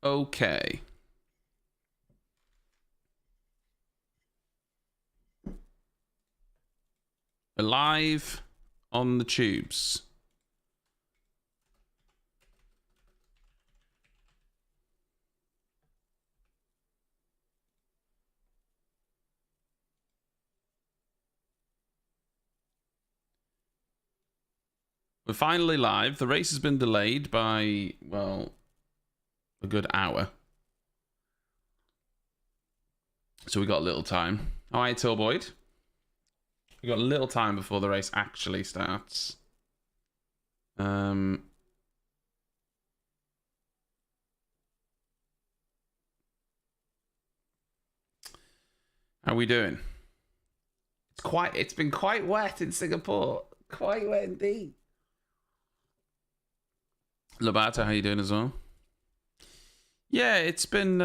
Okay. We're live on the tubes. We're finally live. The race has been delayed by, well, a good hour. So we got a little time. All right, Tilboyd. We got a little time before the race actually starts. How are we doing? It's been quite wet in Singapore. Quite wet indeed. Lobato, how you doing as well? Yeah, it's been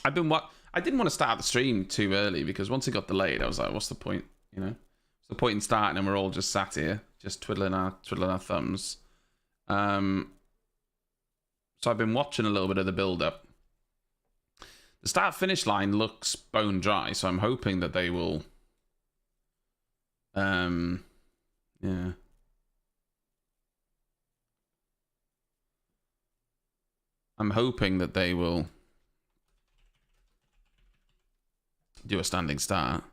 I didn't want to start the stream too early because once it got delayed, I was like, what's the point? You know? What's the point in starting and we're all just sat here, just twiddling our thumbs. So I've been watching a little bit of the build-up. The start-finish line looks bone dry, so I'm hoping that they will yeah. I'm hoping that they will do a standing start.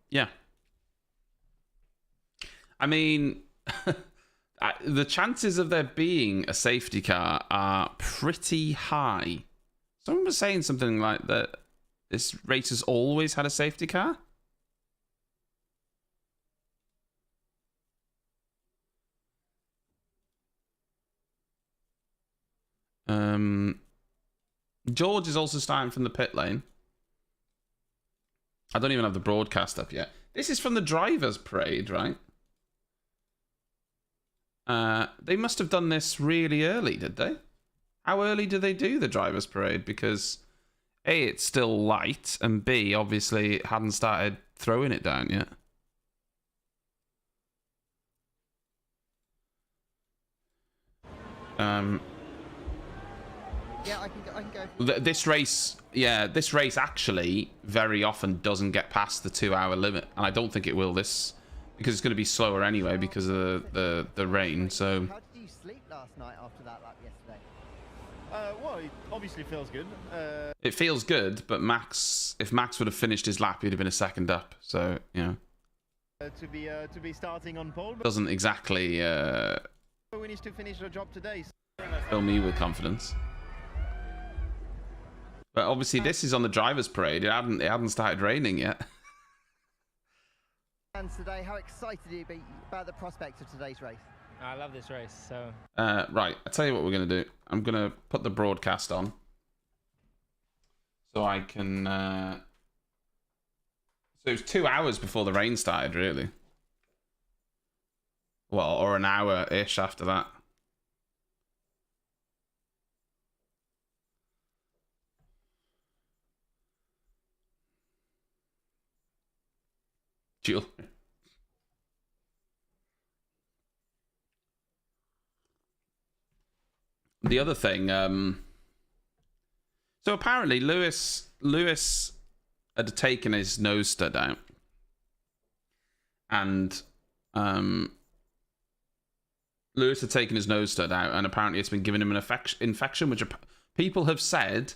Yeah. I mean, the chances of there being a safety car are pretty high. Someone was saying something like that this race has always had a safety car. George is also starting from the pit lane. I don't even have the broadcast up yet. This is from the drivers' parade, right? They must have done this really early, did they? How early do they do the drivers' parade? Because A, it's still light, and B, obviously it hadn't started throwing it down yet. Yeah, I can go. This race actually very often doesn't get past the 2-hour limit, and I don't think it will this because it's going to be slower anyway because of the rain. So. How did you sleep last night after that lap yesterday? Well, it obviously feels good. It feels good, but if Max would have finished his lap, he'd have been a second up. So you know. To be starting on pole, but Doesn't exactly we need to finish the job today. fill me with confidence. But obviously, this is on the drivers' parade. It hadn't started raining yet. And today, how excited are you about the prospect of today's race? I love this race. So right, I'll tell you what we're gonna do. I'm gonna put the broadcast on, so I can. So it was 2 hours before the rain started, really. Well, or an hour-ish after that. Jill. The other thing, so apparently Lewis had taken his nose stud out, and Lewis had taken his nose stud out, and apparently it's been giving him an infection, which people have said.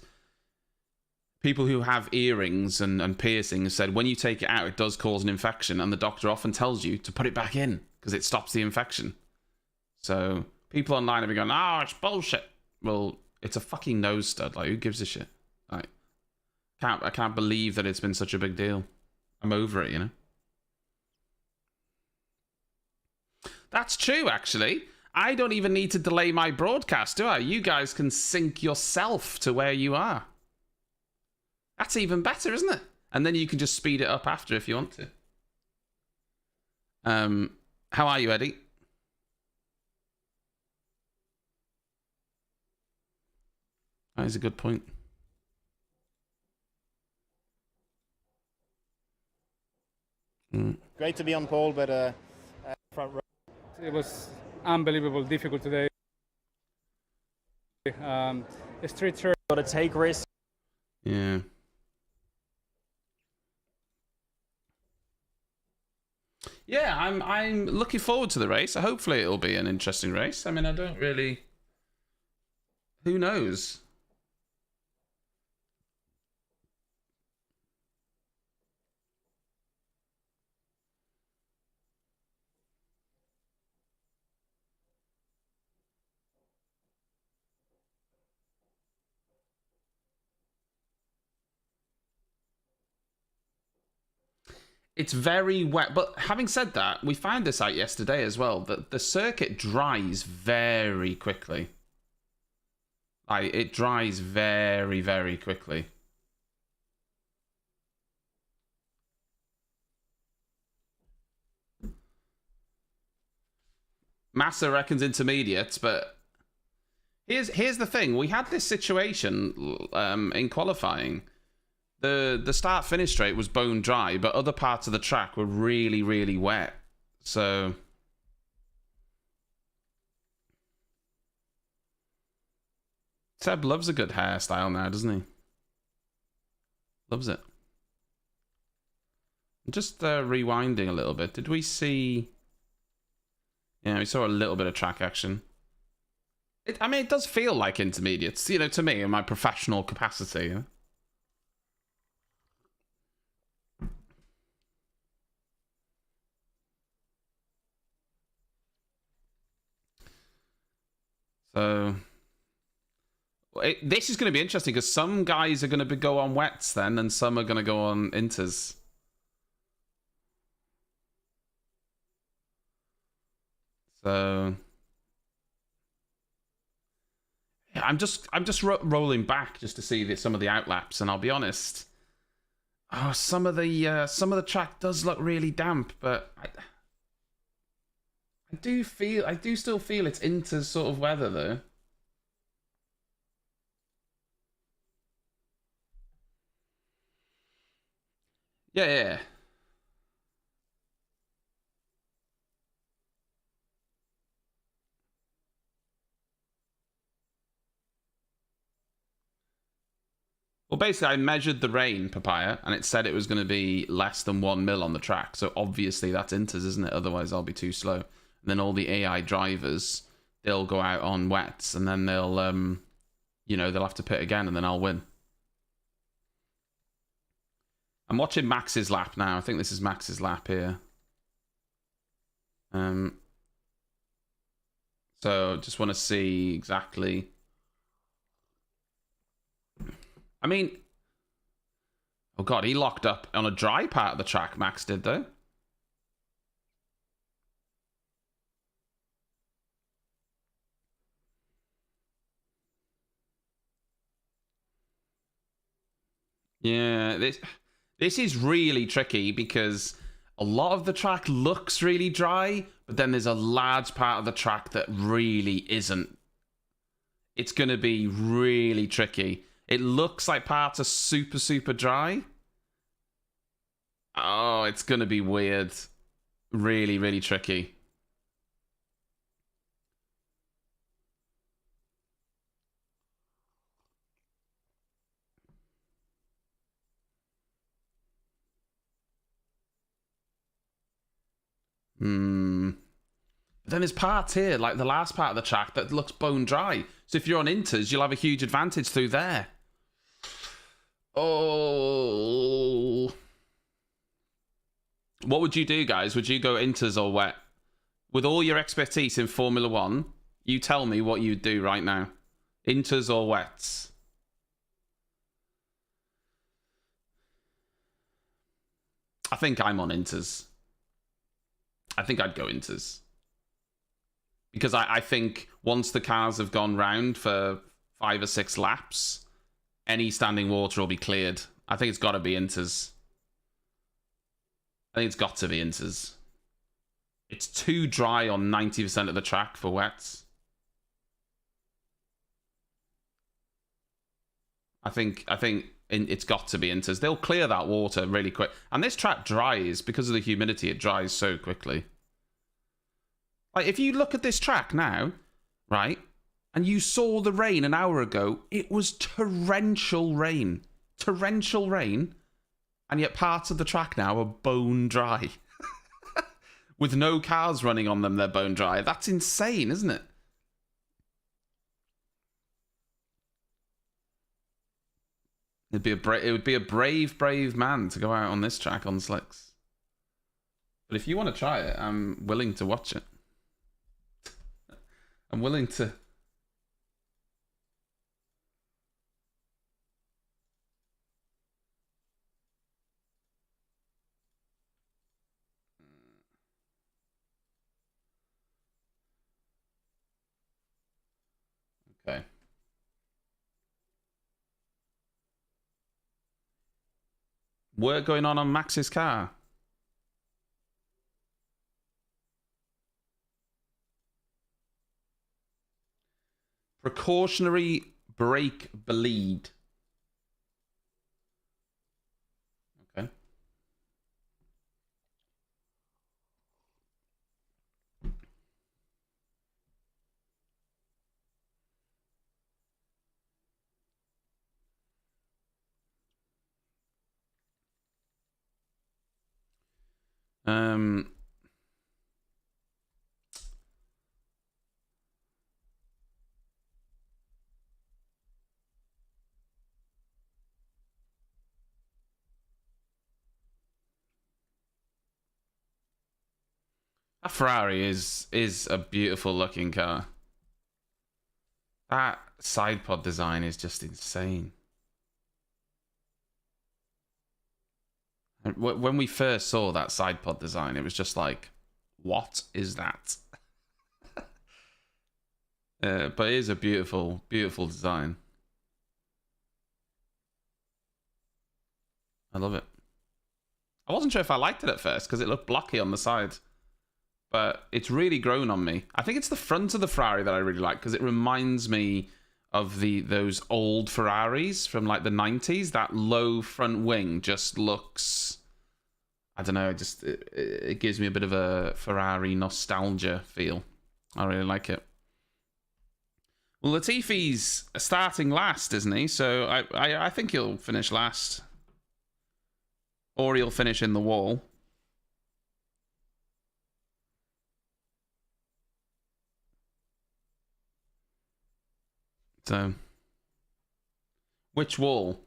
People who have earrings and piercings said when you take it out, it does cause an infection, and the doctor often tells you to put it back in because it stops the infection. So people online have been going, "Oh, it's bullshit." Well, it's a fucking nose stud. Like, who gives a shit? Like, I can't believe that it's been such a big deal. I'm over it, you know. That's true, actually. I don't even need to delay my broadcast, do I? You guys can sync yourself to where you are. That's even better, isn't it? And then you can just speed it up after if you want to. How are you, Eddie? That is a good point. Great to be on pole, but front row. It was unbelievable, difficult today. Street turn. Got to take risks. Yeah. Yeah, I'm looking forward to the race. Hopefully it'll be an interesting race. I mean, I don't really... Who knows? It's very wet, but having said that, we found this out yesterday as well, that the circuit dries very quickly. It dries very, very quickly. Massa reckons intermediates, but here's the thing. We had this situation in qualifying. The start-finish straight was bone dry, but other parts of the track were really, really wet. So... Seb loves a good hairstyle now, doesn't he? Loves it. Just rewinding a little bit. Did we see... Yeah, we saw a little bit of track action. I mean, it does feel like intermediates, you know, to me, in my professional capacity. You know? So, this is going to be interesting because some guys are going to go on wets then, and some are going to go on inters. So, yeah, I'm just rolling back just to see some of the outlaps, and I'll be honest. Oh, some of the track does look really damp, but I do still feel it's into sort of weather though. Yeah. Well, basically, I measured the rain, Papaya, and it said it was going to be less than 1 mil on the track. So obviously that's inters, isn't it? Otherwise, I'll be too slow. And then all the AI drivers, they'll go out on wets, and then they'll, they'll have to pit again, and then I'll win. I'm watching Max's lap now. I think this is Max's lap here. So just want to see exactly. I mean, oh god, he locked up on a dry part of the track. Max did though. Yeah, this is really tricky because a lot of the track looks really dry, but then there's a large part of the track that really isn't. It's going to be really tricky. It looks like parts are super, super dry. Oh, it's going to be weird. Really, really tricky. Then there's parts here, like the last part of the track, that looks bone dry. So if you're on inters, you'll have a huge advantage through there. Oh. What would you do, guys? Would you go inters or wet? With all your expertise in Formula 1, you tell me what you'd do right now. Inters or wets? I think I'm on inters. I think I'd go inters. Because I think once the cars have gone round for 5 or 6 laps, any standing water will be cleared. I think it's got to be Inters. I think it's got to be Inters. It's too dry on 90% of the track for wets. I think it's got to be Inters. They'll clear that water really quick. And this track dries because of the humidity. It dries so quickly. Like, if you look at this track now, right, and you saw the rain an hour ago, it was torrential rain. Torrential rain. And yet parts of the track now are bone dry. With no cars running on them, they're bone dry. That's insane, isn't it? It would be a brave man to go out on this track on slicks. But if you want to try it, I'm willing to watch it. I'm willing to. Okay. Work going on Max's car. Precautionary brake bleed. Okay. That Ferrari is a beautiful looking car. That side pod design is just insane. When we first saw that side pod design, it was just like, what is that? But it is a beautiful, beautiful design. I love it. I wasn't sure if I liked it at first because it looked blocky on the side. But it's really grown on me. I think it's the front of the Ferrari that I really like because it reminds me of those old Ferraris from like the 90s. That low front wing just looks, I don't know, it gives me a bit of a Ferrari nostalgia feel. I really like it. Well, Latifi's starting last, isn't he? So I think he'll finish last. Or he'll finish in the wall. So, which wall?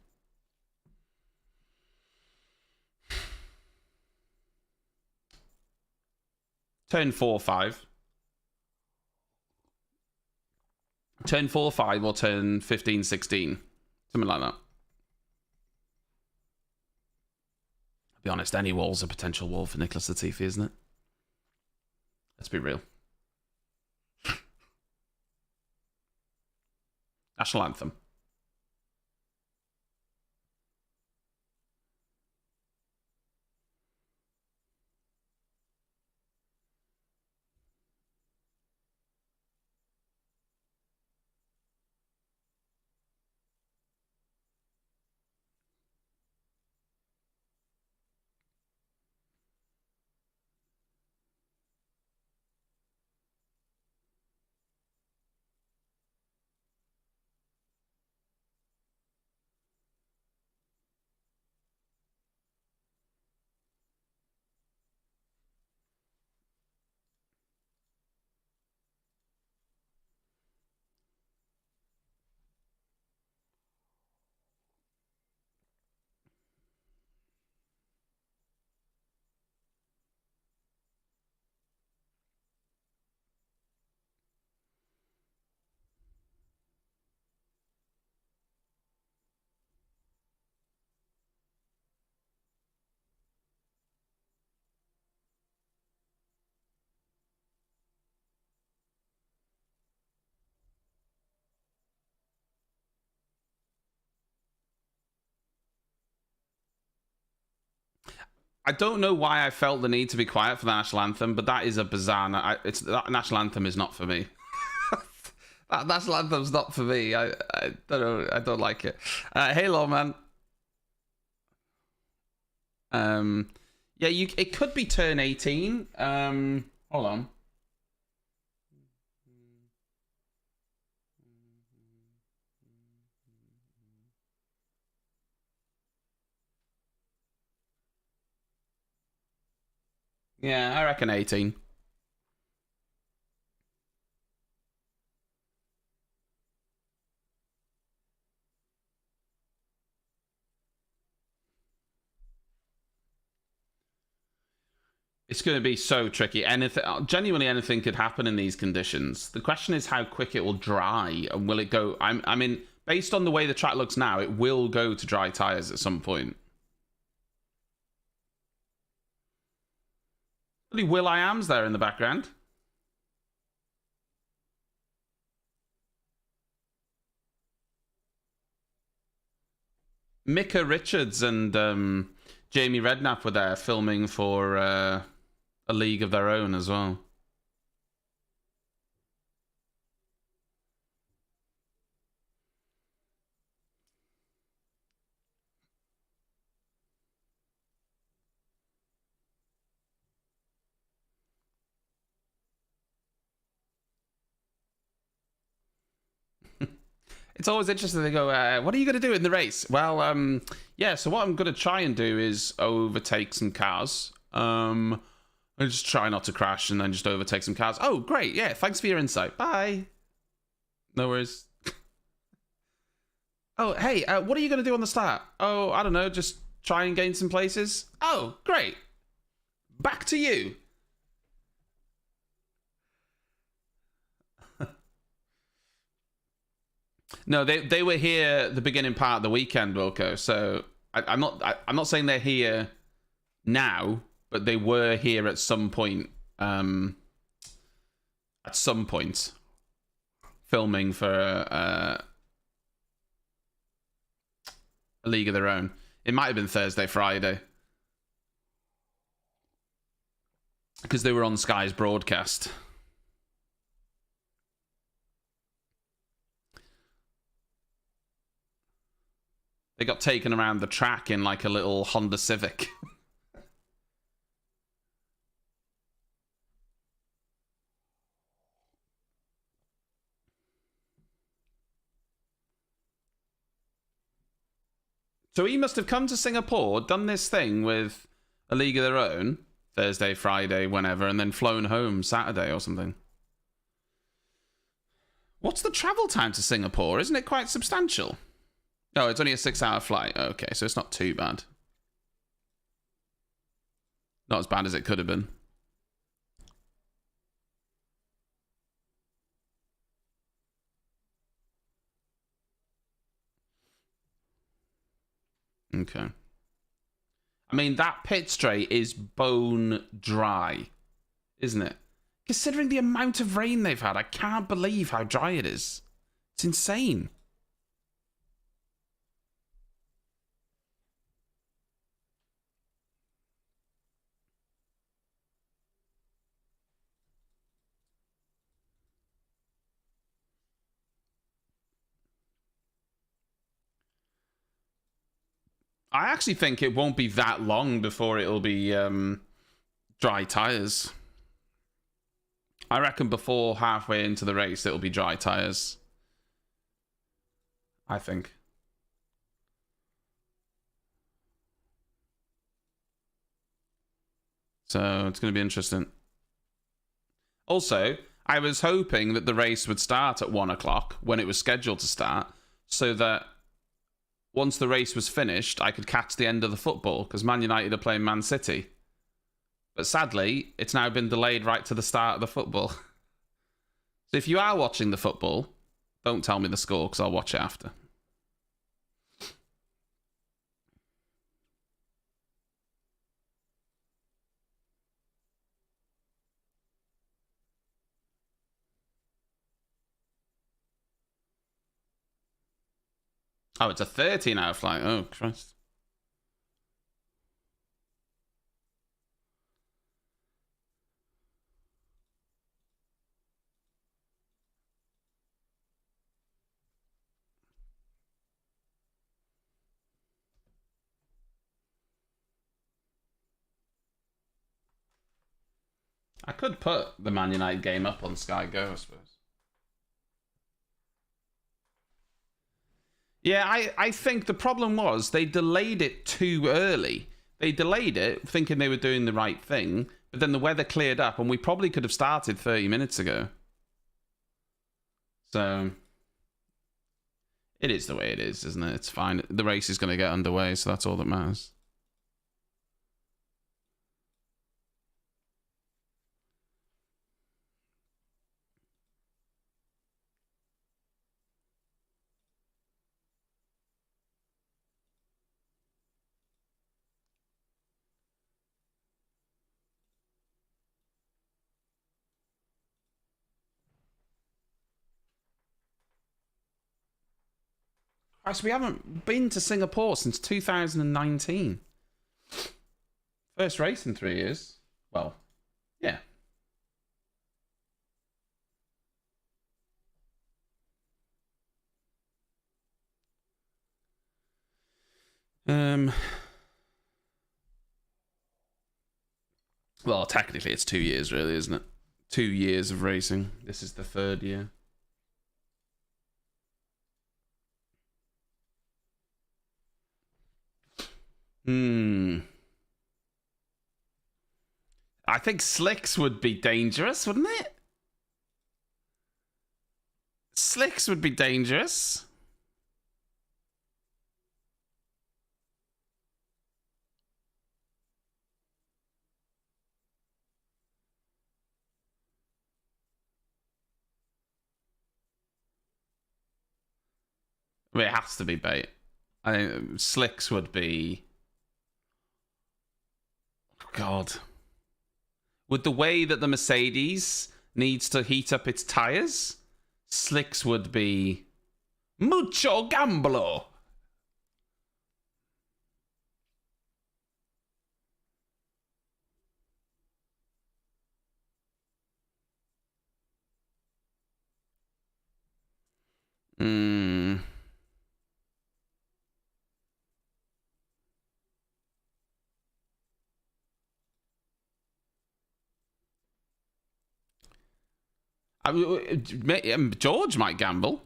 Turn 4-5. Turn 4-5 or turn 15-16. Something like that. I'll be honest, any wall's a potential wall for Nicholas Latifi, isn't it? Let's be real. National anthem. I don't know why I felt the need to be quiet for the national anthem, but that is a bizarre. That national anthem is not for me. That national anthem's not for me. I don't know. I don't like it. Hey, Lawman. Yeah, it could be turn 18. Hold on. Yeah, I reckon 18. It's going to be so tricky. Genuinely anything could happen in these conditions. The question is how quick it will dry, and will it go? I mean, based on the way the track looks now, it will go to dry tires at some point. Will.i.am's there in the background. Micah Richards and Jamie Redknapp were there filming for A League of Their Own as well. It's always interesting. They go, what are you going to do in the race? Well, yeah, so what I'm going to try and do is overtake some cars. I just try not to crash and then just overtake some cars. Oh, great. Yeah, thanks for your insight. Bye. No worries. Oh, hey, what are you going to do on the start? Oh, I don't know. Just try and gain some places. Oh, great. Back to you. No, they were here the beginning part of the weekend, Wilco. So I'm not saying they're here now, but they were here at some point. Filming for A League of Their Own. It might have been Thursday, Friday, because they were on Sky's broadcast. They got taken around the track in like a little Honda Civic. So he must have come to Singapore, done this thing with A League of Their Own, Thursday, Friday, whenever, and then flown home Saturday or something. What's the travel time to Singapore? Isn't it quite substantial? Oh, it's only a 6-hour flight. Okay, so it's not too bad. Not as bad as it could have been. Okay. I mean, that pit straight is bone dry, isn't it? Considering the amount of rain they've had, I can't believe how dry it is. It's insane. I actually think it won't be that long before it'll be dry tyres. I reckon before halfway into the race, it'll be dry tyres. I think. So it's going to be interesting. Also, I was hoping that the race would start at 1 o'clock when it was scheduled to start, so that once the race was finished, I could catch the end of the football, because Man United are playing Man City. But sadly, it's now been delayed right to the start of the football. So if you are watching the football, don't tell me the score, because I'll watch it after. Oh, it's a 13-hour flight. Oh, Christ. I could put the Man United game up on Sky Go, I suppose. Yeah, I think the problem was they delayed it too early. They delayed it thinking they were doing the right thing, but then the weather cleared up and we probably could have started 30 minutes ago. So it is the way it is, isn't it? It's fine. The race is going to get underway, so that's all that matters. Christ, we haven't been to Singapore since 2019. First race in 3 years. Well, yeah. Well, technically it's 2 years, really, isn't it? 2 years of racing. This is the 3rd year. I think slicks would be dangerous, wouldn't it? Slicks would be dangerous. I mean, it has to be bait. I think slicks would be... God. With the way that the Mercedes needs to heat up its tires, slicks would be mucho gambolo. George might gamble.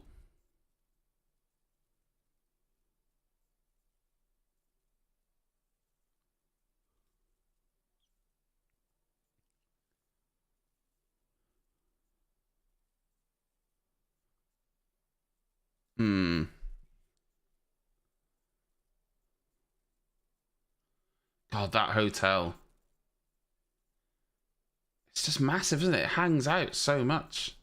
God, that hotel. It's just massive, isn't it? It hangs out so much.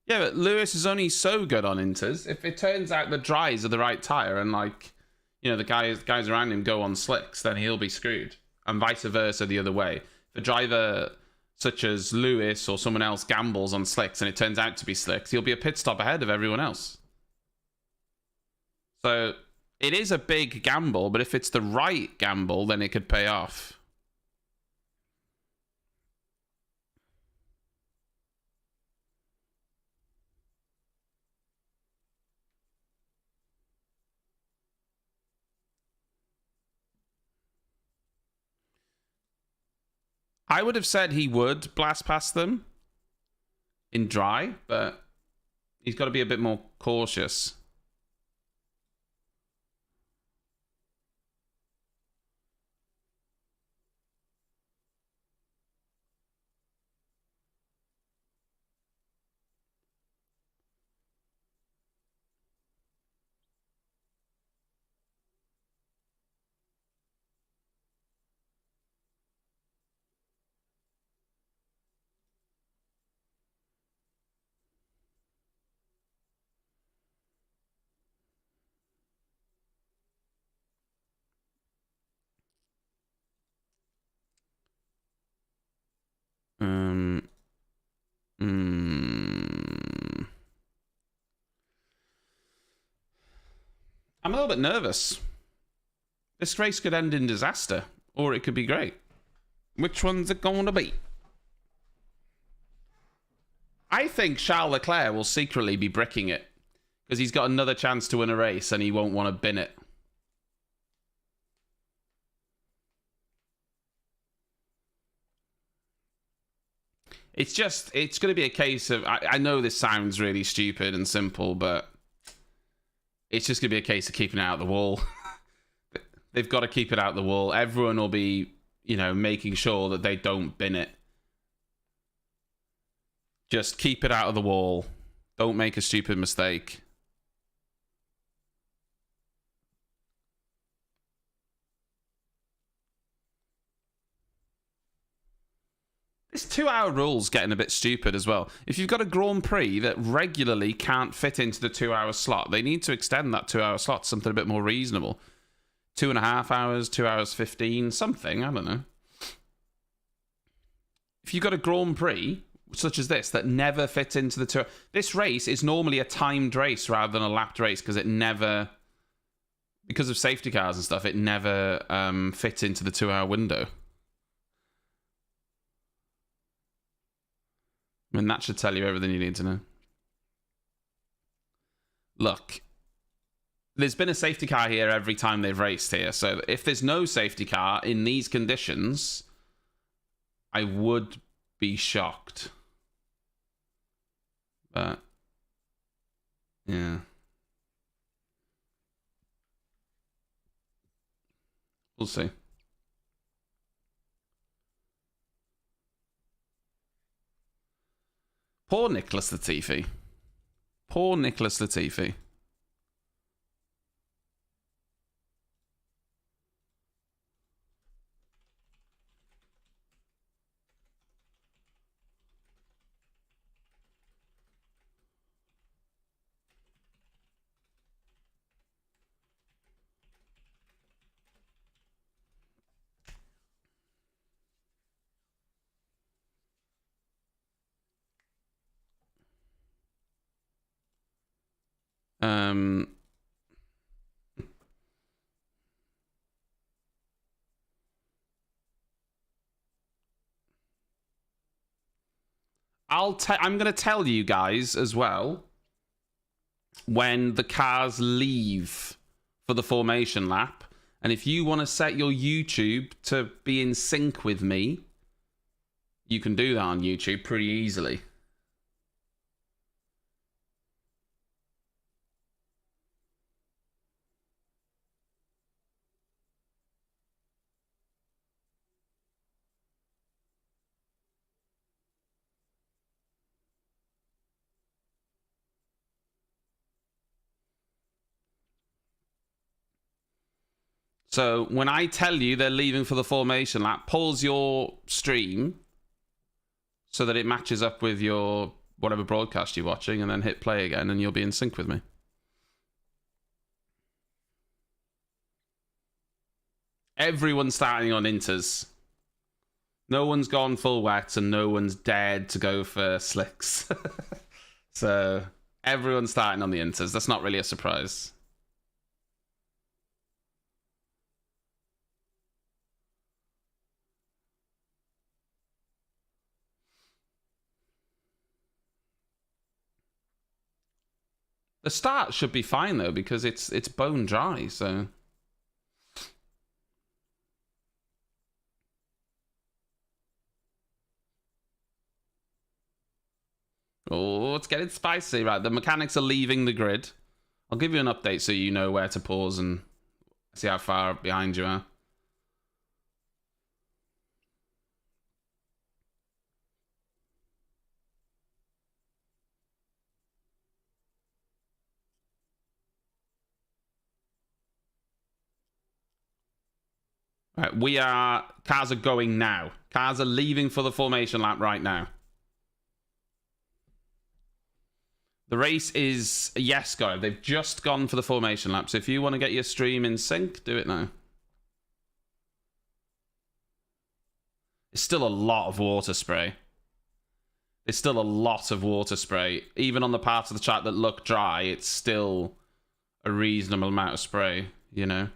Yeah, but Lewis is only so good on inters. If it turns out the dries are the right tire and, like, you know, the guys around him go on slicks, then he'll be screwed. And vice versa the other way. If a driver such as Lewis or someone else gambles on slicks and it turns out to be slicks, he'll be a pit stop ahead of everyone else. So it is a big gamble, but if it's the right gamble, then it could pay off. I would have said he would blast past them in dry, but he's got to be a bit more cautious. I'm a little bit nervous. This race could end in disaster, or it could be great. Which one's it going to be? I think Charles Leclerc will secretly be bricking it because he's got another chance to win a race and he won't want to bin it. It's going to be a case of, I know this sounds really stupid and simple, but it's just going to be a case of keeping it out of the wall. They've got to keep it out of the wall. Everyone will be, you know, making sure that they don't bin it. Just keep it out of the wall. Don't make a stupid mistake. This 2-hour rule's getting a bit stupid as well. If you've got a Grand Prix that regularly can't fit into the 2-hour slot, they need to extend that 2-hour slot to something a bit more reasonable. 2.5 hours, 2 hours 15, something, I don't know. If you've got a Grand Prix, such as this, that never fits into the 2... This race is normally a timed race rather than a lapped race, because it never... Because of safety cars and stuff, it never fits into the 2-hour window. I mean, that should tell you everything you need to know. Look, there's been a safety car here every time they've raced here. So if there's no safety car in these conditions, I would be shocked. But, yeah. We'll see. Poor Nicholas Latifi. Poor Nicholas Latifi. I'm going to tell you guys as well when the cars leave for the formation lap. And if you want to set your YouTube to be in sync with me, you can do that on YouTube pretty easily. So when I tell you they're leaving for the formation lap, pause your stream so that it matches up with your whatever broadcast you're watching, and then hit play again, and you'll be in sync with me. Everyone's starting on inters. No one's gone full wet, and no one's dared to go for slicks. So everyone's starting on the inters. That's not really a surprise. The start should be fine though, because it's bone dry, so. Oh, it's getting spicy. Right, the mechanics are leaving the grid. I'll give you an update so you know where to pause and see how far behind you are. Right, cars are going now. Cars are leaving for the formation lap right now. The race is, yes, go. They've just gone for the formation lap. So if you want to get your stream in sync, do it now. It's still a lot of water spray. It's still a lot of water spray. Even on the parts of the track that look dry, it's still a reasonable amount of spray, you know?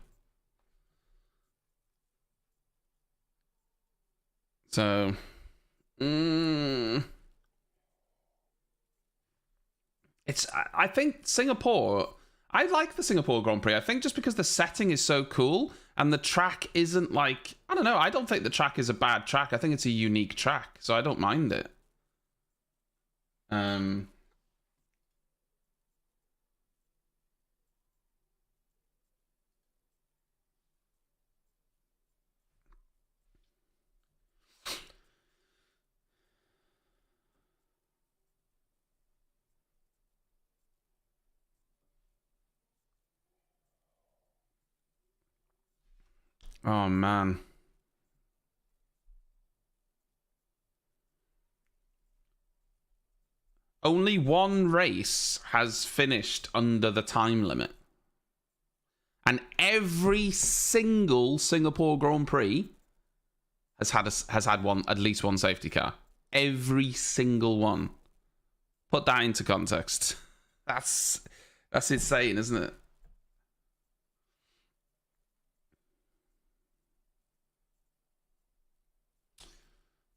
So, I think Singapore, I like the Singapore Grand Prix. I think just because the setting is so cool and the track isn't like, I don't know, I don't think the track is a bad track. I think it's a unique track, so I don't mind it. Um, oh man. Only one race has finished under the time limit. And every single Singapore Grand Prix has had one, at least one safety car. Every single one. Put that into context. That's insane, isn't it?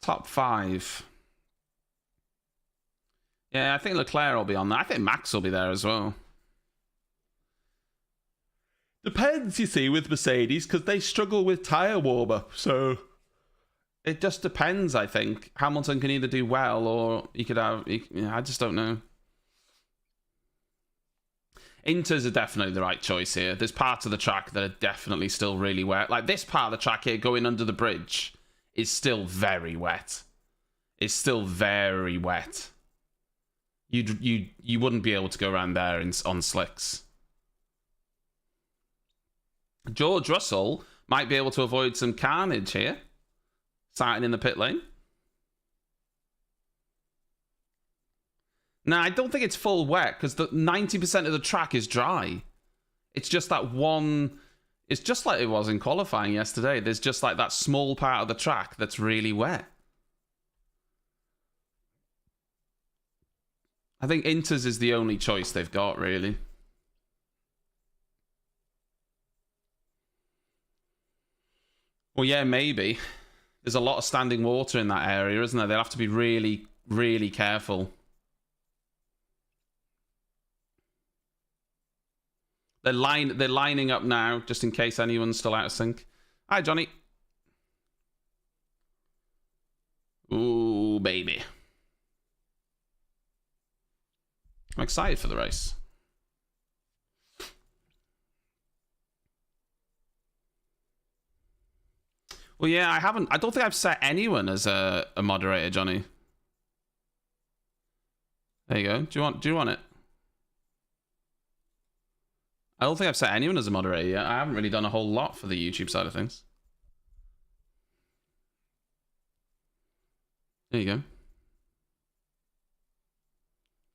Top 5. Yeah, I think Leclerc will be on there. I think Max will be there as well. Depends, you see, with Mercedes, because they struggle with tyre warm-up. So it just depends, I think. Hamilton can either do well or he could have... I just don't know. Inters are definitely the right choice here. There's parts of the track that are definitely still really wet. Like this part of the track here, going under the bridge, is still very wet. It's still very wet. You wouldn't be able to go around there on slicks. George Russell might be able to avoid some carnage here, starting in the pit lane. No, I don't think it's full wet because the 90% of the track is dry. It's just that one. It's just like it was in qualifying yesterday. There's just like that small part of the track that's really wet. I think Inters is the only choice they've got, really. Well, yeah, maybe. There's a lot of standing water in that area, isn't there? They'll have to be really, really careful. They're lining up now, just in case anyone's still out of sync. Hi, Johnny. Ooh, baby. I'm excited for the race. Well, yeah, I don't think I've set anyone as a moderator, Johnny. There you go. Do you want it? I don't think I've set anyone as a moderator yet. I haven't really done a whole lot for the YouTube side of things. There you go.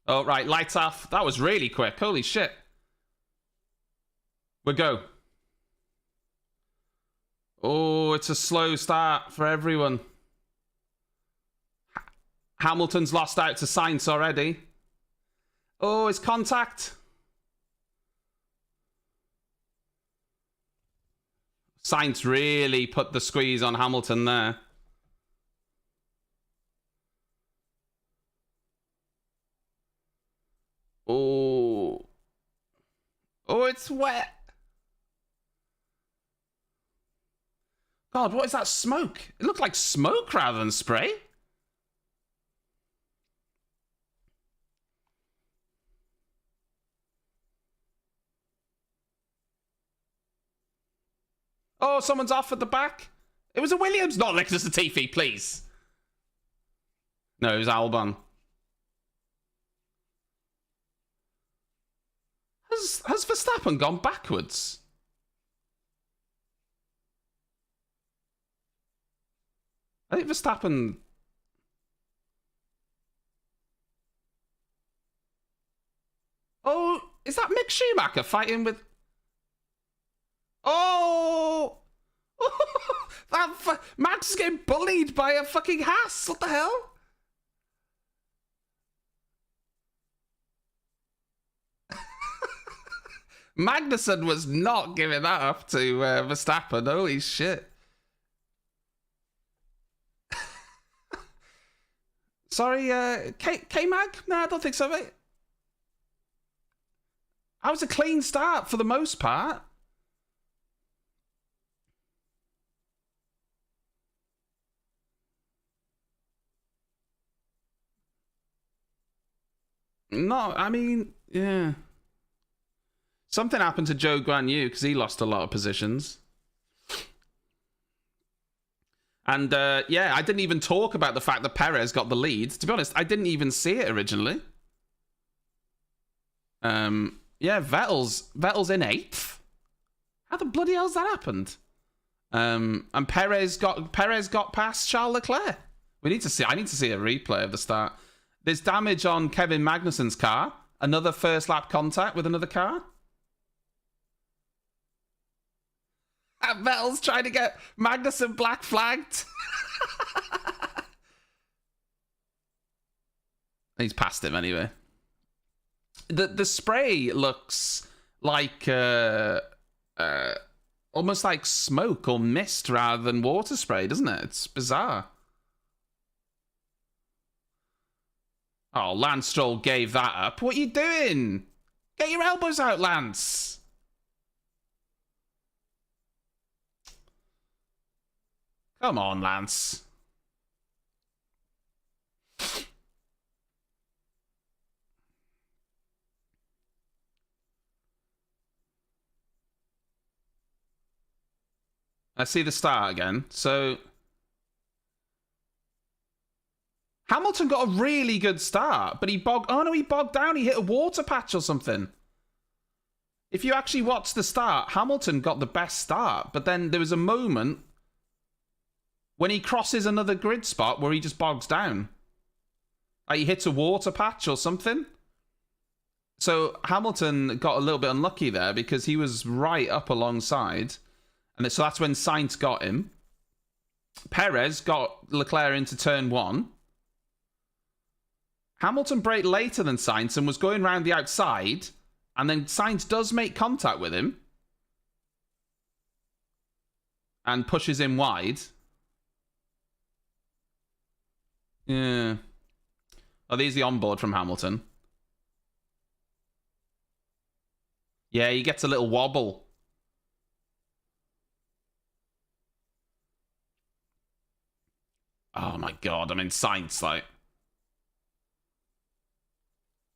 Oh, right. Lights off. That was really quick. Holy shit. We go. Oh, it's a slow start for everyone. Hamilton's lost out to Sainz already. Oh, it's contact. Sainz really put the squeeze on Hamilton there. Oh. Oh, it's wet. God, what is that smoke? It looked like smoke rather than spray. Oh, someone's off at the back. It was a Williams, not Nicholas Latifi, please. No, it was Albon. Has Verstappen gone backwards? I think Verstappen... Oh, is that Mick Schumacher fighting with... Oh! Max is getting bullied by a fucking Haas. What the hell? Magnussen was not giving that up to Verstappen. Holy shit. Sorry, K-Mag? No, I don't think so, mate. That was a clean start for the most part. No, I mean, yeah. Something happened to Joe Guan Yu because he lost a lot of positions. And yeah, I didn't even talk about the fact that Perez got the lead. To be honest, I didn't even see it originally. Yeah, Vettel's in 8th. How the bloody hell's that happened? And Perez got past Charles Leclerc. I need to see a replay of the start. There's damage on Kevin Magnussen's car. Another first lap contact with another car. And Vettel's trying to get Magnussen black flagged. He's past him anyway. The spray looks like almost like smoke or mist rather than water spray, doesn't it? It's bizarre. Oh, Lance Stroll gave that up. What are you doing? Get your elbows out, Lance. Come on, Lance. I see the start again. So Hamilton got a really good start, but he bogged down. He hit a water patch or something. If you actually watch the start, Hamilton got the best start, but then there was a moment when he crosses another grid spot where he just bogs down. Like he hits a water patch or something. So Hamilton got a little bit unlucky there because he was right up alongside. And so that's when Sainz got him. Perez got Leclerc into turn 1. Hamilton braked later than Sainz and was going round the outside. And then Sainz does make contact with him. And pushes him wide. Yeah. Oh, there's the onboard from Hamilton. Yeah, he gets a little wobble. Oh my god, I mean, Sainz, like...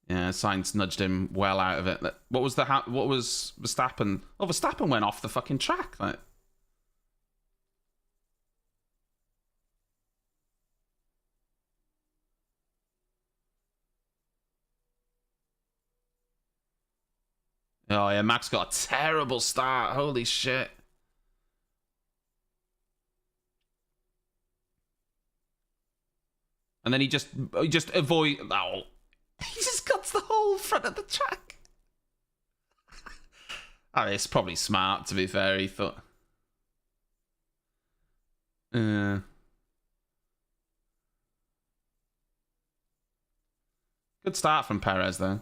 Yeah, Sainz nudged him well out of it. What was Verstappen? Oh, Verstappen went off the fucking track, like... Oh yeah, Max got a terrible start. Holy shit. And then he just avoid. Oh, he just cuts the whole front of the track. I mean, it's probably smart, to be fair. He thought. Good start from Perez, though.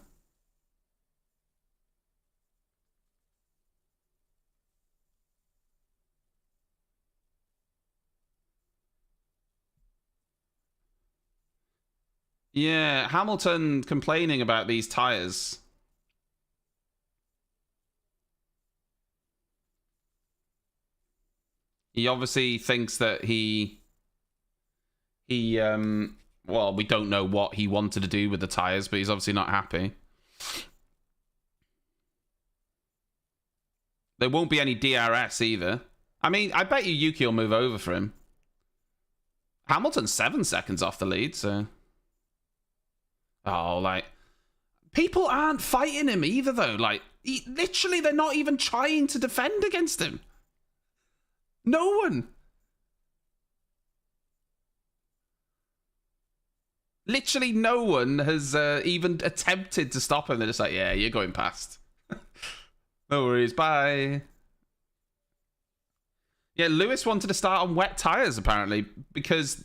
Yeah, Hamilton complaining about these tyres. He obviously thinks that well, we don't know what he wanted to do with the tyres, but he's obviously not happy. There won't be any DRS either. I mean, I bet you Yuki will move over for him. Hamilton's 7 seconds off the lead, so... Oh, like... People aren't fighting him either, though. Like, literally, they're not even trying to defend against him. No one. Literally no one has even attempted to stop him. They're just like, yeah, you're going past. No worries, bye. Yeah, Lewis wanted to start on wet tyres, apparently, because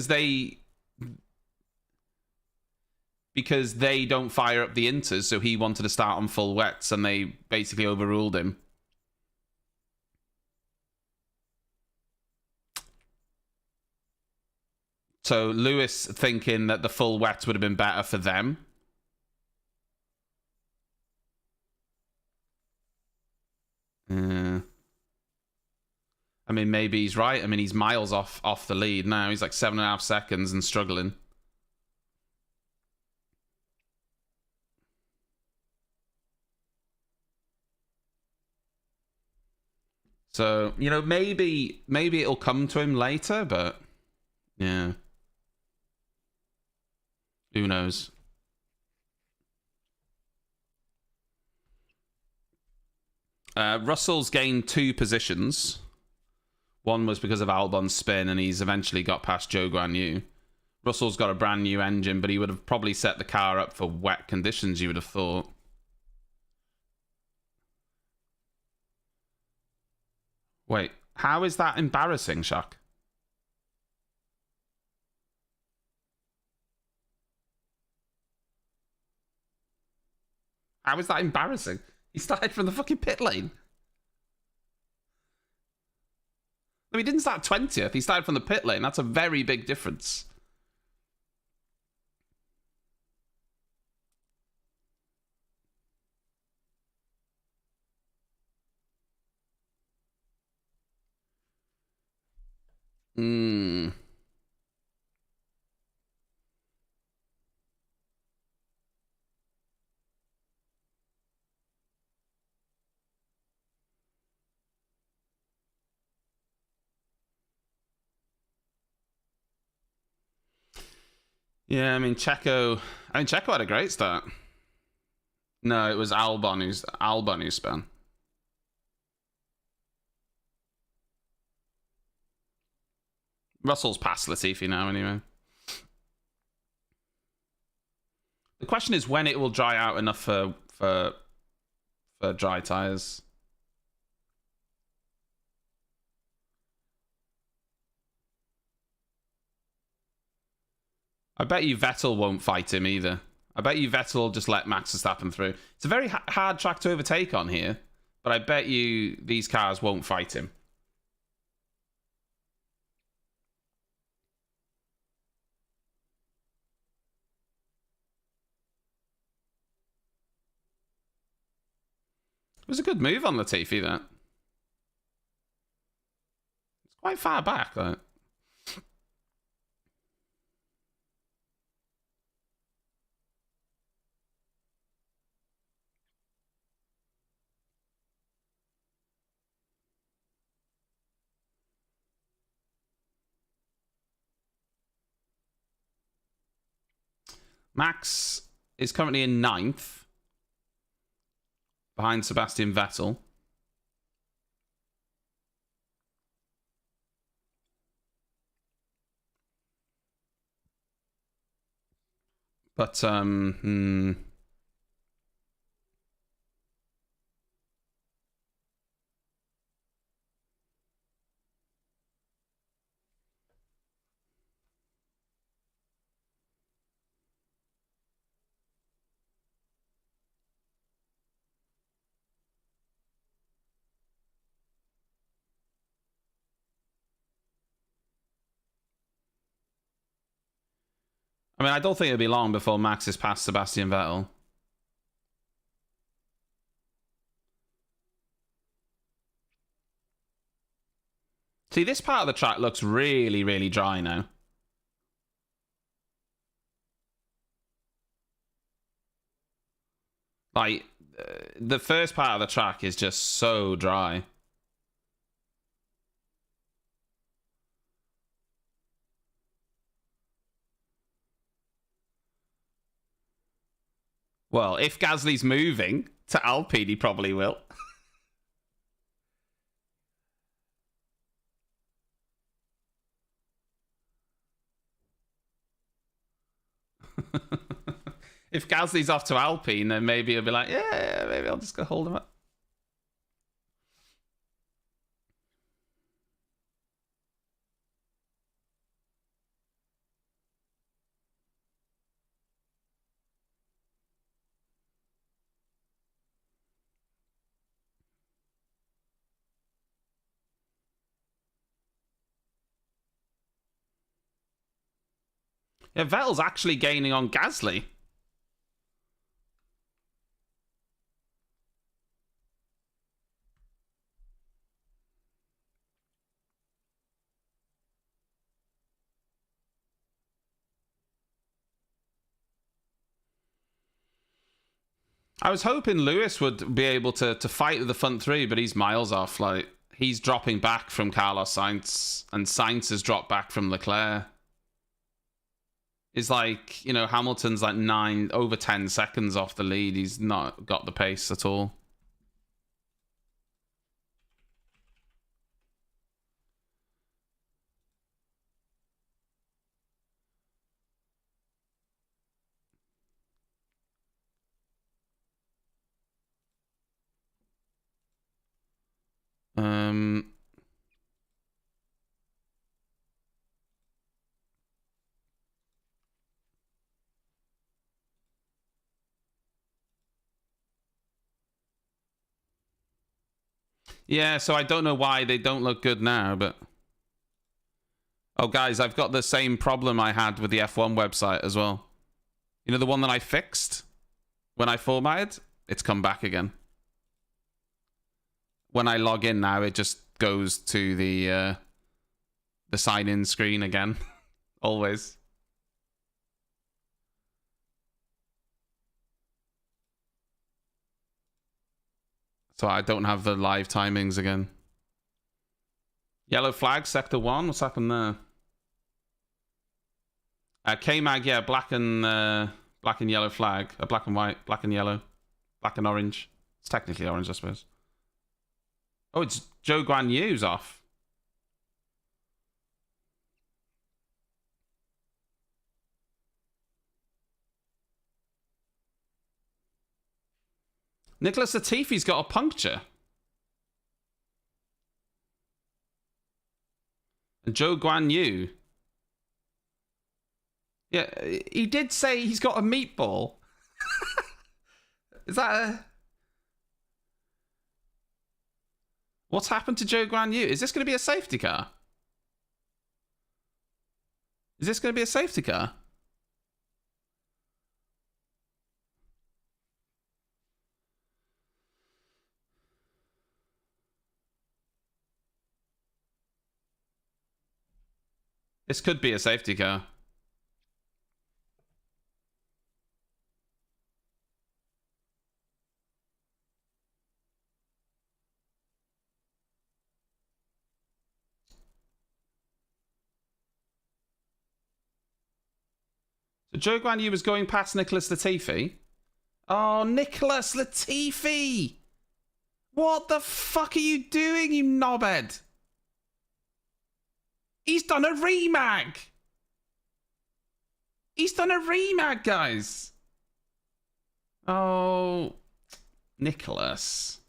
they don't fire up the inters, so he wanted to start on full wets, and they basically overruled him. So Lewis thinking that the full wets would have been better for them. I mean, maybe he's right. I mean, he's miles off the lead now. He's like 7.5 seconds and struggling. So, you know, maybe it'll come to him later, but yeah. Who knows? Russell's gained 2 positions. One was because of Albon's spin, and he's eventually got past Zhou Guanyu. Russell's got a brand new engine, but he would have probably set the car up for wet conditions, you would have thought. Wait, how is that embarrassing, Shaq? How is that embarrassing? He started from the fucking pit lane. No, he didn't start 20th. He started from the pit lane. That's a very big difference. Hmm. Yeah, I mean Checo had a great start. No, it was Albon who spun. Russell's past Latifi now anyway. The question is when it will dry out enough for dry tires. I bet you Vettel won't fight him either. I bet you Vettel will just let Max Verstappen through. It's a very hard track to overtake on here, but I bet you these cars won't fight him. It was a good move on Latifi, that. It's quite far back, though. Max is currently in 9th, behind Sebastian Vettel. But, I mean, I don't think it'll be long before Max is past Sebastian Vettel. See, this part of the track looks really, really dry now. Like, the first part of the track is just so dry. Well, if Gasly's moving to Alpine, he probably will. If Gasly's off to Alpine, then maybe he'll be like, yeah, maybe I'll just go hold him up. Yeah, Vettel's actually gaining on Gasly. I was hoping Lewis would be able to fight with the front three, but he's miles off. Like, he's dropping back from Carlos Sainz, and Sainz has dropped back from Leclerc. It's like, you know, Hamilton's like over 10 seconds off the lead. He's not got the pace at all. Yeah, so I don't know why they don't look good now, but... Oh, guys, I've got the same problem I had with the F1 website as well. You know, the one that I fixed when I formatted? It's come back again. When I log in now, it just goes to the sign-in screen again. Always. So I don't have the live timings again. Yellow flag, sector 1. What's happened there? K-Mag, yeah, black and yellow flag. Black and white, black and yellow. Black and orange. It's technically orange, I suppose. Oh, it's Joe Guan Yu's off. Nicholas Latifi's got a puncture. And Joe Guan Yu. Yeah, he did say he's got a meatball. Is that a... What's happened to Joe Guan Yu? Is this going to be a safety car? Is this going to be a safety car? This could be a safety car. So Joe Guan Yu was going past Nicholas Latifi. Oh, Nicholas Latifi! What the fuck are you doing, you knobhead? He's done a remag! He's done a remag, guys! Oh, Nicholas.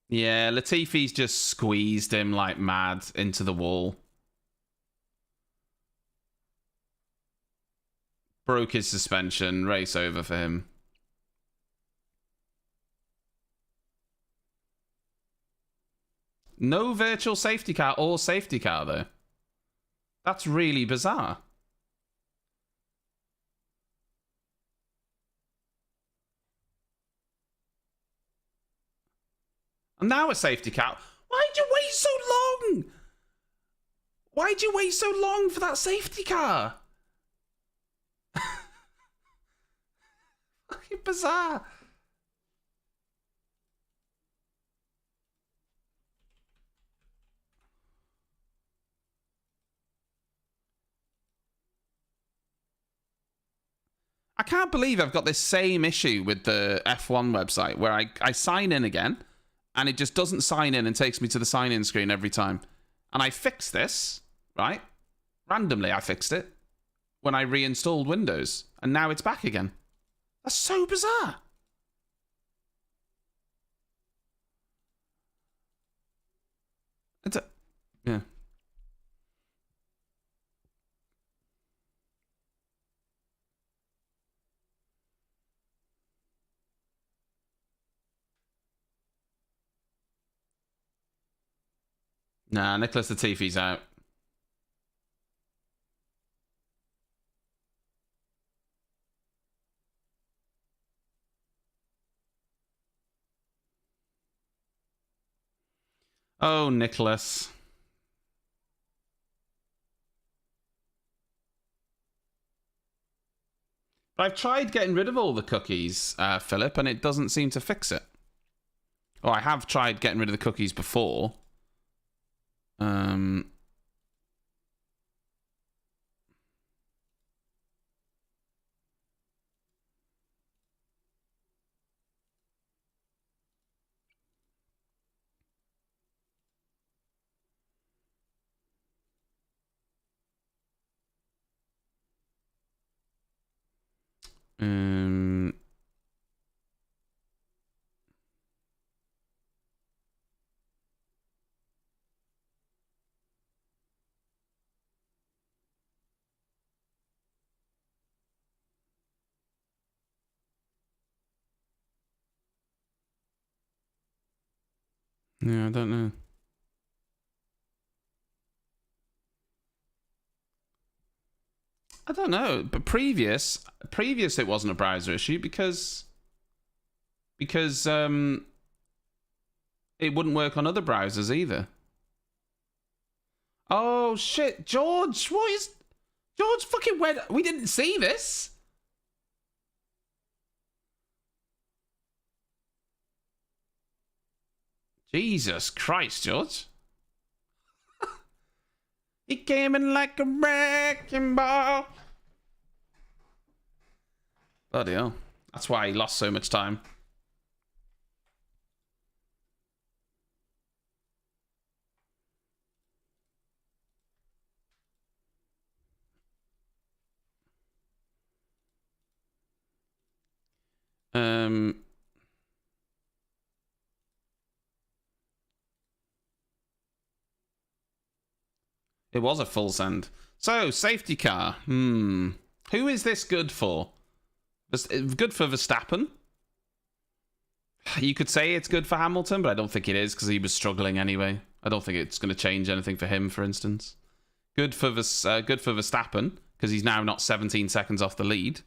Yeah, Latifi's just squeezed him like mad into the wall. Broke his suspension. Race over for him. No virtual safety car or safety car, though. That's really bizarre. And now a safety car. Why'd you wait so long? Why'd you wait so long for that safety car? Fucking bizarre. I can't believe I've got this same issue with the F1 website where I sign in again and it just doesn't sign in and takes me to the sign-in screen every time. And I fixed this, right? Randomly, I fixed it when I reinstalled Windows and now it's back again. That's so bizarre. Yeah. Nah, Nicholas Latifi's out. Oh, Nicholas. I've tried getting rid of all the cookies, Philip, and it doesn't seem to fix it. Oh, I have tried getting rid of the cookies before. Yeah, I don't know. I don't know, but previous it wasn't a browser issue because it wouldn't work on other browsers either. Oh shit, George, what is George fucking went? We didn't see this. Jesus Christ, George. He came in like a wrecking ball. Bloody hell. That's why he lost so much time. It was a full send. So, safety car. Who is this good for? Good for Verstappen? You could say it's good for Hamilton, but I don't think it is because he was struggling anyway. I don't think it's going to change anything for him, for instance. Good for Verstappen because he's now not 17 seconds off the lead.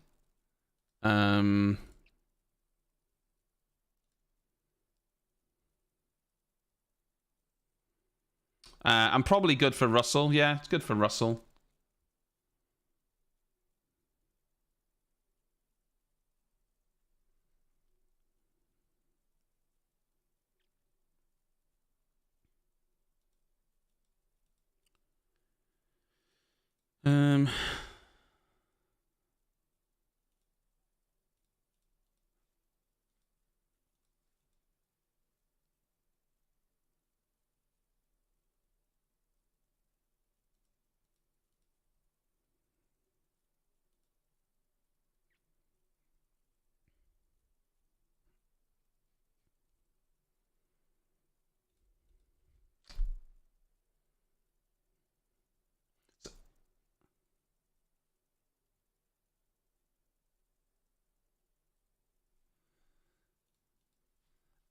And probably good for Russell. Yeah, it's good for Russell.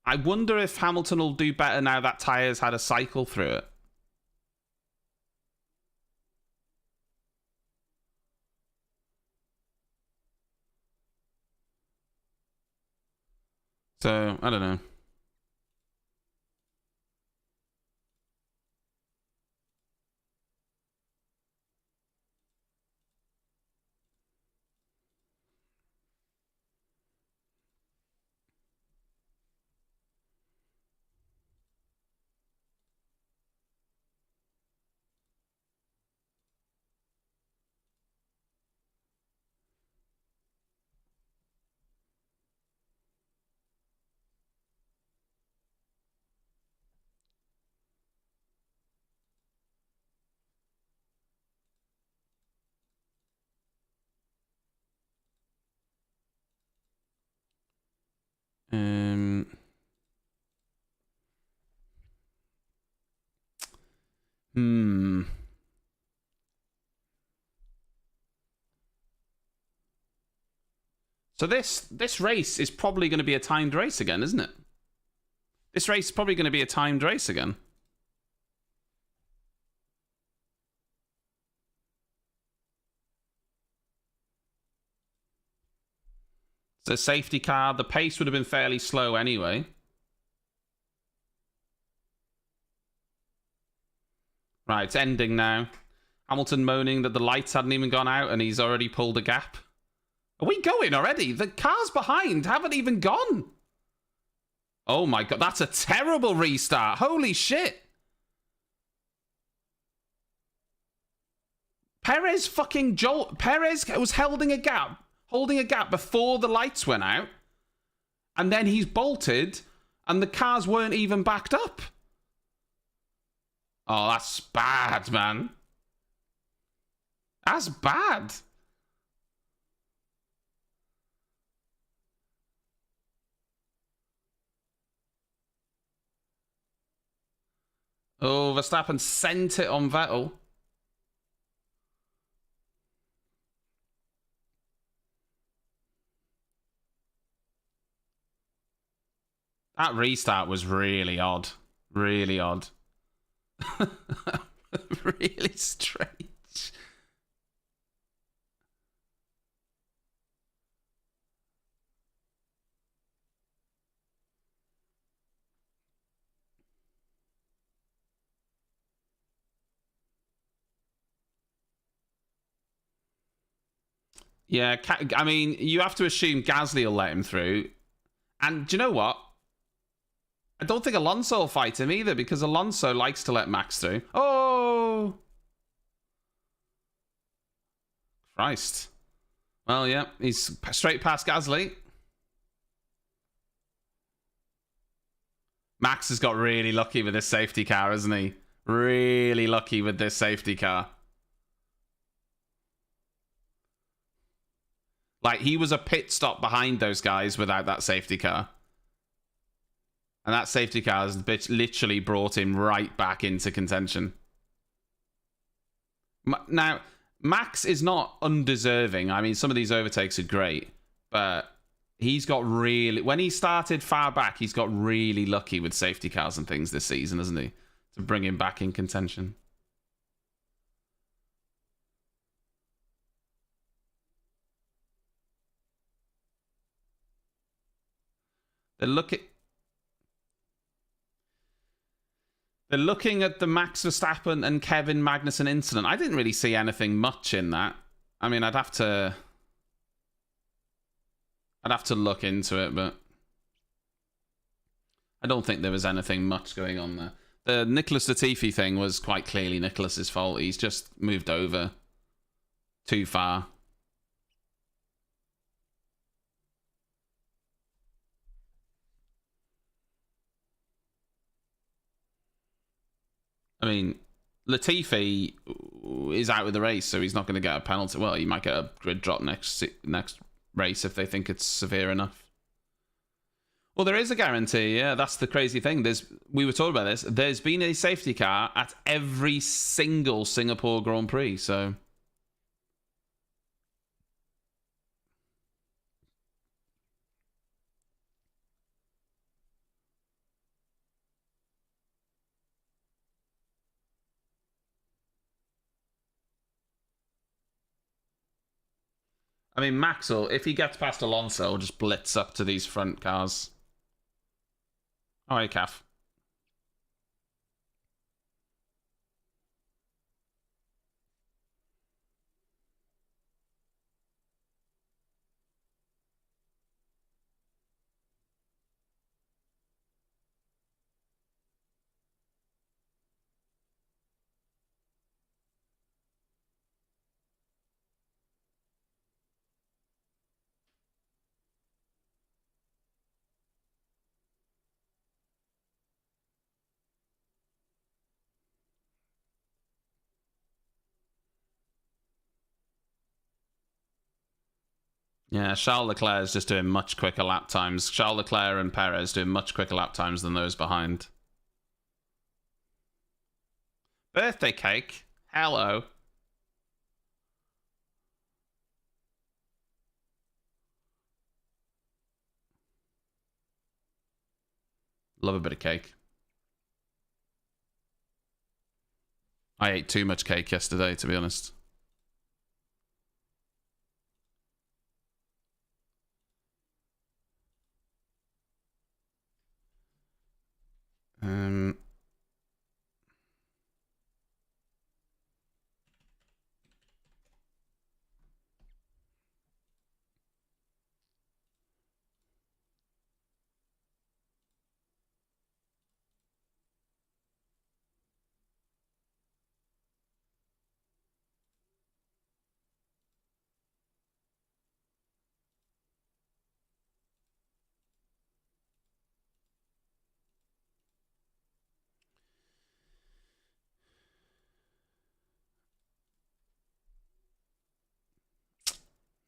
I wonder if Hamilton will do better now that tyres had a cycle through it. So, I don't know. So this race is probably going to be a timed race again, isn't it? This race is probably going to be a timed race again. So safety car, the pace would have been fairly slow anyway. Right, it's ending now. Hamilton moaning that the lights hadn't even gone out and he's already pulled a gap Are we going already? The cars behind haven't even gone. Oh my god, that's a terrible restart. Holy shit. Perez was holding a gap before the lights went out. And then he's bolted and the cars weren't even backed up. Oh, that's bad, man. That's bad. Oh, Verstappen sent it on Vettel. That restart was really odd. Really odd. Really strange. Yeah, I mean, you have to assume Gasly will let him through. And do you know what? I don't think Alonso will fight him either, because Alonso likes to let Max through. Oh! Christ. Well, yeah, he's straight past Gasly. Max has got really lucky with this safety car, hasn't he? Really lucky with this safety car. Like, he was a pit stop behind those guys without that safety car. And that safety car has literally brought him right back into contention. Now, Max is not undeserving. I mean, some of these overtakes are great. But he's got really... When he started far back, he's got really lucky with safety cars and things this season, hasn't he? To bring him back in contention. They're looking at the Max Verstappen and Kevin Magnussen incident. I didn't really see anything much in that. I mean, I'd have to look into it, but I don't think there was anything much going on there. The Nicholas Latifi thing was quite clearly Nicholas's fault. He's just moved over too far. I mean, Latifi is out of the race, so he's not going to get a penalty. Well, he might get a grid drop next race if they think it's severe enough. Well, there is a guarantee. Yeah, that's the crazy thing. We were talking about this. There's been a safety car at every single Singapore Grand Prix, so... I mean, Max will, if he gets past Alonso, will just blitz up to these front cars. All right, Calf. Yeah, Charles Leclerc is just doing much quicker lap times. Charles Leclerc and Perez doing much quicker lap times than those behind. Birthday cake. Hello. Love a bit of cake. I ate too much cake yesterday, to be honest.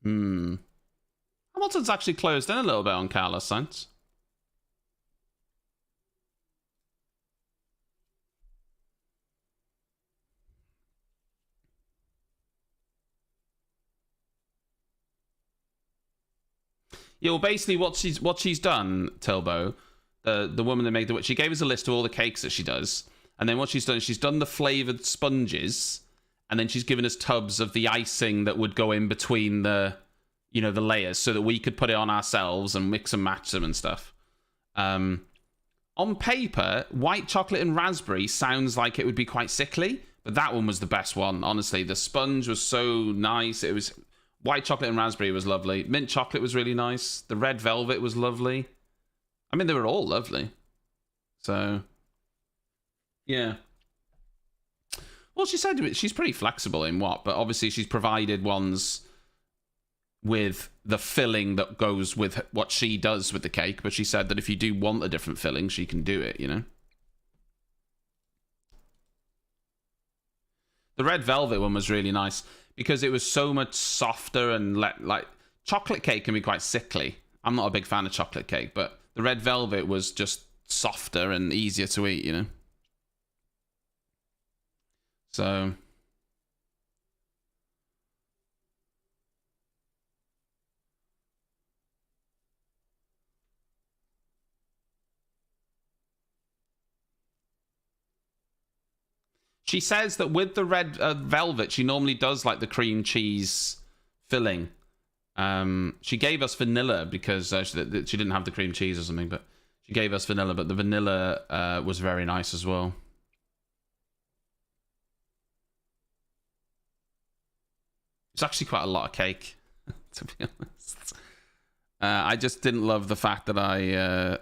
Hamilton's actually closed in a little bit on Carlos Sainz. Yeah, well, basically what she's done, Tilbo, the woman that made the, she gave us a list of all the cakes that she does, and then what she's done the flavored sponges, and then she's given us tubs of the icing that would go in between the, you know, the layers, so that we could put it on ourselves and mix and match them and stuff. On paper, white chocolate and raspberry sounds like it would be quite sickly, but that one was the best one. Honestly, the sponge was so nice. It was. White chocolate and raspberry was lovely. Mint chocolate was really nice. The red velvet was lovely. I mean, they were all lovely. So, yeah. Well, she said she's pretty flexible in what, but obviously she's provided ones with the filling that goes with what she does with the cake. But she said that if you do want a different filling, she can do it, you know? The red velvet one was really nice, because it was so much softer and like chocolate cake can be quite sickly. I'm not a big fan of chocolate cake, but the red velvet was just softer and easier to eat, you know? So... She says that with the red velvet, she normally does like the cream cheese filling. She gave us vanilla because she didn't have the cream cheese or something, but she gave us vanilla, but the vanilla was very nice as well. It's actually quite a lot of cake, to be honest. I just didn't love the fact that I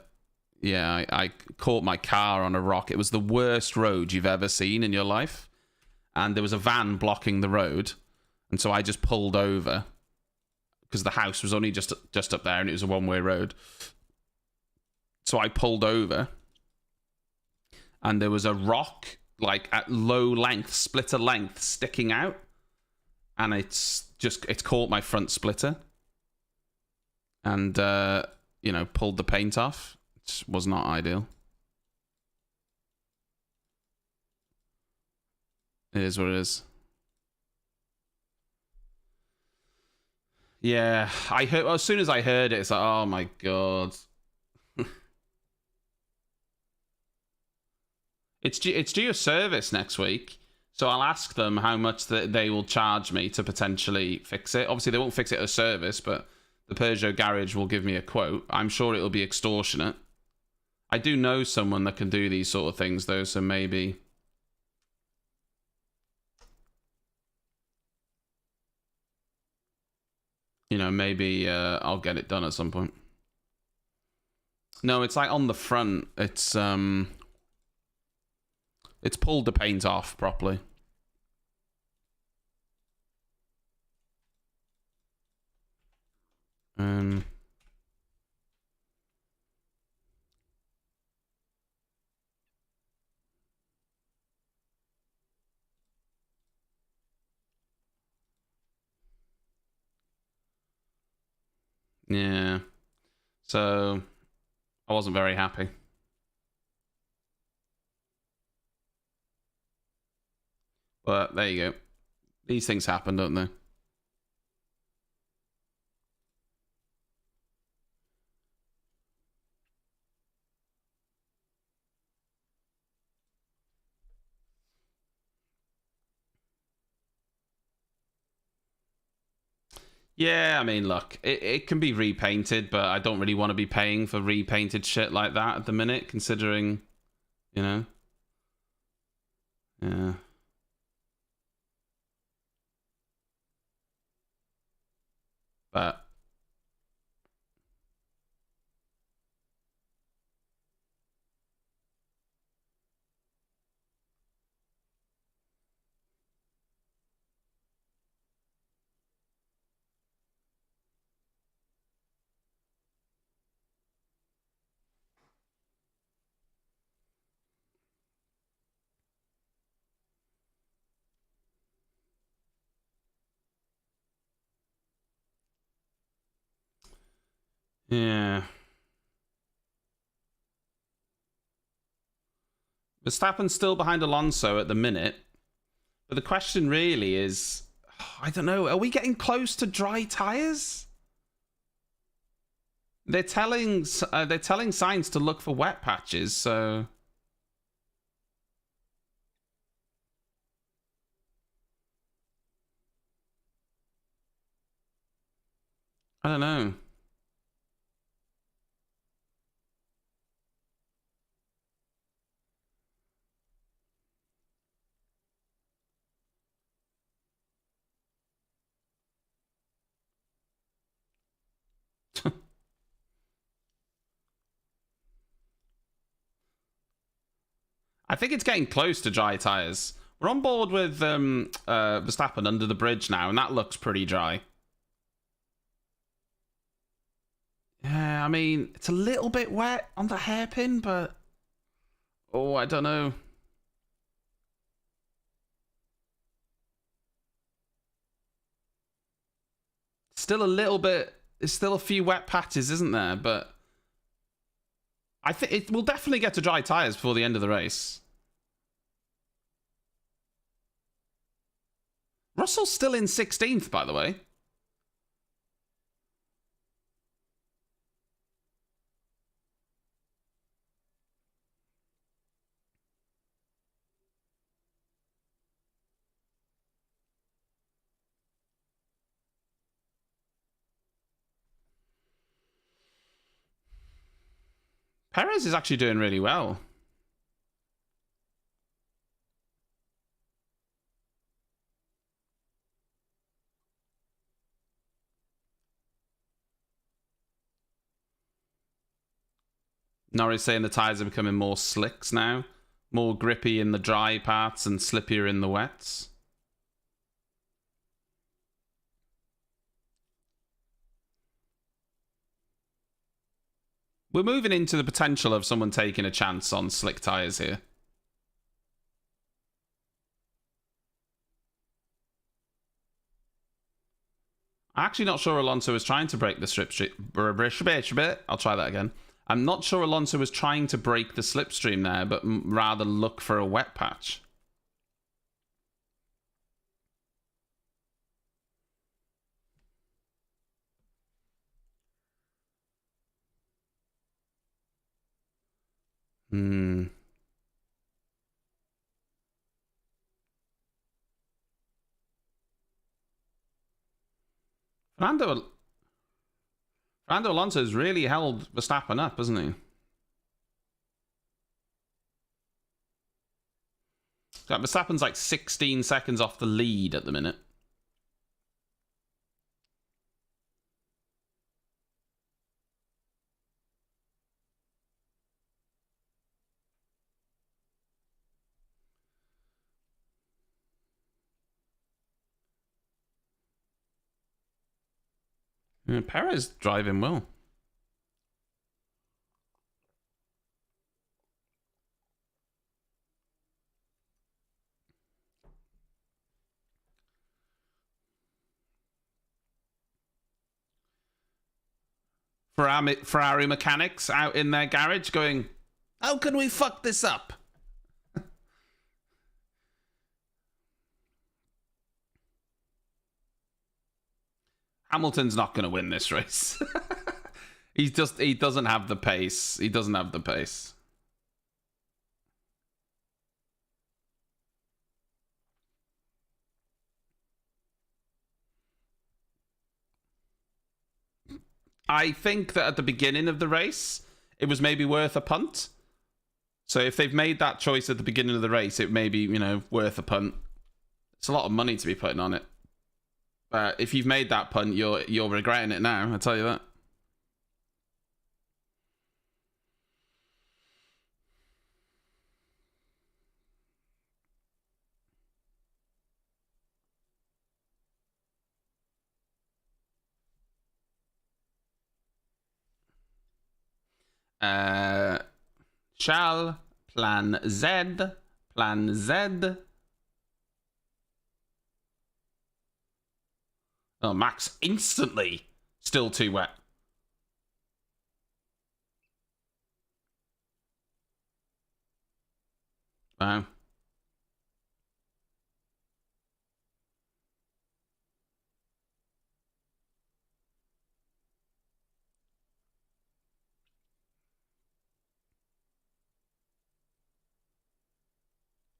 caught my car on a rock. It was the worst road you've ever seen in your life. And there was a van blocking the road. And so I just pulled over because the house was only just up there and it was a one-way road. So I pulled over and there was a rock like at low length, splitter length, sticking out. And it's caught my front splitter. And, pulled the paint off. It was not ideal. It is what it is. Yeah, I heard. Well, as soon as I heard it, it's like, oh my god. It's due a service next week, so I'll ask them how much they will charge me to potentially fix it. Obviously, they won't fix it at a service, but the Peugeot garage will give me a quote. I'm sure it'll be extortionate. I do know someone that can do these sort of things, though, so maybe... maybe I'll get it done at some point. No, it's like on the front. It's pulled the paint off properly. Yeah. So I wasn't very happy. But there you go. These things happen, don't they? Yeah, I mean, look, it can be repainted, but I don't really want to be paying for repainted shit like that at the minute, considering, Yeah. But... Yeah. Verstappen's still behind Alonso at the minute. But the question really is, I don't know, are we getting close to dry tyres? They're telling signs to look for wet patches, so I don't know. I think it's getting close to dry tyres. We're on board with Verstappen under the bridge now, and that looks pretty dry. Yeah, I mean, it's a little bit wet on the hairpin, but... Oh, I don't know. Still a little bit... There's still a few wet patches, isn't there? But... I think it will definitely get to dry tyres before the end of the race. Russell's still in 16th, by the way. Perez is actually doing really well. Norris saying the tyres are becoming more slicks now. More grippy in the dry parts and slippier in the wets. We're moving into the potential of someone taking a chance on slick tyres here. I'm actually not sure Alonso was trying to break the slipstream. I'll try that again. I'm not sure Alonso was trying to break the slipstream there, but rather look for a wet patch. Fernando Alonso's really held Verstappen up, hasn't he? Verstappen's like 16 seconds off the lead at the minute. Yeah, Perez driving well. Ferrari mechanics out in their garage going, how can we fuck this up? Hamilton's not going to win this race. He doesn't have the pace. He doesn't have the pace. I think that at the beginning of the race, it was maybe worth a punt. So if they've made that choice at the beginning of the race, it may be, worth a punt. It's a lot of money to be putting on it. But if you've made that punt, you're regretting it now, I'll tell you that. Shall plan Z. Plan Z. Oh, Max instantly still too wet. Wow.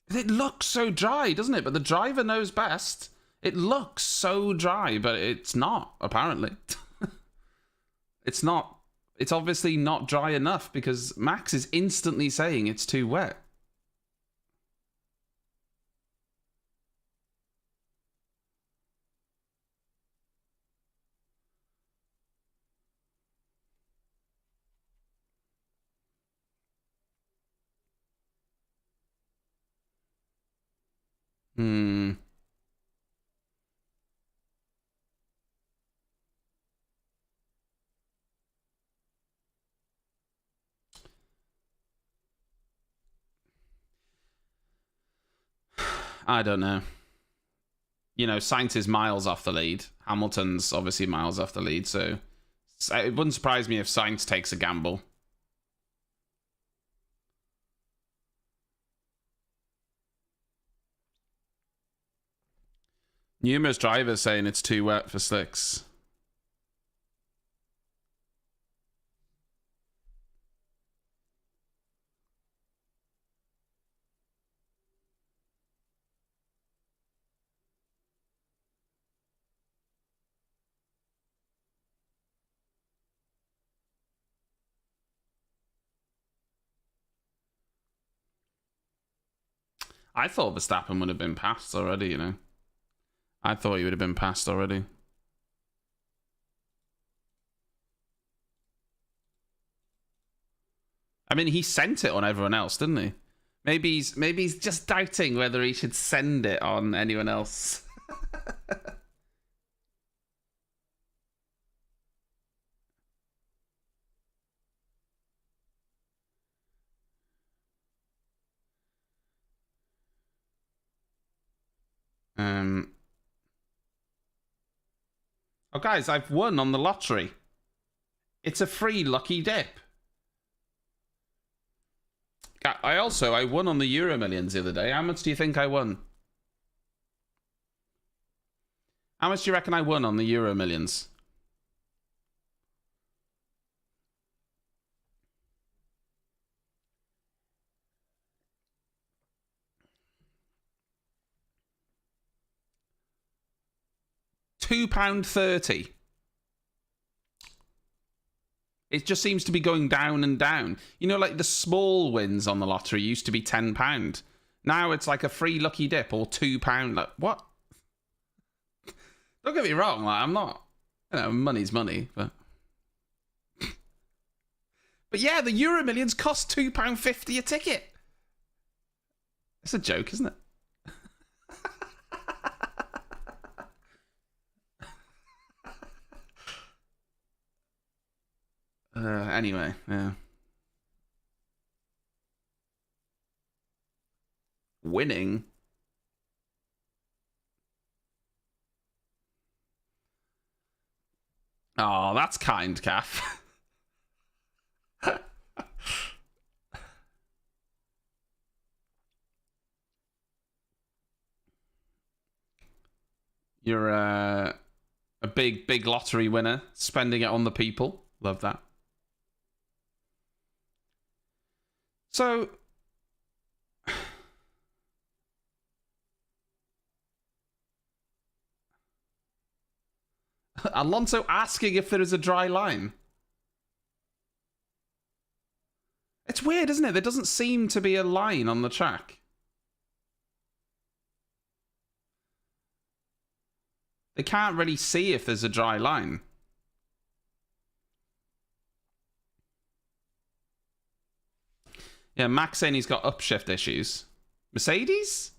It looks so dry, doesn't it? But the driver knows best. It looks so dry, but it's not, apparently. It's not. It's obviously not dry enough because Max is instantly saying it's too wet. Hmm. I don't know. You know, Sainz is miles off the lead. Hamilton's obviously miles off the lead, so it wouldn't surprise me if Sainz takes a gamble. Numerous drivers saying it's too wet for slicks. I thought Verstappen would have been passed already, you know. I thought he would have been passed already. I mean, he sent it on everyone else, didn't he? Maybe he's just doubting whether he should send it on anyone else. Oh, guys, I've won on the lottery. It's a free lucky dip. I won on the Euro Millions the other day. How much do you think I won? How much do you reckon I won on the Euro Millions? £2.30. It just seems to be going down and down. You know, like the small wins on the lottery used to be £10. Now it's like a free lucky dip or £2. Like, what? Don't get me wrong. Like, I'm not, you know, money's money, but yeah, the Euro Millions cost £2.50 a ticket. It's a joke, isn't it? Anyway, yeah. Winning? Oh, that's kind, Calf. You're a big lottery winner, spending it on the people. Love that. So, Alonso asking if there is a dry line. It's weird, isn't it? There doesn't seem to be a line on the track. They can't really see if there's a dry line. Yeah, Max saying he's got upshift issues. Mercedes?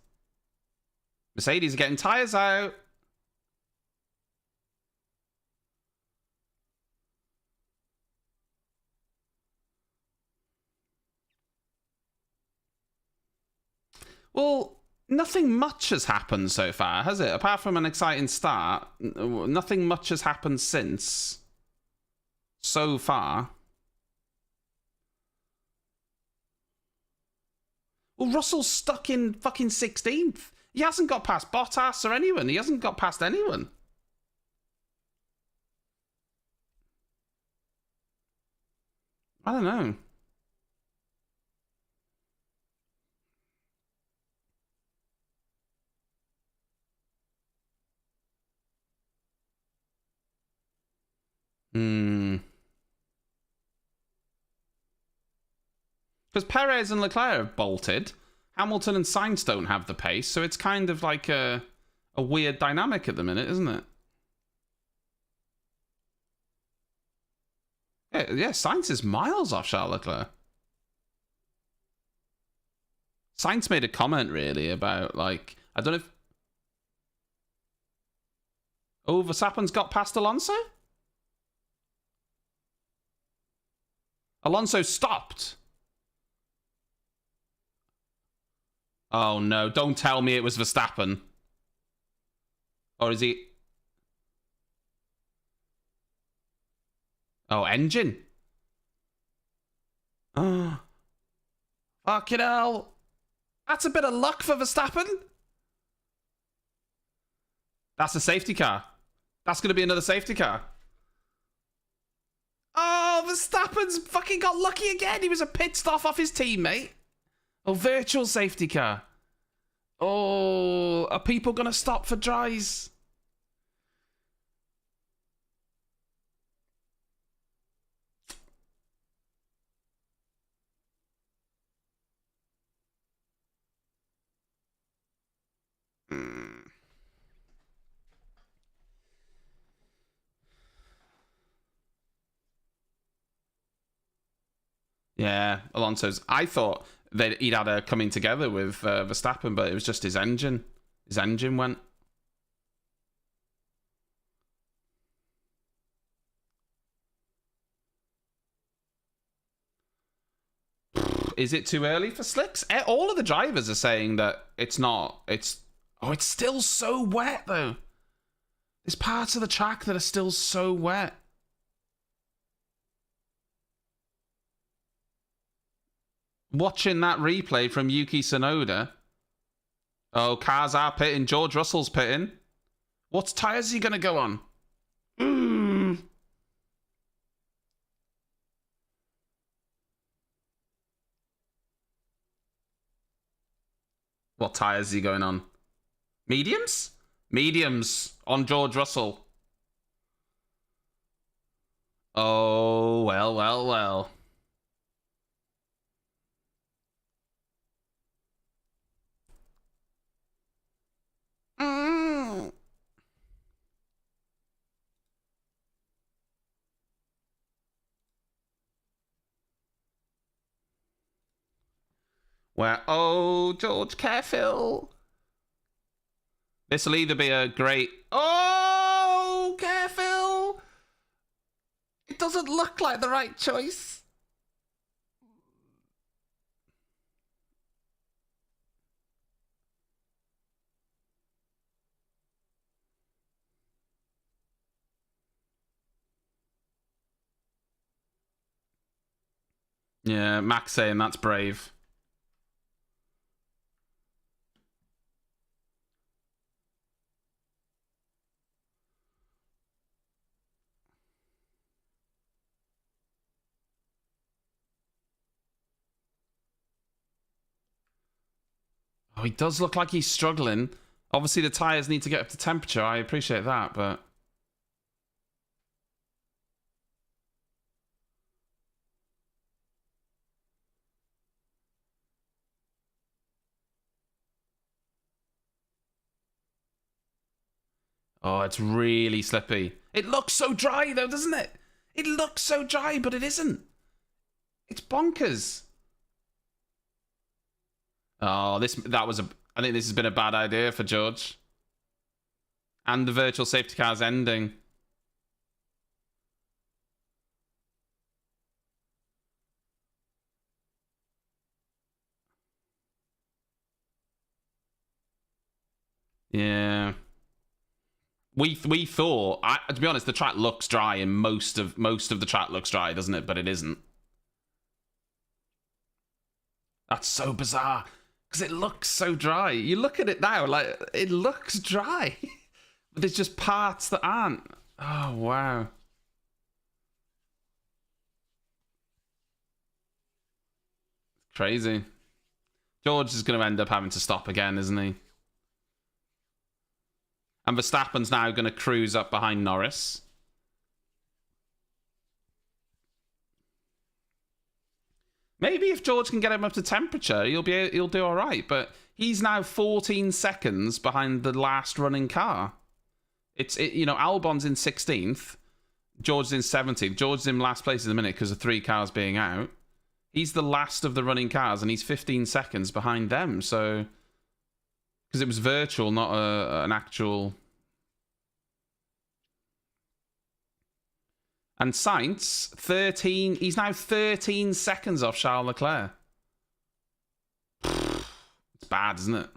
Mercedes are getting tyres out. Well, nothing much has happened so far, has it? Apart from an exciting start, nothing much has happened since. So far. Well, Russell's stuck in fucking 16th. He hasn't got past Bottas or anyone. He hasn't got past anyone. I don't know. Because Perez and Leclerc have bolted. Hamilton and Sainz don't have the pace, so it's kind of like a weird dynamic at the minute, isn't it? Yeah, Sainz is miles off Charles Leclerc. Sainz made a comment, really, about, like, I don't know if... Oh, Verstappen's got past Alonso? Alonso stopped. Oh, no. Don't tell me it was Verstappen. Or is he... Oh, engine. Oh. Fucking hell. That's a bit of luck for Verstappen. That's a safety car. That's going to be another safety car. Oh, Verstappen's fucking got lucky again. He was a pit stop off his teammate. Oh, virtual safety car. Oh, are people going to stop for dries? Yeah, Alonso's. I thought that he'd had a coming together with Verstappen, but it was just his engine. His engine went. Is it too early for slicks? All of the drivers are saying that it's not. It's still so wet though. There's parts of the track that are still so wet. Watching that replay from Yuki Tsunoda. Oh, cars are pitting. George Russell's pitting. What tyres is he going to go on? What tyres is he going on? Mediums? Mediums on George Russell. Oh, well, well, well. Where, oh, George, careful. This will either be a great... Oh, careful. It doesn't look like the right choice. Yeah, Max saying that's brave. Oh, he does look like he's struggling. Obviously, the tyres need to get up to temperature. I appreciate that, but... Oh, it's really slippy. It looks so dry, though, doesn't it? It looks so dry, but it isn't. It's bonkers. Oh, I think this has been a bad idea for George. And the virtual safety car's ending. Yeah. We thought, to be honest, the track looks dry, and most of the track looks dry, doesn't it? But it isn't. That's so bizarre. Because it looks so dry. You look at it now, like, it looks dry. But there's just parts that aren't. Oh, wow. Crazy. George is going to end up having to stop again, isn't he? And Verstappen's now going to cruise up behind Norris. Maybe if George can get him up to temperature, he'll do all right. But he's now 14 seconds behind the last running car. Albon's in 16th, George's in 17th. George's in last place in a minute because of 3 cars being out. He's the last of the running cars, and he's 15 seconds behind them. So, because it was virtual, not an actual. And Sainz, 13. He's now 13 seconds off Charles Leclerc. It's bad, isn't it?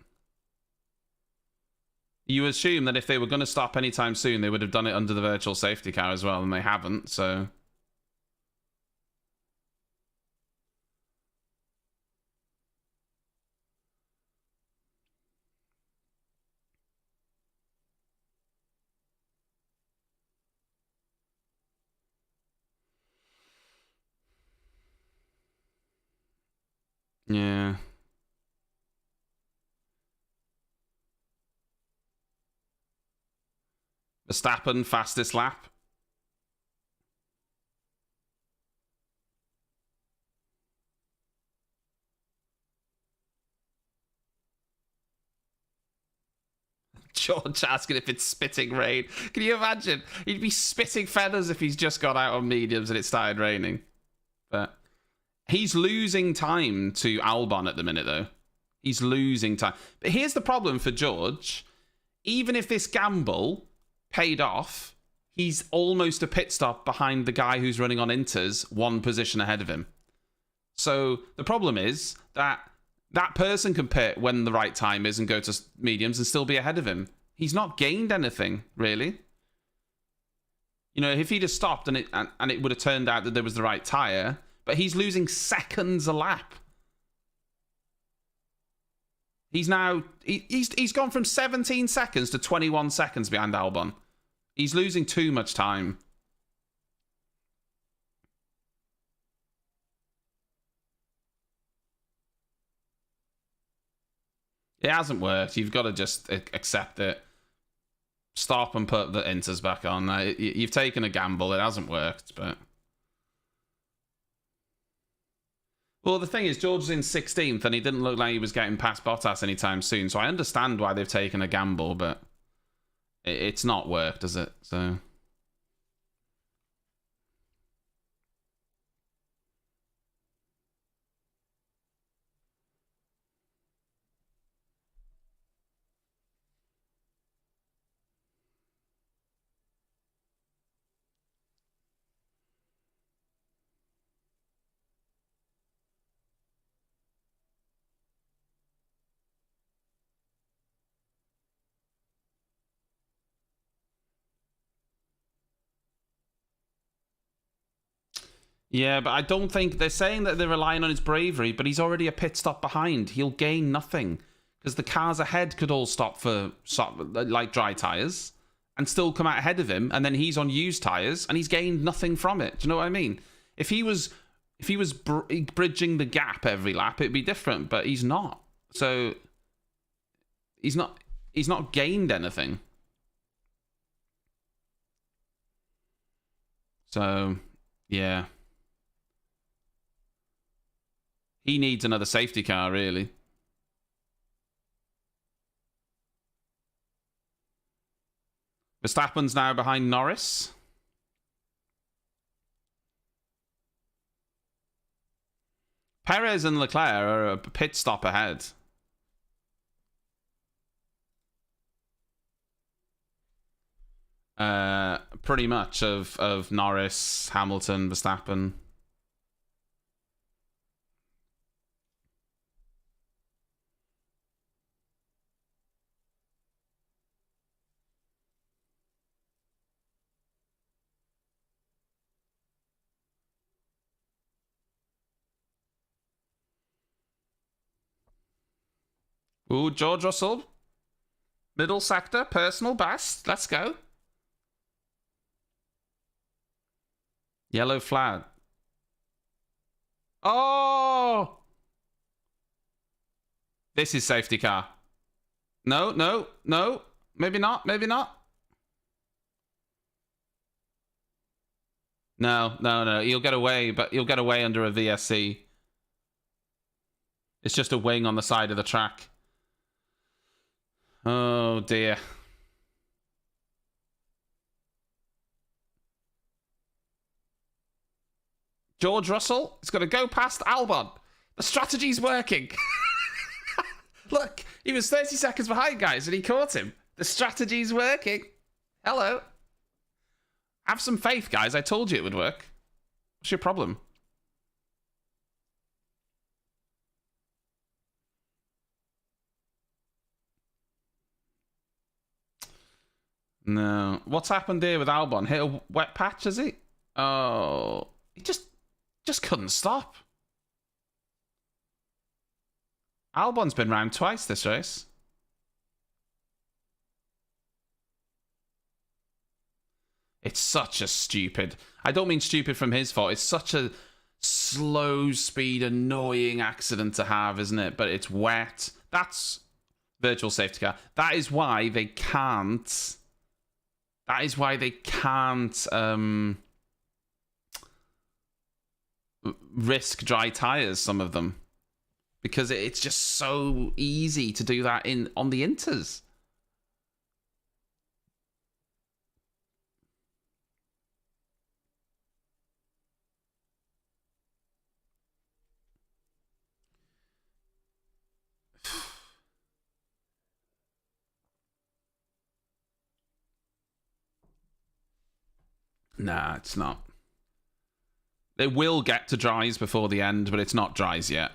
You assume that if they were going to stop anytime soon, they would have done it under the virtual safety car as well, and they haven't, so. Yeah. Verstappen, fastest lap. George asking if it's spitting rain. Can you imagine? He'd be spitting feathers if he's just got out on mediums and it started raining. But he's losing time to Albon at the minute, though. He's losing time. But here's the problem for George. Even if this gamble paid off, he's almost a pit stop behind the guy who's running on Inters, 1 position ahead of him. So the problem is that that person can pit when the right time is and go to mediums and still be ahead of him. He's not gained anything, really. You know, if he'd have stopped and it would have turned out that there was the right tyre, but he's losing seconds a lap. He's now he's gone from 17 seconds to 21 seconds behind Albon. He's losing too much time. It hasn't worked. You've got to just accept it. Stop and put the inters back on. You've taken a gamble. It hasn't worked, but. Well, the thing is, George is in 16th, and he didn't look like he was getting past Bottas anytime soon. So I understand why they've taken a gamble, but it's not worked, has it? So. Yeah, but I don't think they're saying that they're relying on his bravery, but he's already a pit stop behind. He'll gain nothing because the cars ahead could all stop like dry tires and still come out ahead of him, and then he's on used tires and he's gained nothing from it. Do you know what I mean? If he was bridging the gap every lap, it'd be different, but he's not. So he's not gained anything. So yeah. He needs another safety car, really. Verstappen's now behind Norris. Perez and Leclerc are a pit stop ahead. Pretty much of Norris, Hamilton, Verstappen. Ooh, George Russell. Middle sector, personal best. Let's go. Yellow flag. Oh! This is safety car. No, no, no. Maybe not, maybe not. No, no, no. He'll get away, but he'll get away under a VSC. It's just a wing on the side of the track. Oh, dear. George Russell is going to go past Albon. The strategy's working. Look, he was 30 seconds behind, guys, and he caught him. The strategy's working. Hello. Have some faith, guys. I told you it would work. What's your problem? No. What's happened here with Albon? Hit a wet patch, has he? Oh. He just couldn't stop. Albon's been round twice this race. It's such a stupid... I don't mean stupid from his fault. It's such a slow speed, annoying accident to have, isn't it? But it's wet. That's virtual safety car. That is why they can't... That is why they can't risk dry tyres, some of them. Because it's just so easy to do that on the Inters. Nah, it's not. They will get to dries before the end, but it's not dries yet.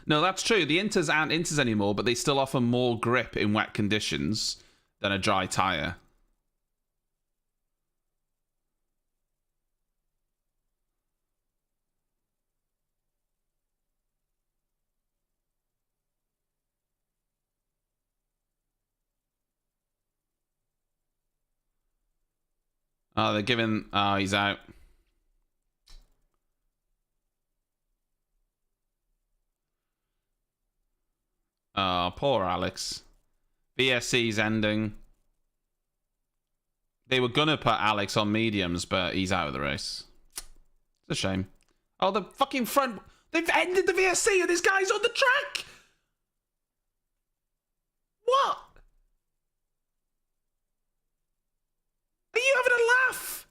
No, that's true. The Inters aren't Inters anymore, but they still offer more grip in wet conditions than a dry tyre. Oh, they're giving... Oh, he's out. Oh, poor Alex. VSC's ending. They were going to put Alex on mediums, but he's out of the race. It's a shame. Oh, the fucking front... They've ended the VSC and this guy's on the track! What? Are you having a laugh?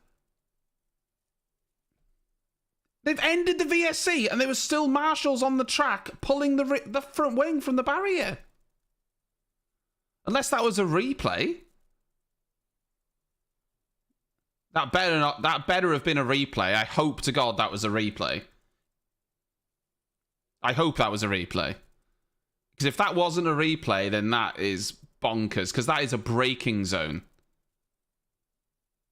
They've ended the VSC and there were still marshals on the track pulling the front wing from the barrier. Unless that was a replay. That better have been a replay. I hope to God that was a replay. I hope that was a replay. Because if that wasn't a replay, then that is bonkers. Because that is a braking zone.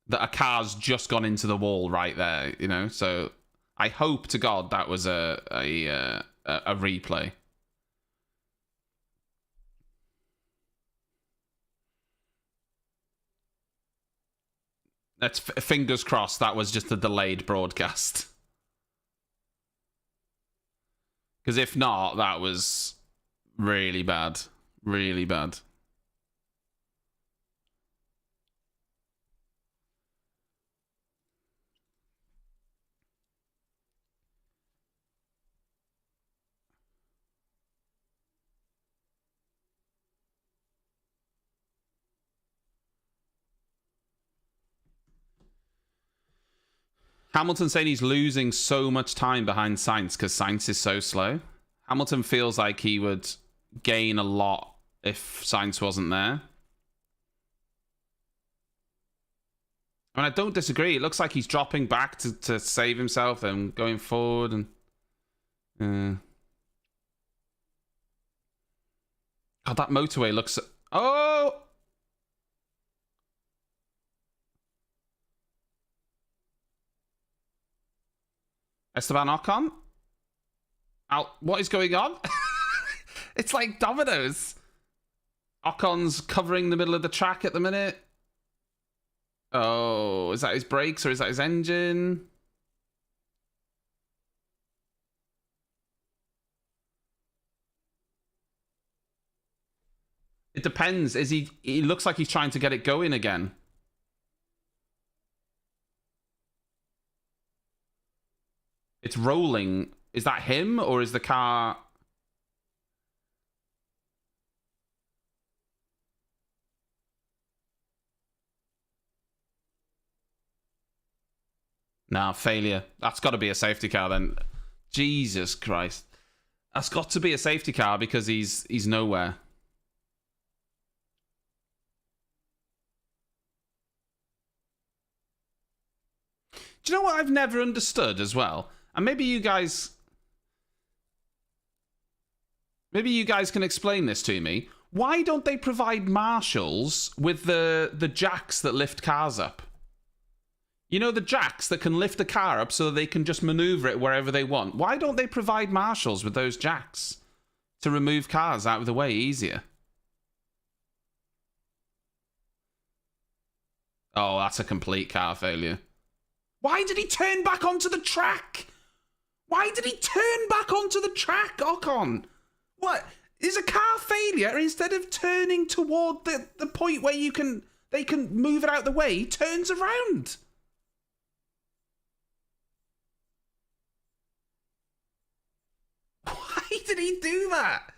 That a car's just gone into the wall right there, you know? So I hope to God that was a replay. Let's fingers crossed that was just a delayed broadcast. Because if not, that was really bad. Really bad. Hamilton saying he's losing so much time behind Sainz because Sainz is so slow. Hamilton feels like he would gain a lot if Sainz wasn't there. I mean, I don't disagree. It looks like he's dropping back to save himself and going forward. And God, that motorway looks... Oh! Esteban Ocon? What is going on? It's like dominoes. Ocon's covering the middle of the track at the minute. Oh, is that his brakes or is that his engine? It depends. Is he looks like he's trying to get it going again. It's rolling. Is that him or is the car... Nah, failure. That's got to be a safety car then. Jesus Christ. That's got to be a safety car because he's nowhere. Do you know what I've never understood as well? And maybe you guys can explain this to me. Why don't they provide marshals with the jacks that lift cars up? You know, the jacks that can lift a car up so they can just maneuver it wherever they want. Why don't they provide marshals with those jacks to remove cars out of the way easier? Oh, that's a complete car failure. Why did he turn back onto the track? Why did he turn back onto the track, Ocon? What? Is a car failure instead of turning toward the point where they can move it out the way, he turns around? Why did he do that?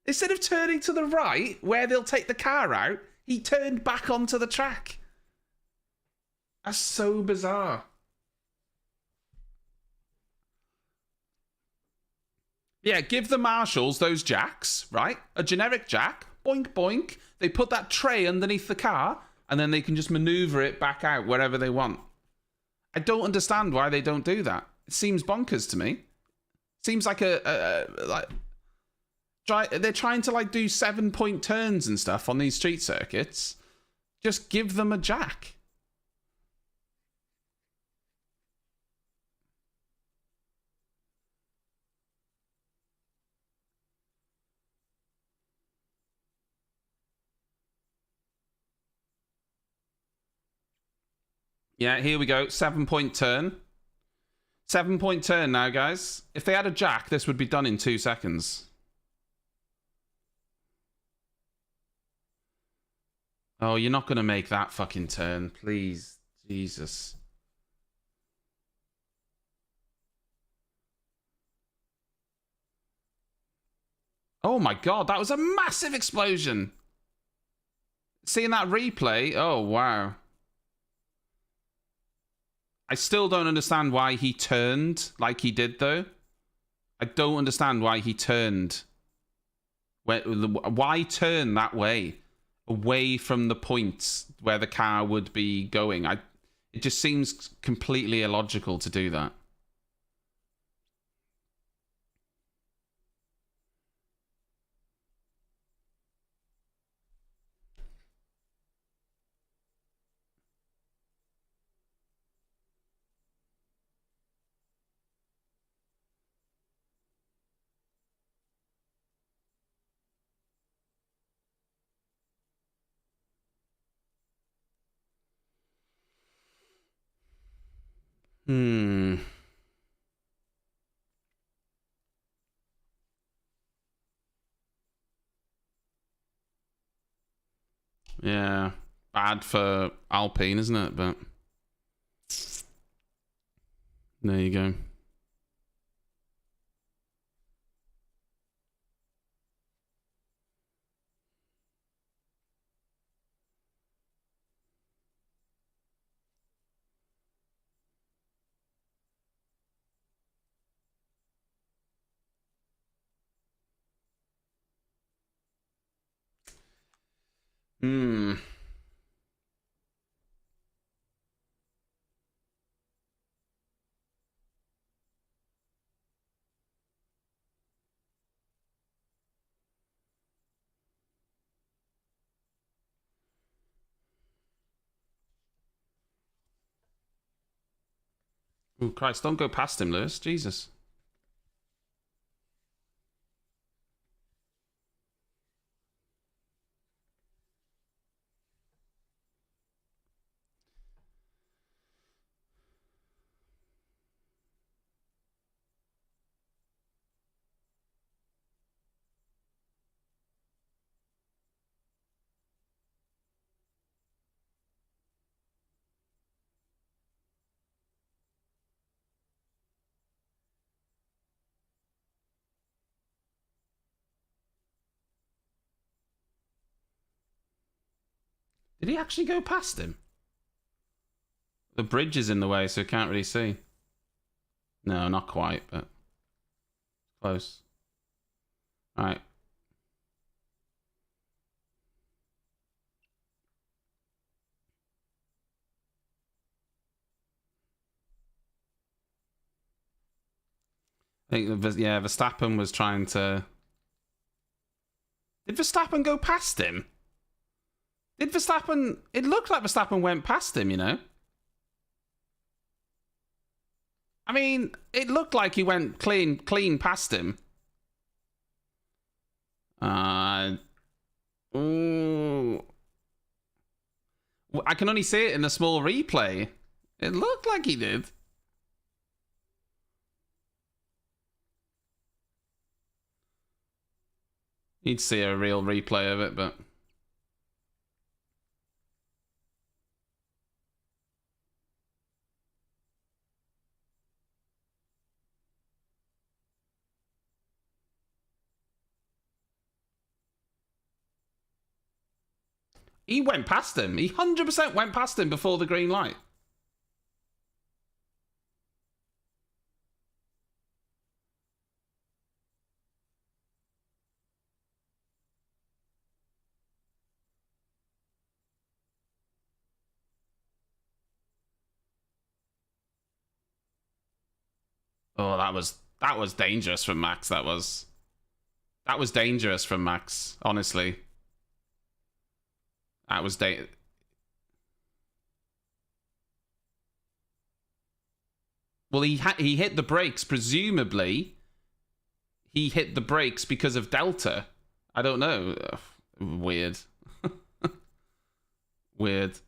Instead of turning to the right, where they'll take the car out, he turned back onto the track. That's so bizarre. Yeah, give the marshals those jacks, right? A generic jack, boink, boink. They put that tray underneath the car, and then they can just maneuver it back out wherever they want. I don't understand why they don't do that. It seems bonkers to me. Seems like they're trying to like do 7-point turns and stuff on these street circuits. Just give them a jack. Yeah, here we go. 7-point turn. 7-point turn now, guys. If they had a jack, this would be done in 2 seconds. Oh, you're not going to make that fucking turn. Please. Jesus. Oh my god, that was a massive explosion. Seeing that replay, oh wow. I still don't understand why he turned like he did, though. I don't understand why he turned. Why turn that way? Away from the points where the car would be going. It just seems completely illogical to do that. Yeah. Bad for Alpine, isn't it? But there you go. Oh, Christ, don't go past him, Lewis. Jesus. Did he actually go past him? The bridge is in the way, so I can't really see. No, not quite, but close. All right. I think, yeah, Verstappen was trying to... Did Verstappen go past him? Did Verstappen... It looked like Verstappen went past him, you know? I mean, it looked like he went clean past him. Ooh. I can only see it in a small replay. It looked like he did. Need to see a real replay of it, but... He went past him. He 100% went past him before the green light. Oh, that was dangerous from Max. That was dangerous from Max, honestly. That was Well, he hit the brakes. Presumably, he hit the brakes because of Delta. I don't know. Ugh, weird. Weird.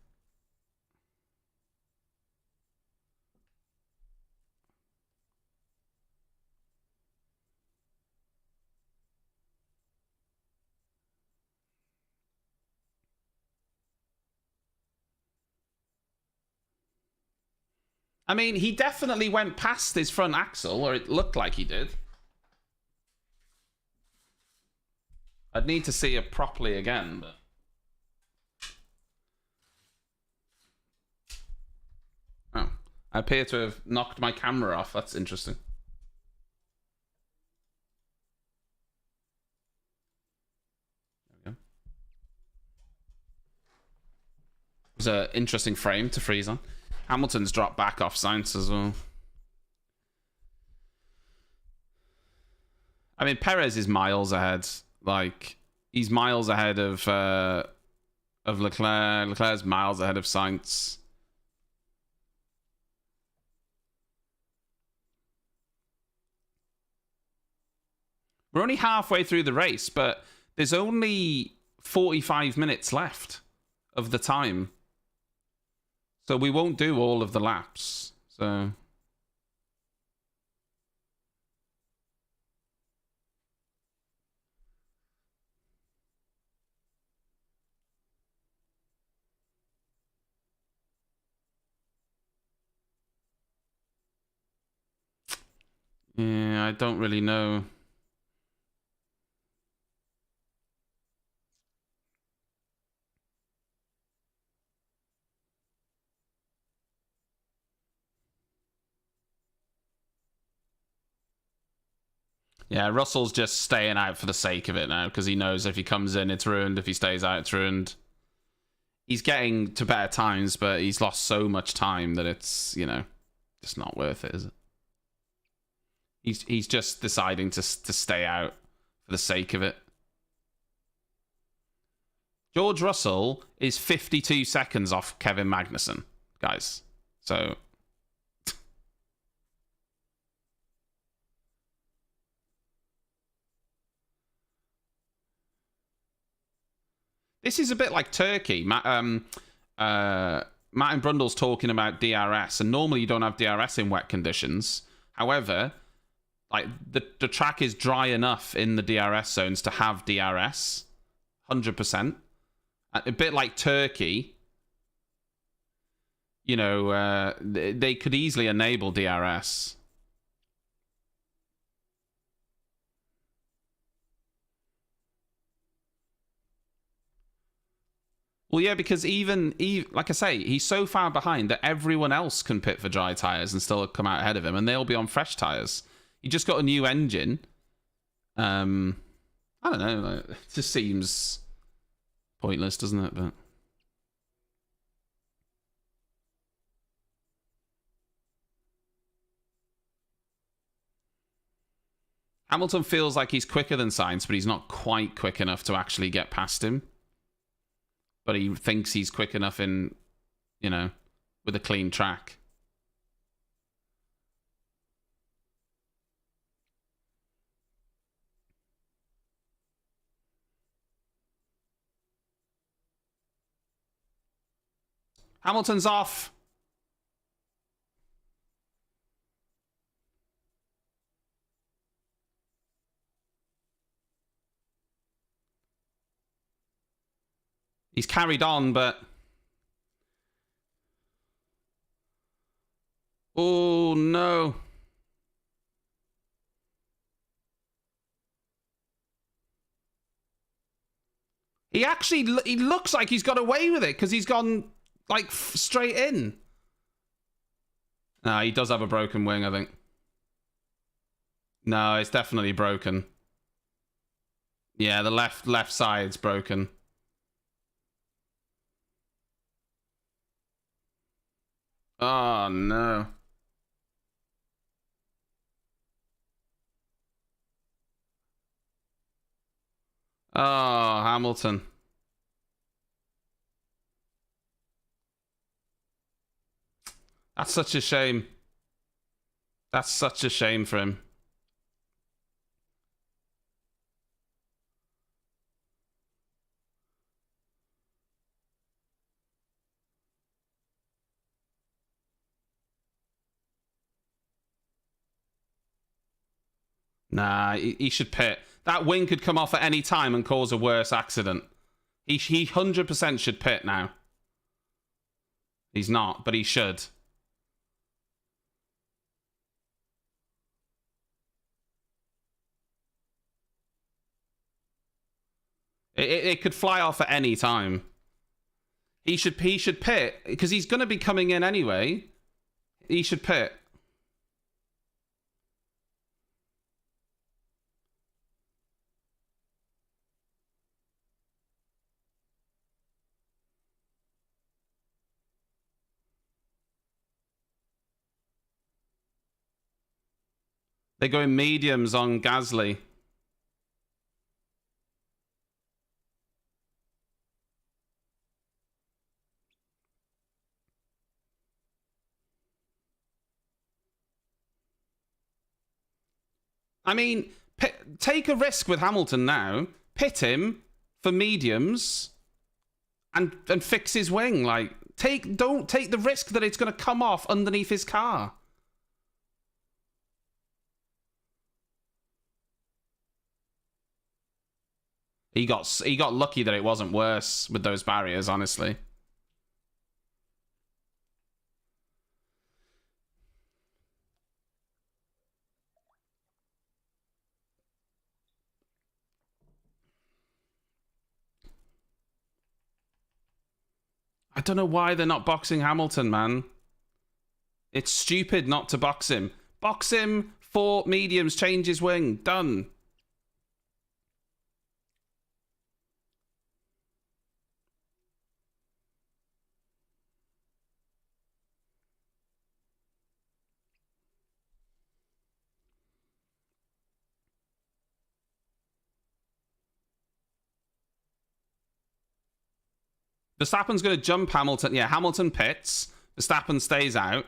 I mean, he definitely went past his front axle, or it looked like he did. I'd need to see it properly again, but... Oh. I appear to have knocked my camera off. That's interesting. There we go. It was an interesting frame to freeze on. Hamilton's dropped back off Sainz as well. I mean, Perez is miles ahead. Like, he's miles ahead of Leclerc. Leclerc's miles ahead of Sainz. We're only halfway through the race, but there's only 45 minutes left of the time. So we won't do all of the laps. So... Yeah, I don't really know. Yeah, Russell's just staying out for the sake of it now because he knows if he comes in, it's ruined. If he stays out, it's ruined. He's getting to better times, but he's lost so much time that it's, you know, just not worth it, is it? He's just deciding to stay out for the sake of it. George Russell is 52 seconds off Kevin Magnussen, guys. So... This is a bit like Turkey. Martin Brundle's talking about DRS, and normally you don't have DRS in wet conditions. However, like the track is dry enough in the DRS zones to have DRS, 100%. A bit like Turkey, you know, they could easily enable DRS. Well, yeah, because even like I say, he's so far behind that everyone else can pit for dry tyres and still come out ahead of him, and they'll be on fresh tyres. He just got a new engine. I don't know. Like, it just seems pointless, doesn't it? But Hamilton feels like he's quicker than Sainz, but he's not quite quick enough to actually get past him. But he thinks he's quick enough in, you know, with a clean track. Hamilton's off. He's carried on, but... Oh, no. He looks like he's got away with it because he's gone, like, straight in. No, he does have a broken wing, I think. No, it's definitely broken. Yeah, the left side's broken. Oh, no. Oh, Hamilton. That's such a shame. That's such a shame for him. Nah, he should pit. That wing could come off at any time and cause a worse accident. He 100% should pit now. He's not, but he should. It could fly off at any time. He should pit because he's going to be coming in anyway. He should pit. They're going mediums on Gasly. I mean, take a risk with Hamilton now. Pit him for mediums and fix his wing. Like, don't take the risk that it's going to come off underneath his car. He got lucky that it wasn't worse with those barriers, honestly. I don't know why they're not boxing Hamilton, man. It's stupid not to box him. Box him for mediums, change his wing. Done. Verstappen's going to jump Hamilton. Yeah, Hamilton pits. Verstappen stays out.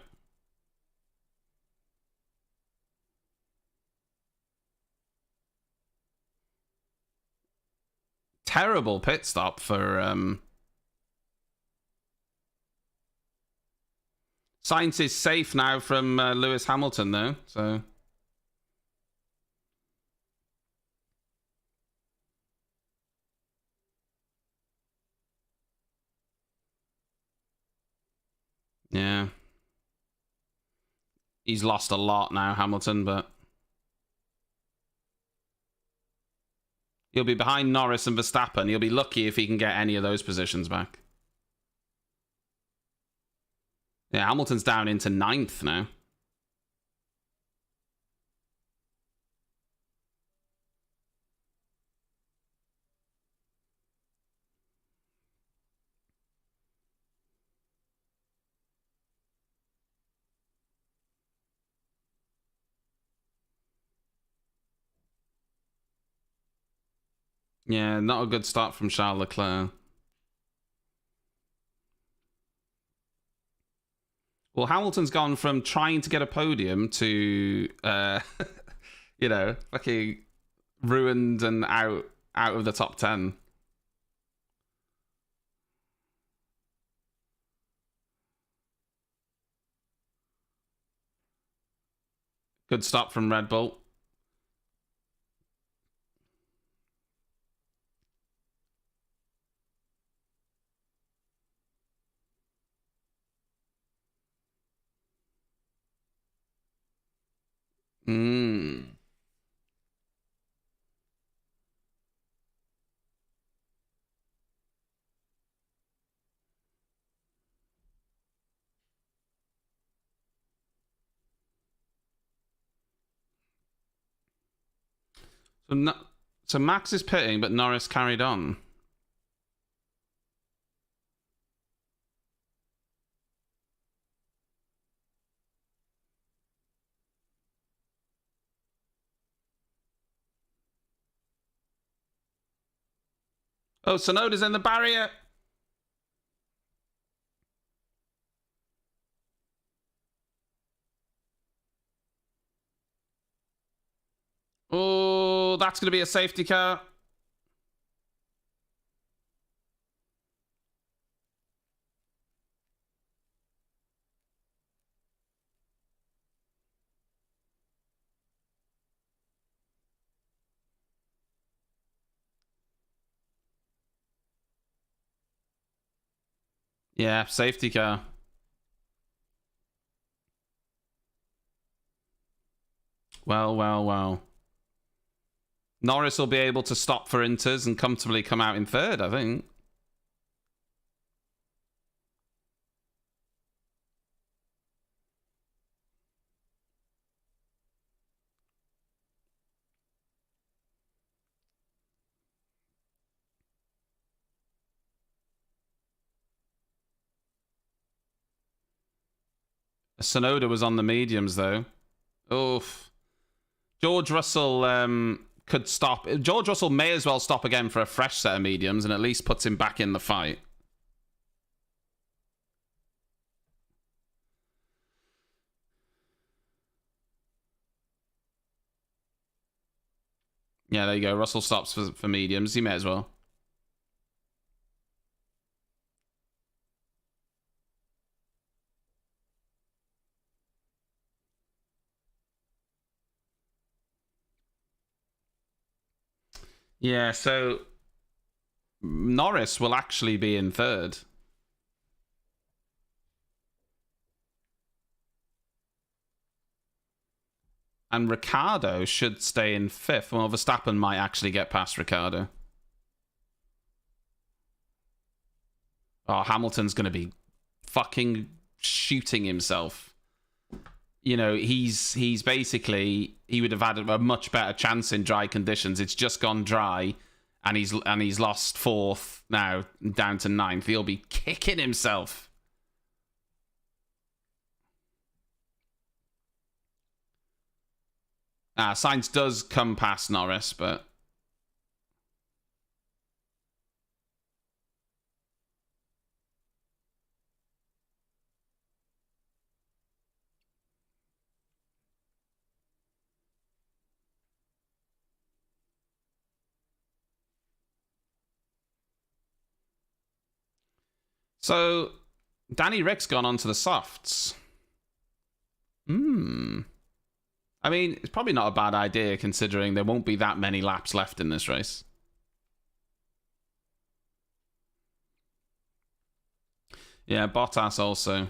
Terrible pit stop for... Sainz is safe now from Lewis Hamilton, though, so... Yeah. He's lost a lot now, Hamilton, but... He'll be behind Norris and Verstappen. He'll be lucky if he can get any of those positions back. Yeah, Hamilton's down into 9th now. Yeah, not a good start from Charles Leclerc. Well, Hamilton's gone from trying to get a podium to, you know, fucking ruined and out of the top 10. Good stop from Red Bull. So Max is pitting, but Norris carried on. Oh, Tsunoda's in the barrier. Oh, that's going to be a safety car. Yeah, safety car. Well. Norris will be able to stop for inters and comfortably come out in 3rd, I think. Tsunoda was on the mediums, though. Oof. George Russell could stop. George Russell may as well stop again for a fresh set of mediums and at least puts him back in the fight. Yeah, there you go. Russell stops for mediums. He may as well. Yeah, so Norris will actually be in 3rd. And Ricciardo should stay in 5th. Well, Verstappen might actually get past Ricciardo. Oh, Hamilton's going to be fucking shooting himself. You know, he's basically, he would have had a much better chance in dry conditions. It's just gone dry, and he's lost 4th now, down to 9th. He'll be kicking himself. Sainz does come past Norris, but so Danny Rick's gone onto the softs. I mean, it's probably not a bad idea considering there won't be that many laps left in this race. Yeah, Bottas also.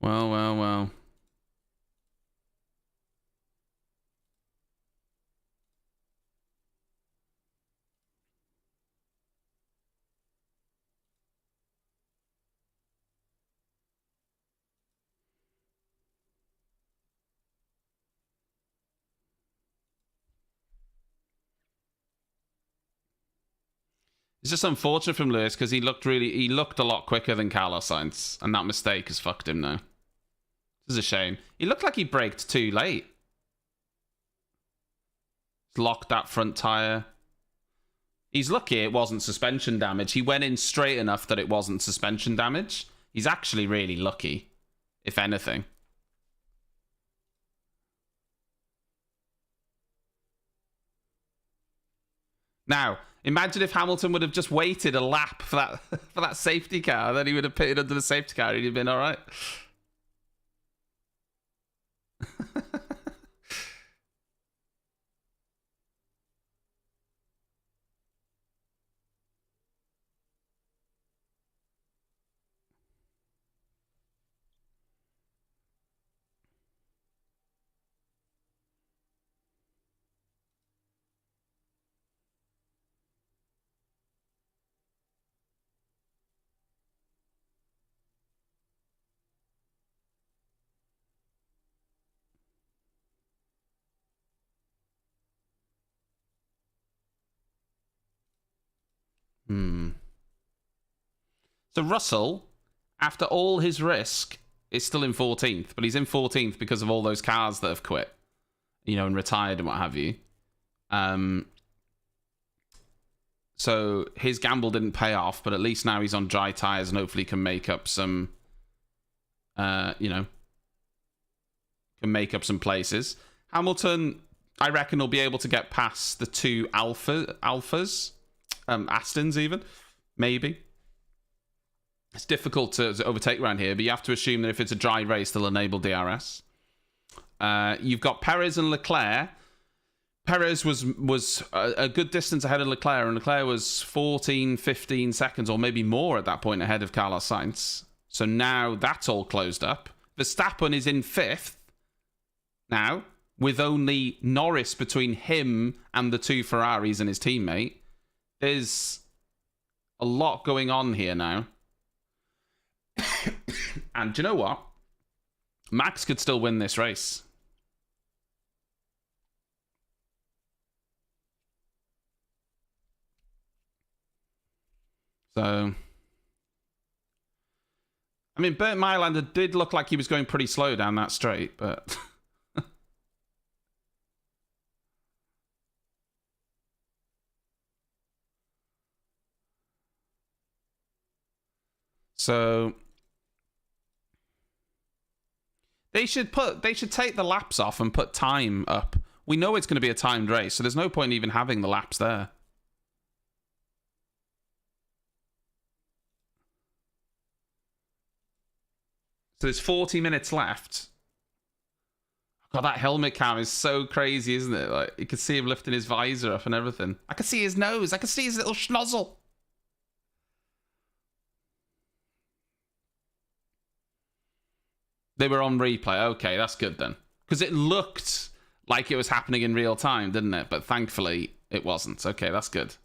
Well. It's just unfortunate from Lewis because he looked a lot quicker than Carlos Sainz, and that mistake has fucked him now. This is a shame. He looked like he braked too late. Locked that front tire. He's lucky it wasn't suspension damage. He went in straight enough that it wasn't suspension damage. He's actually really lucky, if anything. Now, imagine if Hamilton would have just waited a lap for that safety car, then he would have pitted under the safety car and he'd have been all right. So Russell, after all his risk, is still in 14th, but he's in 14th because of all those cars that have quit, and retired and what have you. So his gamble didn't pay off, but at least now he's on dry tires and hopefully can make up some, can make up some places. Hamilton, I reckon, will be able to get past the two Alphas, Astons even, maybe. It's difficult to overtake around here, but you have to assume that if it's a dry race, they'll enable DRS. You've got Perez and Leclerc. Perez was a good distance ahead of Leclerc, and Leclerc was 14, 15 seconds, or maybe more at that point ahead of Carlos Sainz. So now that's all closed up. Verstappen is in 5th now, with only Norris between him and the two Ferraris and his teammate. There's a lot going on here now. And do you know what? Max could still win this race. So, I mean, Bert Mylander did look like he was going pretty slow down that straight, but... So... They should take the laps off and put time up. We know it's going to be a timed race, so there's no point in even having the laps there. So there's 40 minutes left. God, that helmet cam is so crazy, isn't it? Like, you can see him lifting his visor up and everything. I can see his nose. I can see his little schnozzle. They were on replay. Okay, that's good then. Because it looked like it was happening in real time, didn't it? But thankfully, it wasn't. Okay, that's good.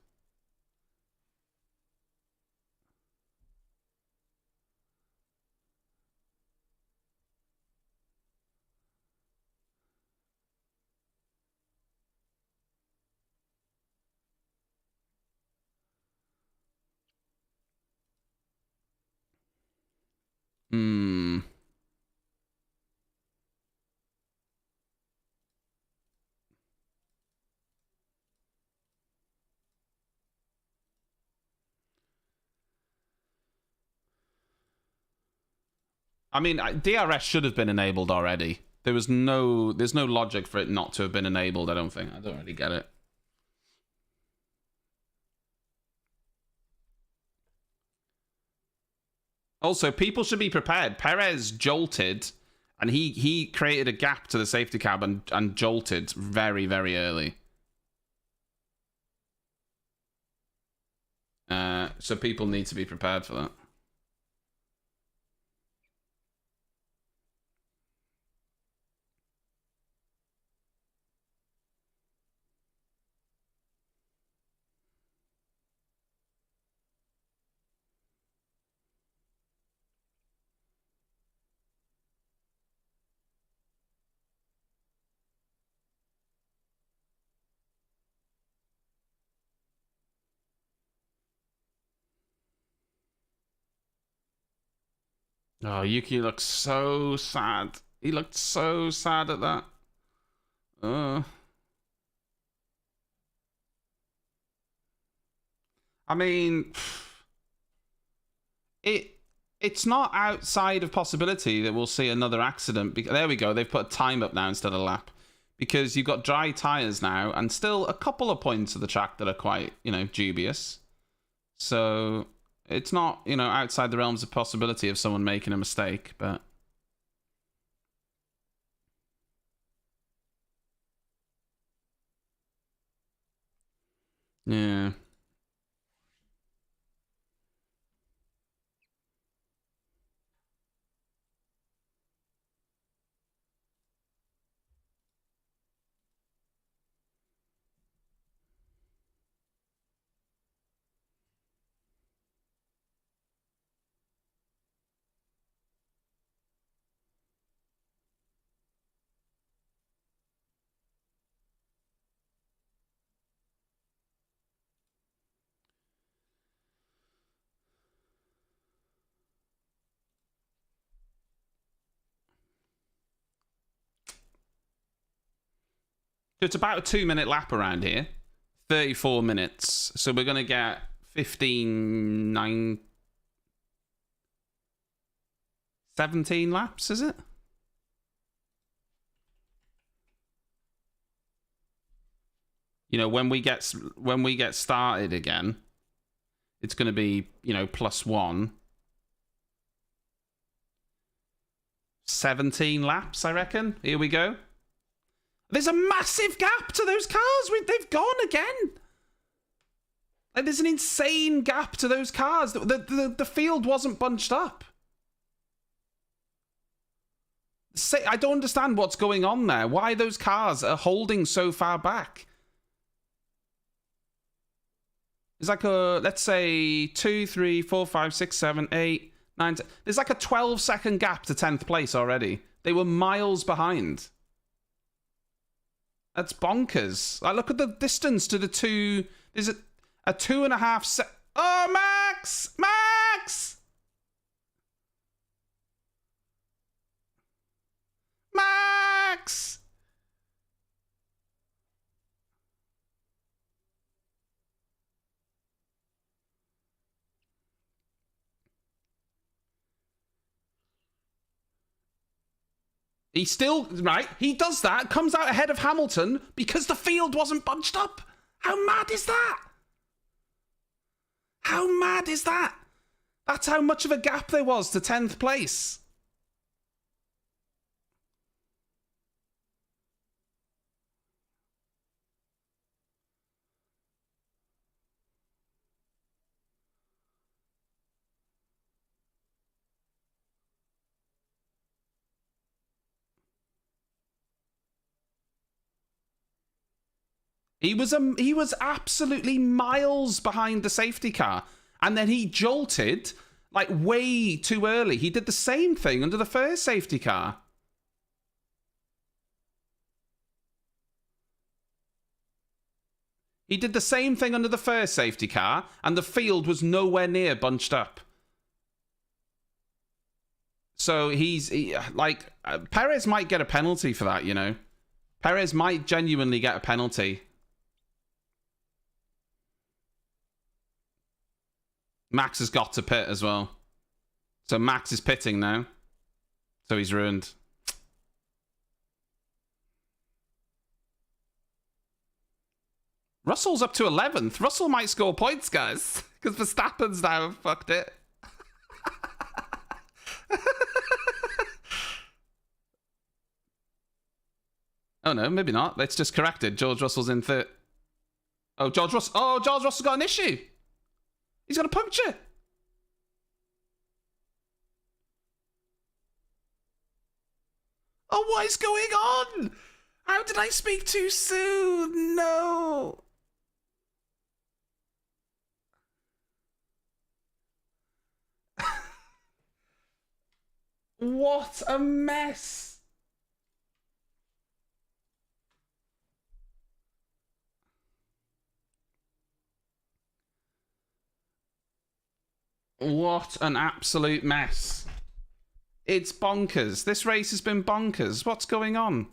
I mean, DRS should have been enabled already. There's no logic for it not to have been enabled, I don't think. I don't really get it. Also, people should be prepared. Perez jolted, and he created a gap to the safety cab and jolted very, very early. So people need to be prepared for that. Oh, Yuki looks so sad. He looked so sad at that. I mean, it's not outside of possibility that we'll see another accident. There we go. They've put a time up now instead of lap. Because you've got dry tyres now and still a couple of points of the track that are quite, dubious. So it's not, outside the realms of possibility of someone making a mistake, but... Yeah. So it's about a 2-minute lap around here. 34 minutes. So we're going to get 17 laps, is it? When we get started again, it's going to be, +1. 17 laps, I reckon. Here we go. There's a massive gap to those cars. They've gone again. Like, there's an insane gap to those cars. The field wasn't bunched up. I don't understand what's going on there. Why those cars are holding so far back. It's like let's say 2, 3, 4, 5, 6, 7, 8, 9, 10. There's like a 12-second gap to 10th place already. They were miles behind. That's bonkers. Like, look at the distance to the two. There's a 2.5 Oh, Max! Max! Max! He still, right, he does that, comes out ahead of Hamilton because the field wasn't bunched up. How mad is that? How mad is that? That's how much of a gap there was to 10th place. He was absolutely miles behind the safety car, and then he jolted like way too early. He did the same thing under the first safety car. He did the same thing under the first safety car, and the field was nowhere near bunched up. So Perez might get a penalty for that, Perez might genuinely get a penalty. Max has got to pit as well. So Max is pitting now. So he's ruined. Russell's up to 11th. Russell might score points, guys. Because Verstappen's now fucked it. Oh no, maybe not. Let's just correct it. George Russell's in third. George Russell's got an issue. He's got a puncture. Oh, what is going on? How did I speak too soon? No. What a mess. What an absolute mess. It's bonkers. This race has been bonkers. What's going on?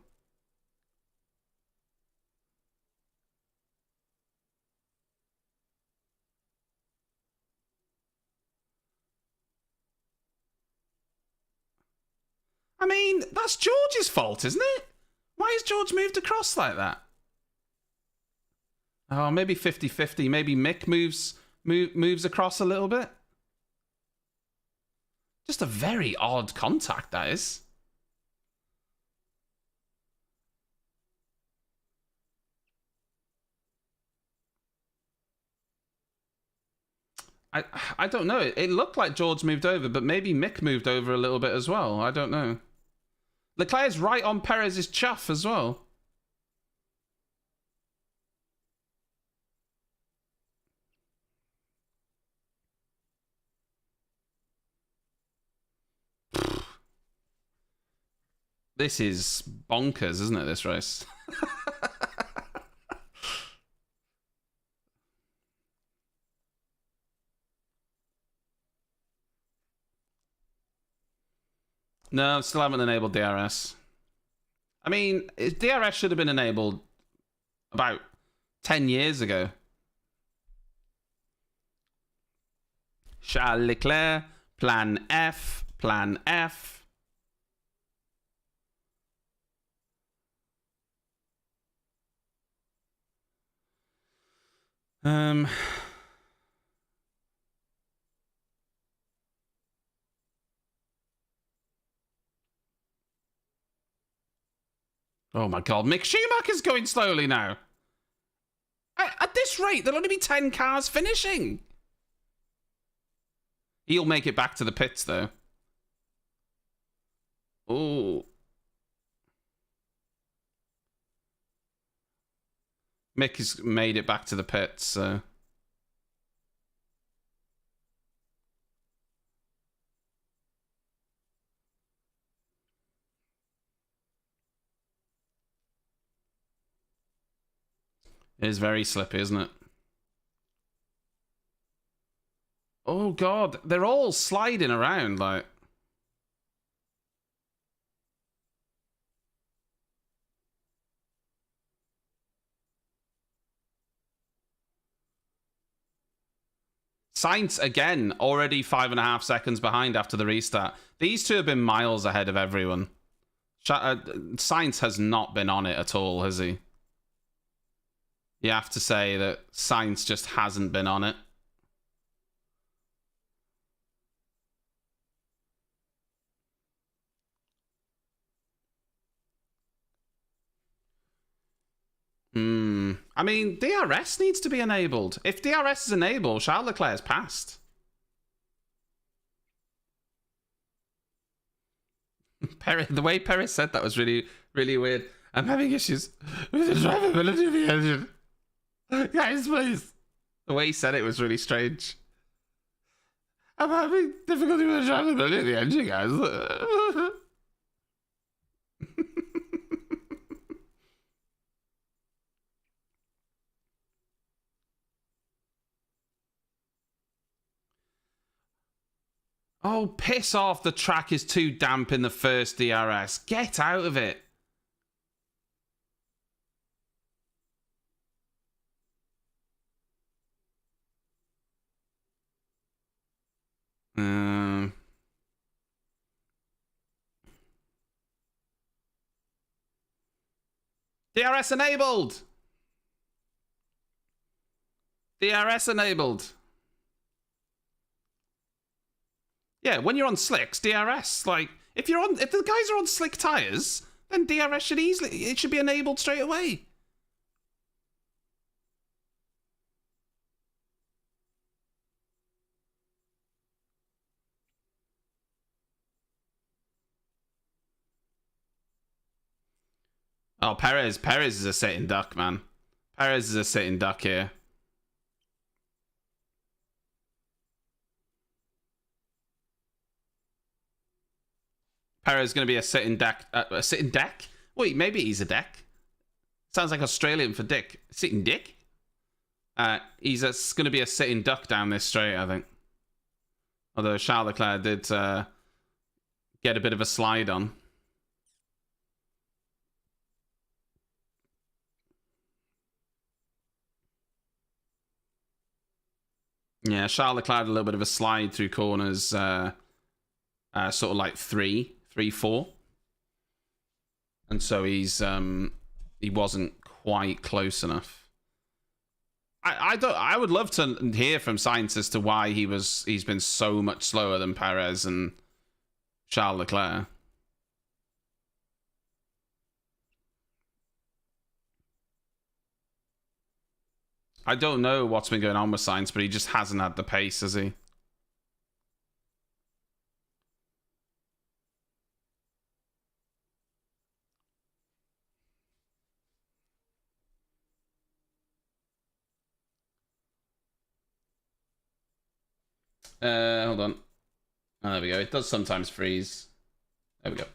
I mean, that's George's fault, isn't it? Why has George moved across like that? Oh, maybe 50-50. Maybe Mick moves across a little bit. Just a very odd contact, that is. I don't know. It looked like George moved over, but maybe Mick moved over a little bit as well. I don't know. Leclerc's right on Perez's chuff as well. This is bonkers, isn't it, this race? No, still haven't enabled DRS. I mean, DRS should have been enabled about 10 years ago. Charles Leclerc, Plan F, Plan F. Oh my God, Mick Schumacher's going slowly now. At this rate, there'll only be 10 cars finishing. He'll make it back to the pits, though. Oh. Mick has made it back to the pits, so... It is very slippy, isn't it? Oh, God. They're all sliding around, like... Sainz, again, already 5.5 seconds behind after the restart. These two have been miles ahead of everyone. Sainz has not been on it at all, has he? You have to say that Sainz just hasn't been on it. I mean, DRS needs to be enabled. If DRS is enabled, Charles Leclerc's passed. The way Perez said that was really, really weird. I'm having issues with the drivability of the engine. Guys, please. The way he said it was really strange. I'm having difficulty with the drivability of the engine, guys. Oh, piss off. The track is too damp in the first DRS. Get out of it. DRS enabled. DRS enabled. Yeah, when you're on slicks, DRS, like, if the guys are on slick tires, then DRS should be enabled straight away. Oh, Perez is a sitting duck, man. Perez is a sitting duck here. Perez is going to be a sitting deck. A sitting deck? Wait, maybe he's a deck. Sounds like Australian for dick. Sitting dick? He's going to be a sitting duck down this straight, I think. Although Charles Leclerc did get a bit of a slide on. Yeah, Charles Leclerc had a little bit of a slide through corners, sort of like 3-4. And so he wasn't quite close enough. I would love to hear from Sainz as to why he's been so much slower than Perez and Charles Leclerc. I don't know what's been going on with Sainz, but he just hasn't had the pace, has he? Hold on. Oh, there we go. It does sometimes freeze. There we go.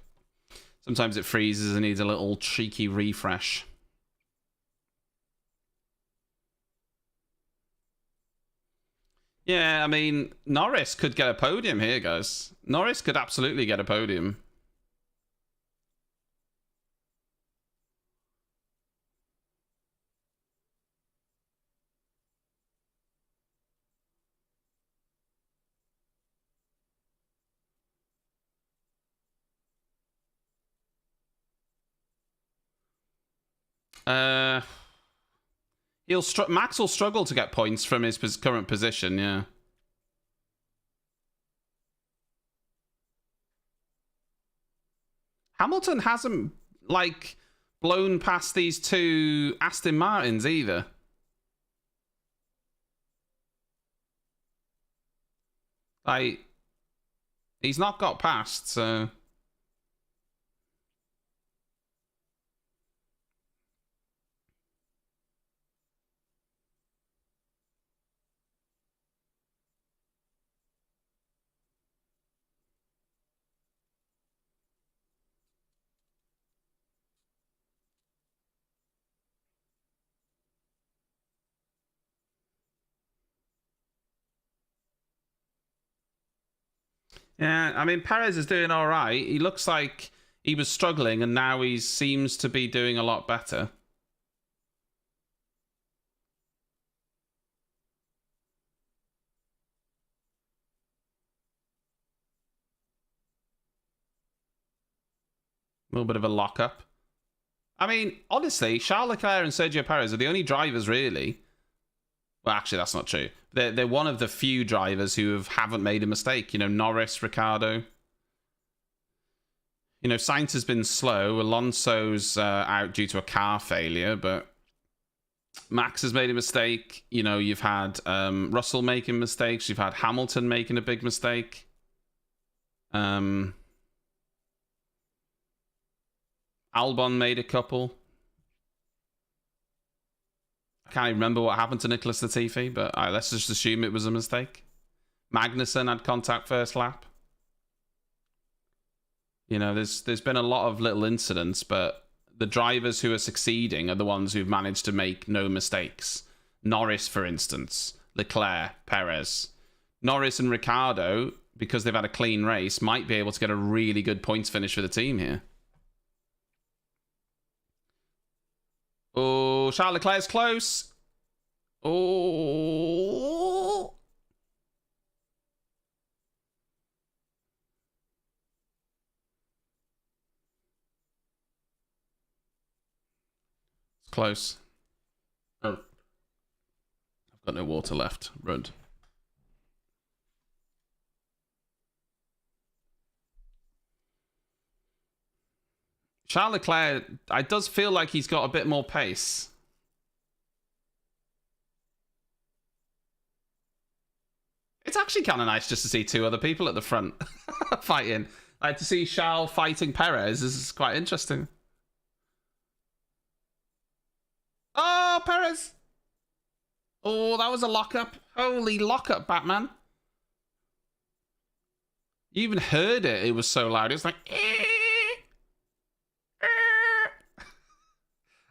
Sometimes it freezes and needs a little cheeky refresh. Yeah, I mean, Norris could get a podium here, guys. Norris could absolutely get a podium. Max will struggle to get points from his current position, yeah. Hamilton hasn't, like, blown past these two Aston Martins either. Like, he's not got past, so... Yeah, I mean, Perez is doing all right. He looks like he was struggling, and now he seems to be doing a lot better. A little bit of a lockup. I mean, honestly, Charles Leclerc and Sergio Perez are the only drivers, really. Well, actually, that's not true. They're one of the few drivers who haven't made a mistake. You know, Norris, Ricciardo. You know, Sainz has been slow. Alonso's out due to a car failure, but Max has made a mistake. You know, you've had Russell making mistakes. You've had Hamilton making a big mistake. Albon made a couple. I can't even remember what happened to Nicholas Latifi, but let's just assume it was a mistake. Magnussen had contact first lap. You know, there's been a lot of little incidents, but the drivers who are succeeding are the ones who've managed to make no mistakes. Norris, for instance, Leclerc, Perez. Norris and Ricciardo, because they've had a clean race, might be able to get a really good points finish for the team here. Oh, Charles Leclerc's close. Oh. It's close. Oh. I've got no water left. Rud. Charles Leclerc, it does feel like he's got a bit more pace. It's actually kind of nice just to see two other people at the front fighting. Like, to see Charles fighting Perez is quite interesting. Oh, Perez! Oh, that was a lockup. Holy lockup, Batman. You even heard it. It was so loud. It was like...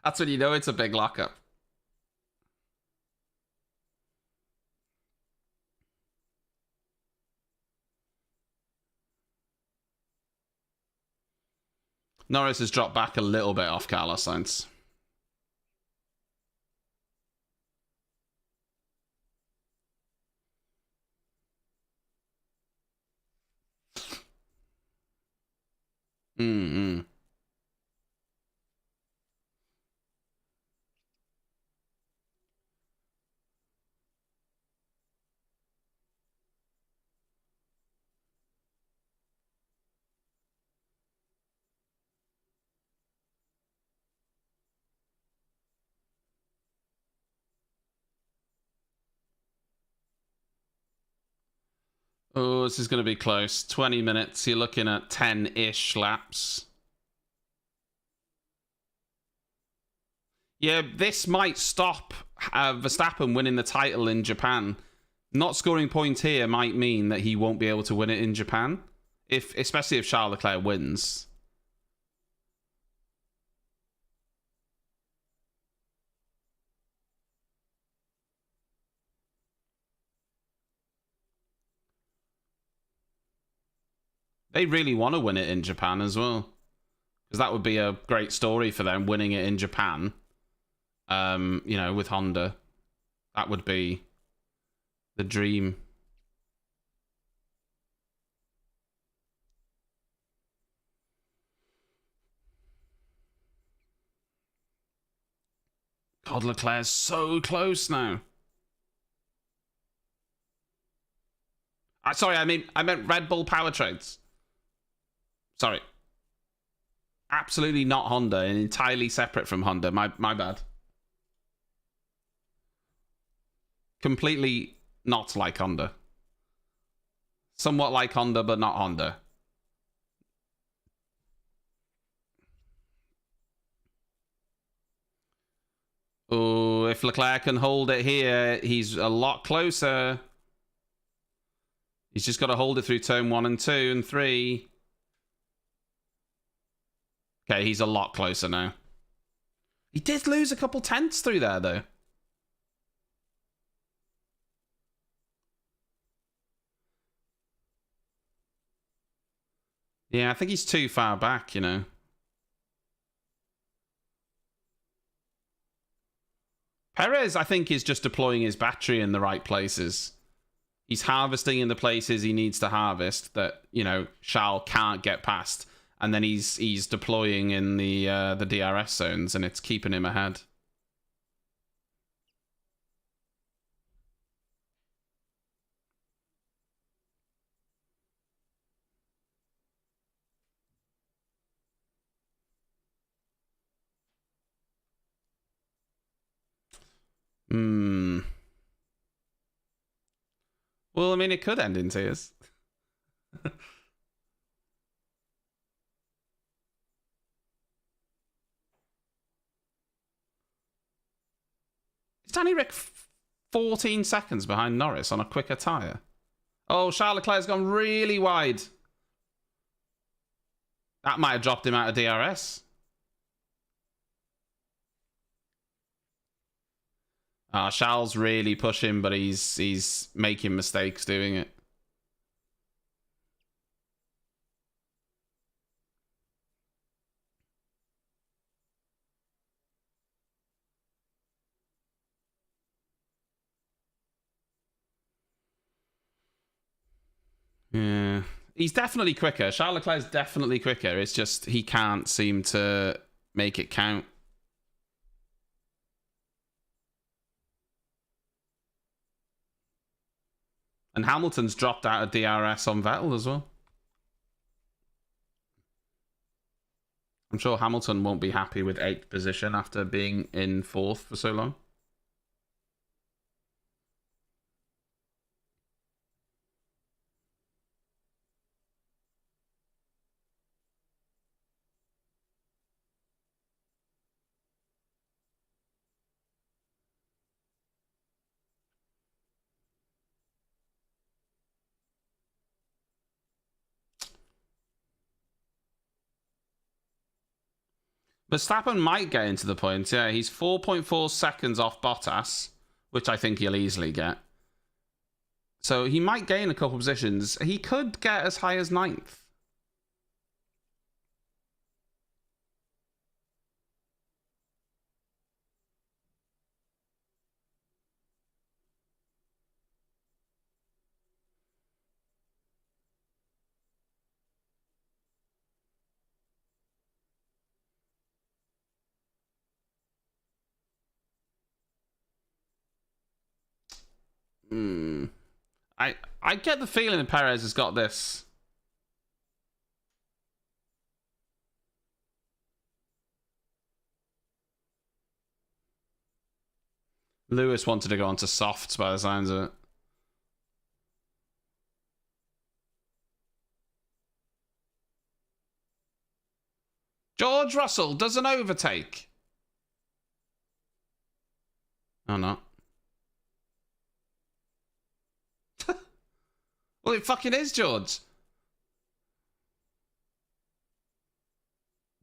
That's when you know it's a big lockup. Norris has dropped back a little bit off Carlos Sainz. Mm-hmm. Oh, this is going to be close. 20 minutes. You're looking at 10-ish laps. Yeah, this might stop Verstappen winning the title in Japan. Not scoring points here might mean that he won't be able to win it in Japan, especially if Charles Leclerc wins. They really want to win it in Japan as well, because that would be a great story for them, winning it in Japan. You know, with Honda, that would be the dream. God, Leclerc's so close now. Sorry, I meant Red Bull powertrains. Sorry. Absolutely not Honda, and entirely separate from Honda. My bad. Completely not like Honda. Somewhat like Honda, but not Honda. Oh, if Leclerc can hold it here, he's a lot closer. He's just got to hold it through turn 1 and 2 and 3. Okay, he's a lot closer now. He did lose a couple tenths through there, though. Yeah, I think he's too far back, you know. Perez, I think, is just deploying his battery in the right places. He's harvesting in the places he needs to harvest that, you know, Charles can't get past. And then he's deploying in the DRS zones, and it's keeping him ahead. Well, I mean, it could end in tears. Is Danny Rick 14 seconds behind Norris on a quicker tyre? Oh, Charles Leclerc's gone really wide. That might have dropped him out of DRS. Charles really pushing, but he's making mistakes doing it. Yeah. He's definitely quicker. Charles Leclerc's definitely quicker. It's just he can't seem to make it count. And Hamilton's dropped out of DRS on Vettel as well. I'm sure Hamilton won't be happy with 8th position after being in 4th for so long. Verstappen might get into the points. Yeah, he's 4.4 seconds off Bottas, which I think he'll easily get. So he might gain a couple positions. He could get as high as 9th. I get the feeling that Perez has got this. Lewis wanted to go on to softs by the sounds of it. George Russell does an overtake. Oh, no. Well, it fucking is, George.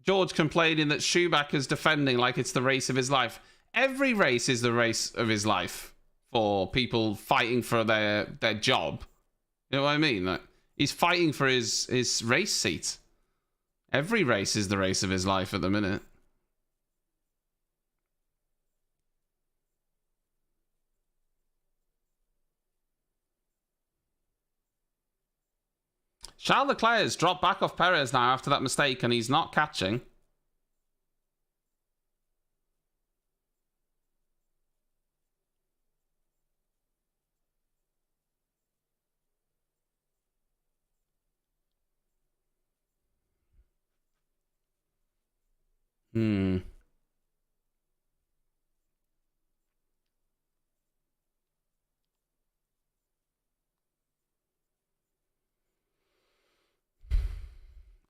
George complaining that Schumacher's defending like it's the race of his life. Every race is the race of his life for people fighting for their job. You know what I mean? Like, he's fighting for his race seat. Every race is the race of his life at the minute. Charles Leclerc has dropped back off Perez now after that mistake, and he's not catching.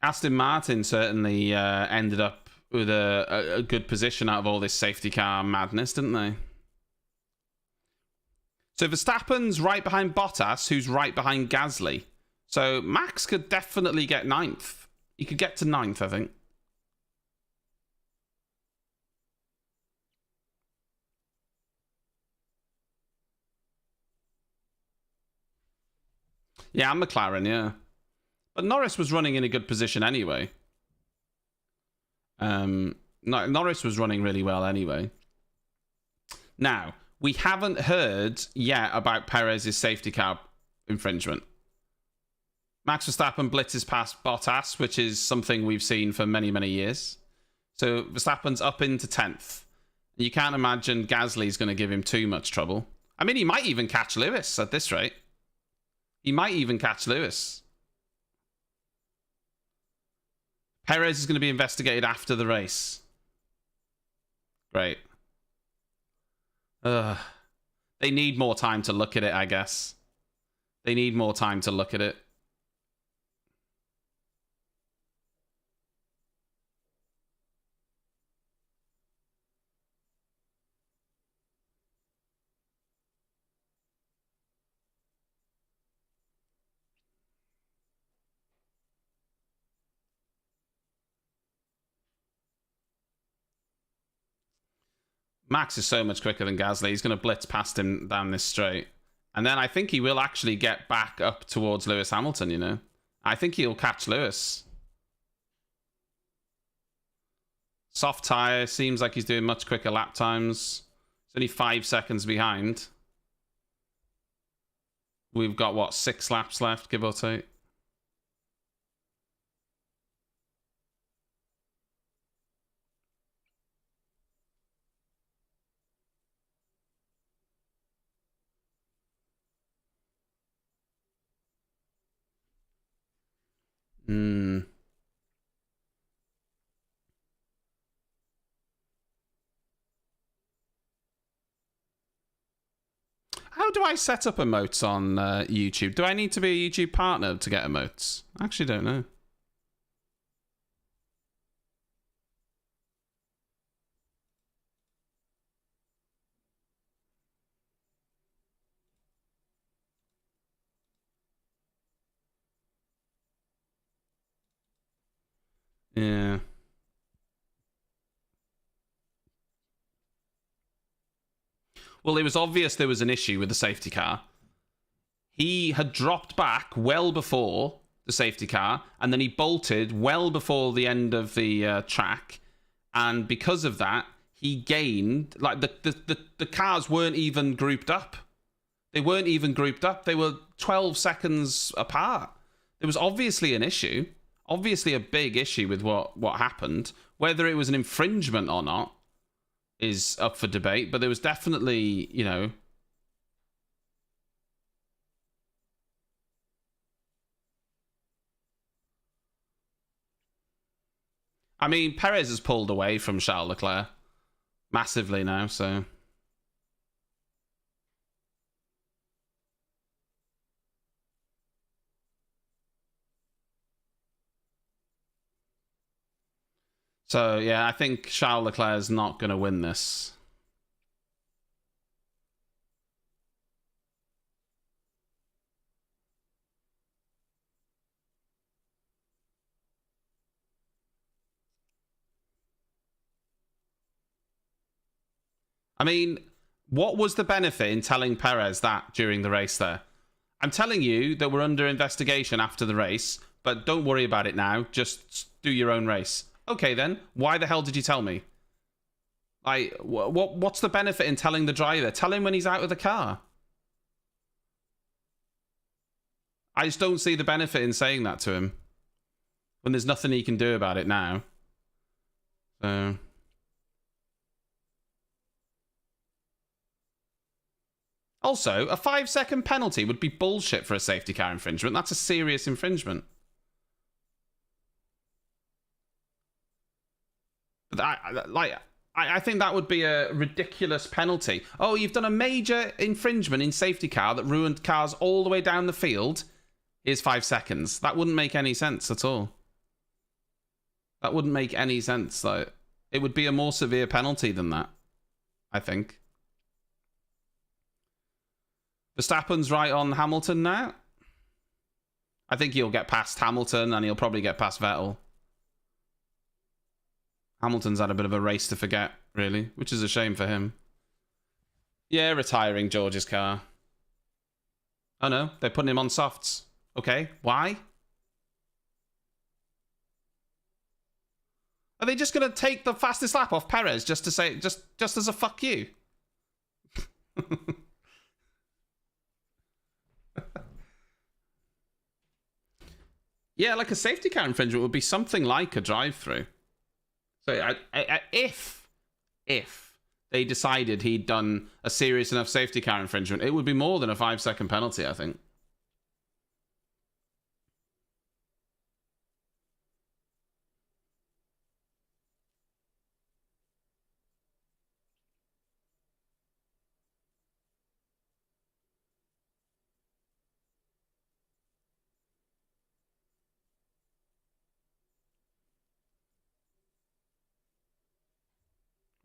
Aston Martin certainly ended up with a good position out of all this safety car madness, didn't they? So Verstappen's right behind Bottas, who's right behind Gasly. So Max could definitely get 9th. He could get to 9th, I think. Yeah, and McLaren, yeah. But Norris was running in a good position anyway. Norris was running really well anyway. Now, we haven't heard yet about Perez's safety car infringement. Max Verstappen blitzes past Bottas, which is something we've seen for many, many years. So Verstappen's up into 10th. You can't imagine Gasly's going to give him too much trouble. I mean, he might even catch Lewis at this rate. He might even catch Lewis. Perez is going to be investigated after the race. Great. They need more time to look at it, I guess. They need more time to look at it. Max is so much quicker than Gasly. He's going to blitz past him down this straight. And then I think he will actually get back up towards Lewis Hamilton, you know. I think he'll catch Lewis. Soft tyre. Seems like he's doing much quicker lap times. He's only 5 seconds behind. We've got, what, 6 laps left, give or take? How do I set up emotes on YouTube? Do I need to be a YouTube partner to get emotes? I actually don't know. Yeah. Well, it was obvious there was an issue with the safety car. He had dropped back well before the safety car, and then he bolted well before the end of the track. And because of that, he gained... Like, the cars weren't even grouped up. They weren't even grouped up. They were 12 seconds apart. There was obviously an issue. Obviously a big issue with what happened. Whether it was an infringement or not is up for debate, but there was definitely, you know, I mean, Perez has pulled away from Charles Leclerc massively now, so... So, yeah, I think Charles Leclerc is not going to win this. I mean, what was the benefit in telling Perez that during the race there? I'm telling you that we're under investigation after the race, but don't worry about it now. Just do your own race. Okay, then. Why the hell did you tell me? What's the benefit in telling the driver? Tell him when he's out of the car. I just don't see the benefit in saying that to him when there's nothing he can do about it now. So... Also, a 5-second penalty would be bullshit for a safety car infringement. That's a serious infringement. But I think that would be a ridiculous penalty. Oh, you've done a major infringement in safety car that ruined cars all the way down the field. Here's 5 seconds. That wouldn't make any sense at all. That wouldn't make any sense. Like, it would be a more severe penalty than that, I think. Verstappen's right on Hamilton now. I think he'll get past Hamilton and he'll probably get past Vettel. Hamilton's had a bit of a race to forget, really, which is a shame for him. Yeah, retiring George's car. Oh no, they're putting him on softs. Okay, why? Are they just going to take the fastest lap off Perez just to say, just as a fuck you? Yeah, like a safety car infringement would be something like a drive-through. So if they decided he'd done a serious enough safety car infringement, it would be more than a 5-second penalty, I think.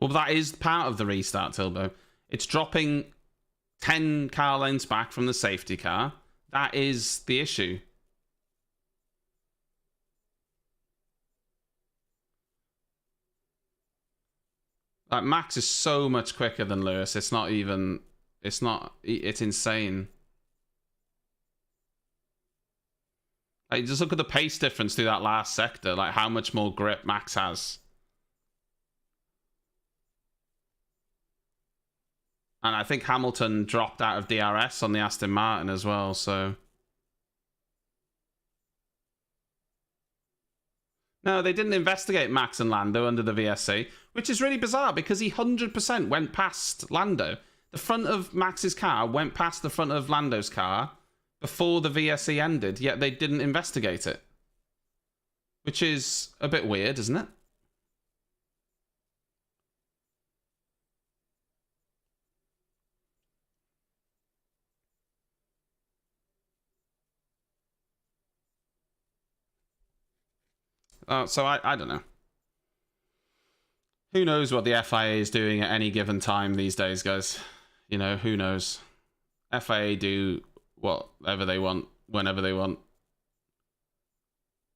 Well, that is part of the restart, Tilbo. It's dropping 10 car lengths back from the safety car. That is the issue. Like, Max is so much quicker than Lewis. It's not even... It's insane. Like, just look at the pace difference through that last sector. Like, how much more grip Max has. And I think Hamilton dropped out of DRS on the Aston Martin as well, so... No, they didn't investigate Max and Lando under the VSC, which is really bizarre because he 100% went past Lando. The front of Max's car went past the front of Lando's car before the VSC ended, yet they didn't investigate it. Which is a bit weird, isn't it? So I don't know. Who knows what the FIA is doing at any given time these days, guys? You know, who knows? FIA do whatever they want, whenever they want.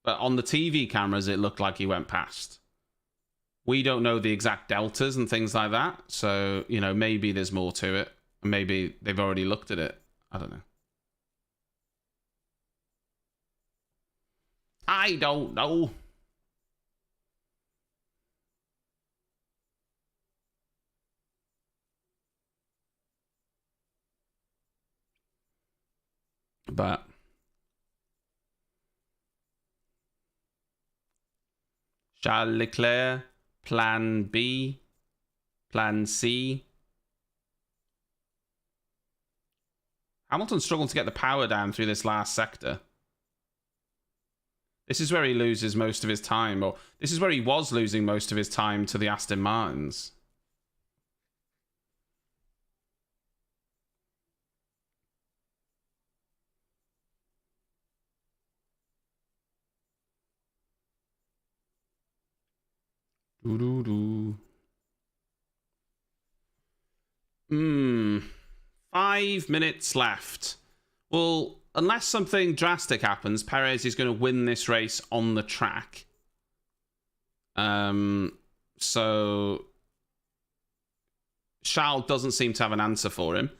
But on the TV cameras, it looked like he went past. We don't know the exact deltas and things like that. So, you know, maybe there's more to it. Maybe they've already looked at it. I don't know. I don't know. But Charles Leclerc, plan B, plan C. Hamilton struggled to get the power down through this last sector. This is where he loses most of his time, or this is where he was losing most of his time to the Aston Martins. Doo-doo-doo. 5 minutes left. Well, unless something drastic happens, Perez is going to win this race on the track. So Charles doesn't seem to have an answer for him.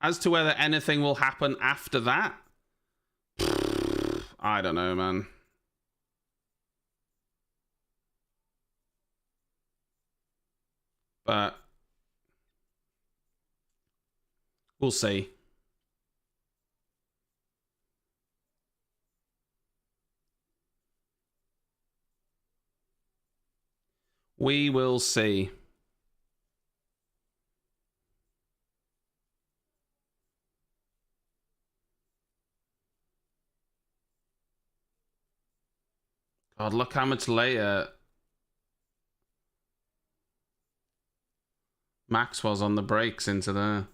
As to whether anything will happen after that, I don't know, man. But we'll see. We will see. God, look how much later Max was on the brakes into there.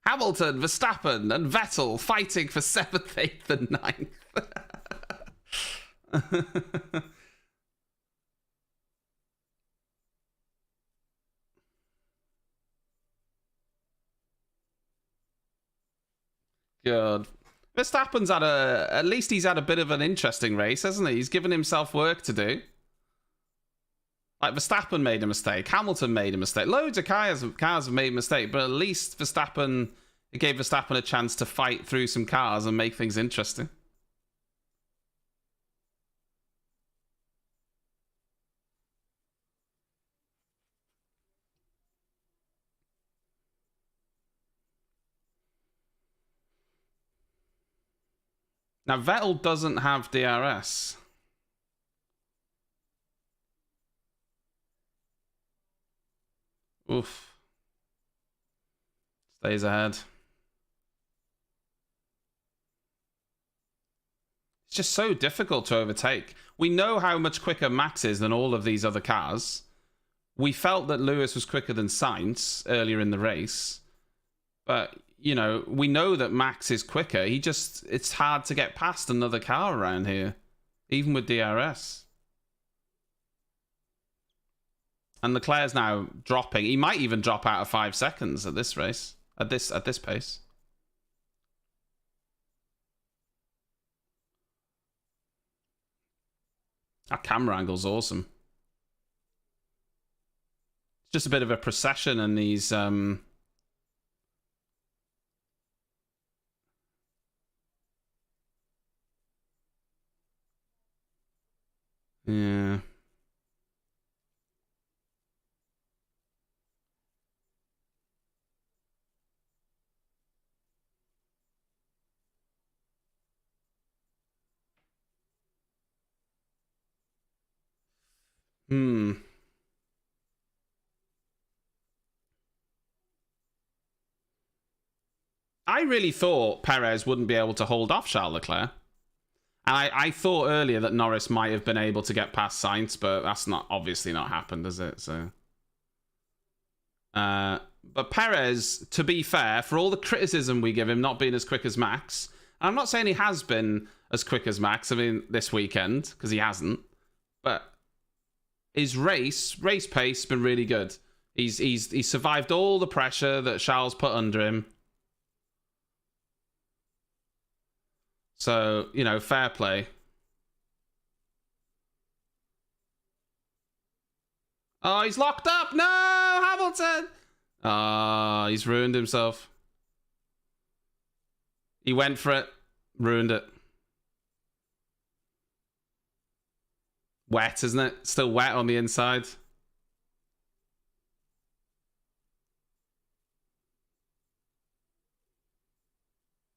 Hamilton, Verstappen, and Vettel fighting for 7th, 8th, and 9th. God. Verstappen's had at least he's had a bit of an interesting race, hasn't he? He's given himself work to do. Like, Verstappen made a mistake. Hamilton made a mistake. Loads of cars have made a mistake, but at least it gave Verstappen a chance to fight through some cars and make things interesting. Now, Vettel doesn't have DRS. Oof. Stays ahead. It's just so difficult to overtake. We know how much quicker Max is than all of these other cars. We felt that Lewis was quicker than Sainz earlier in the race. But, you know, we know that Max is quicker. It's hard to get past another car around here, even with DRS. And Leclerc's now dropping. He might even drop out of 5 seconds at this race, at this pace. That camera angle's awesome. It's just a bit of a procession and these yeah. I really thought Perez wouldn't be able to hold off Charles Leclerc. And I thought earlier that Norris might have been able to get past Sainz, but that's obviously not happened, has it? So, but Perez, to be fair, for all the criticism we give him not being as quick as Max, and I'm not saying he has been as quick as Max, I mean, this weekend, because he hasn't, but his race pace has been really good. He's survived all the pressure that Charles put under him. So, you know, fair play. Oh, he's locked up. No, Hamilton. Ah, he's ruined himself. He went for it. Ruined it. Wet, isn't it? Still wet on the inside.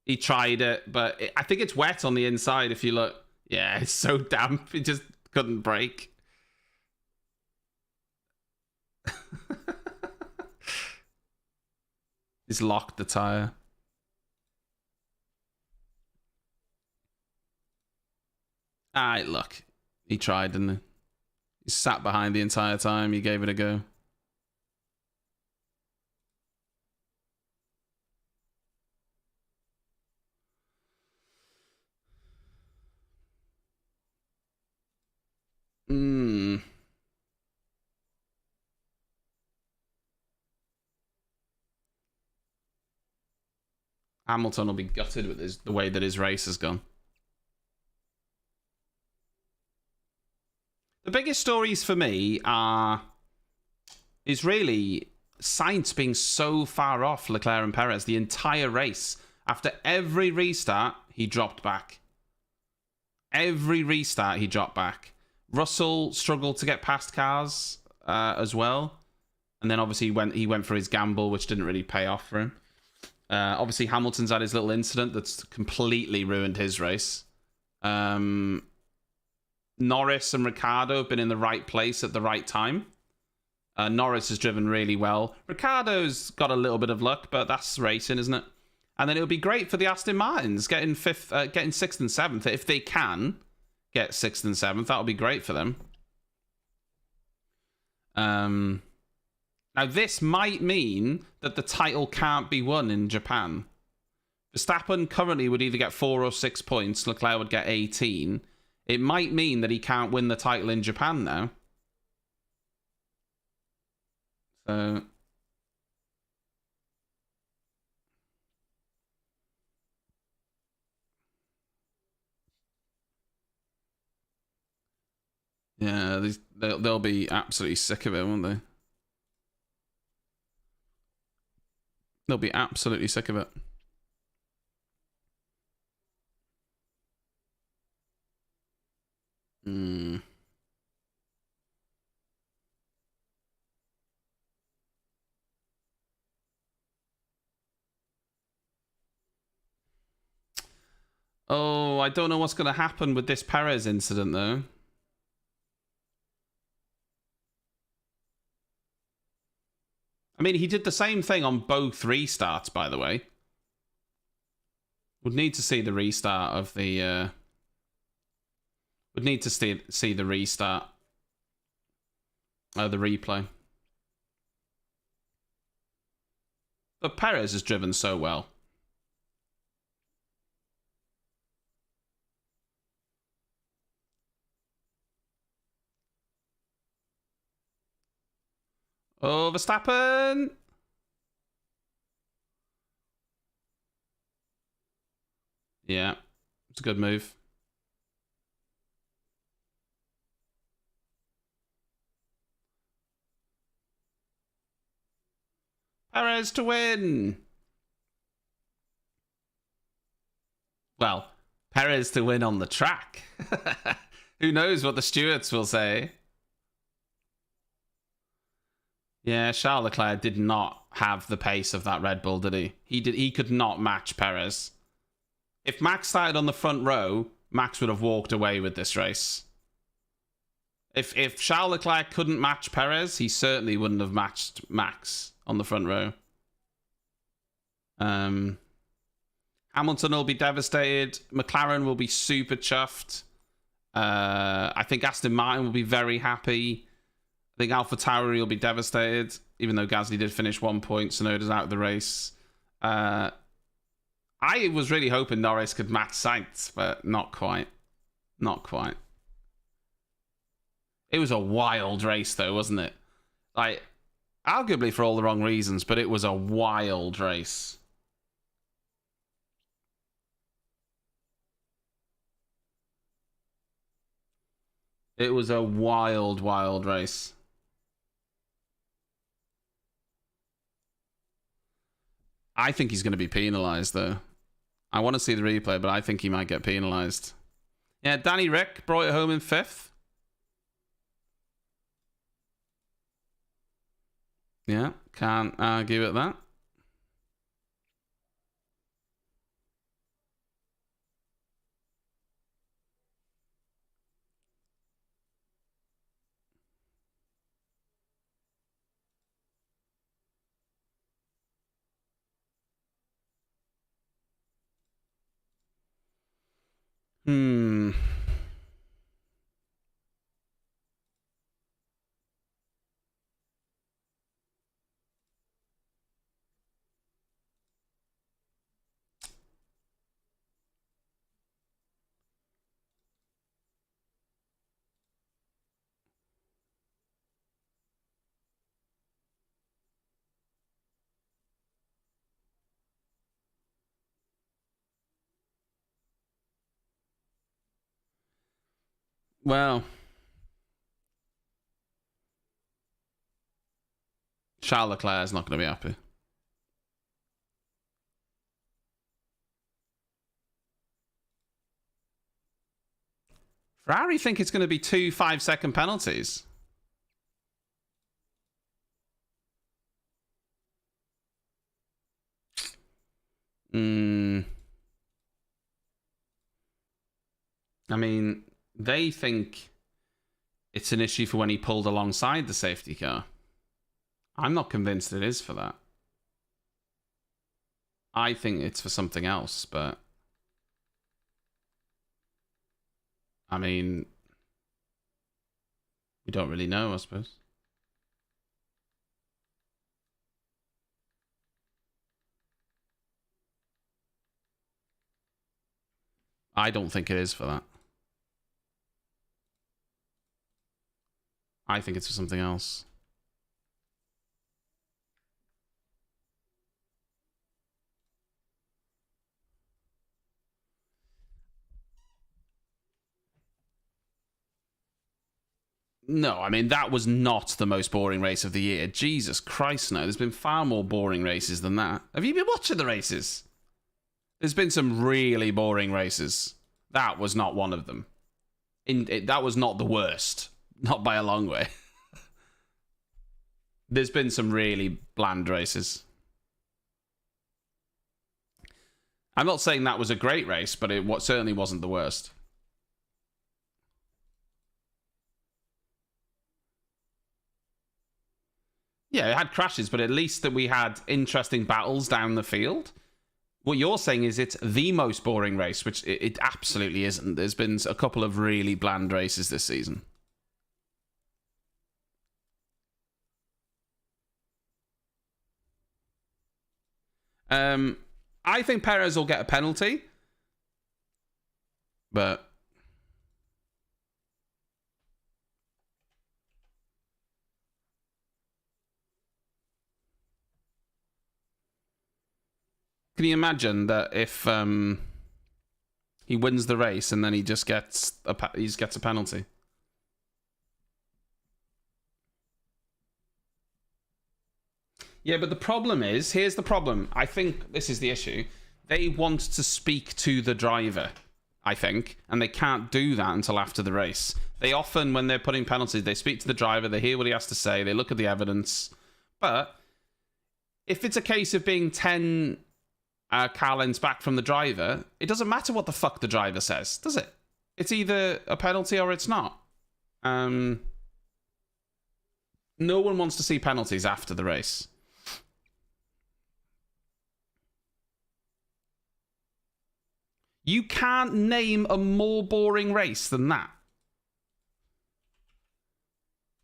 He tried it, but I think it's wet on the inside if you look. Yeah, it's so damp. It just couldn't break. He's locked the tyre. Alright, look. He tried, didn't he? He sat behind the entire time. He gave it a go. Hamilton will be gutted with the way that his race has gone. The biggest stories for me is really Sainz being so far off Leclerc and Perez the entire race. After every restart, he dropped back. Every restart, he dropped back. Russell struggled to get past cars as well. And then obviously he went for his gamble, which didn't really pay off for him. Obviously, Hamilton's had his little incident that's completely ruined his race. Norris and Ricciardo have been in the right place at the right time. Norris has driven really well. Ricciardo's got a little bit of luck, but that's racing, isn't it? And then it would be great for the Aston Martins getting 6th and 7th. If they can get 6th and 7th, that would be great for them. Now, this might mean that the title can't be won in Japan. Verstappen currently would either get 4 or 6 points. Leclerc would get 18. It might mean that he can't win the title in Japan now. So... yeah, they'll be absolutely sick of it, won't they? They'll be absolutely sick of it. Oh, I don't know what's going to happen with this Perez incident, though. I mean, he did the same thing on both restarts, by the way. Would need to see the restart of the... would need to see the restart. The replay. But Perez has driven so well. Oh, Verstappen! Yeah, it's a good move. Perez to win! Well, Perez to win on the track. Who knows what the stewards will say? Yeah, Charles Leclerc did not have the pace of that Red Bull, did he? He could not match Perez. If Max started on the front row, Max would have walked away with this race. If Charles Leclerc couldn't match Perez, he certainly wouldn't have matched Max on the front row. Hamilton will be devastated. McLaren will be super chuffed. I think Aston Martin will be very happy. I think AlphaTauri will be devastated, even though Gasly did finish 1 point. Tsunoda's out of the race. I was really hoping Norris could match Sainz, but not quite. Not quite. It was a wild race, though, wasn't it? Like, arguably for all the wrong reasons, but it was a wild race. It was a wild, wild race. I think he's going to be penalised, though. I want to see the replay, but I think he might get penalised. Yeah, Danny Rick brought it home in 5th. Yeah, can't argue at that. Hmm. Well, Charles Leclerc's not going to be happy. Ferrari think it's going to be 2 5-second penalties. I mean, they think it's an issue for when he pulled alongside the safety car. I'm not convinced it is for that. I think it's for something else, but... I mean... we don't really know, I suppose. I don't think it is for that. I think it's for something else. No, I mean, that was not the most boring race of the year. Jesus Christ, no. There's been far more boring races than that. Have you been watching the races? There's been some really boring races. That was not one of them. That was not the worst. Not by a long way. There's been some really bland races. I'm not saying that was a great race, but it certainly wasn't the worst. Yeah, it had crashes, but at least that we had interesting battles down the field. What you're saying is it's the most boring race, which it absolutely isn't. There's been a couple of really bland races this season. I think Perez will get a penalty, but can you imagine that if he wins the race and then he just gets a penalty? Yeah, but the problem is, here's the problem. I think this is the issue. They want to speak to the driver, I think, and they can't do that until after the race. They often, when they're putting penalties, they speak to the driver, they hear what he has to say, they look at the evidence. But if it's a case of being 10 car lengths back from the driver, it doesn't matter what the fuck the driver says, does it? It's either a penalty or it's not. No one wants to see penalties after the race. You can't name a more boring race than that.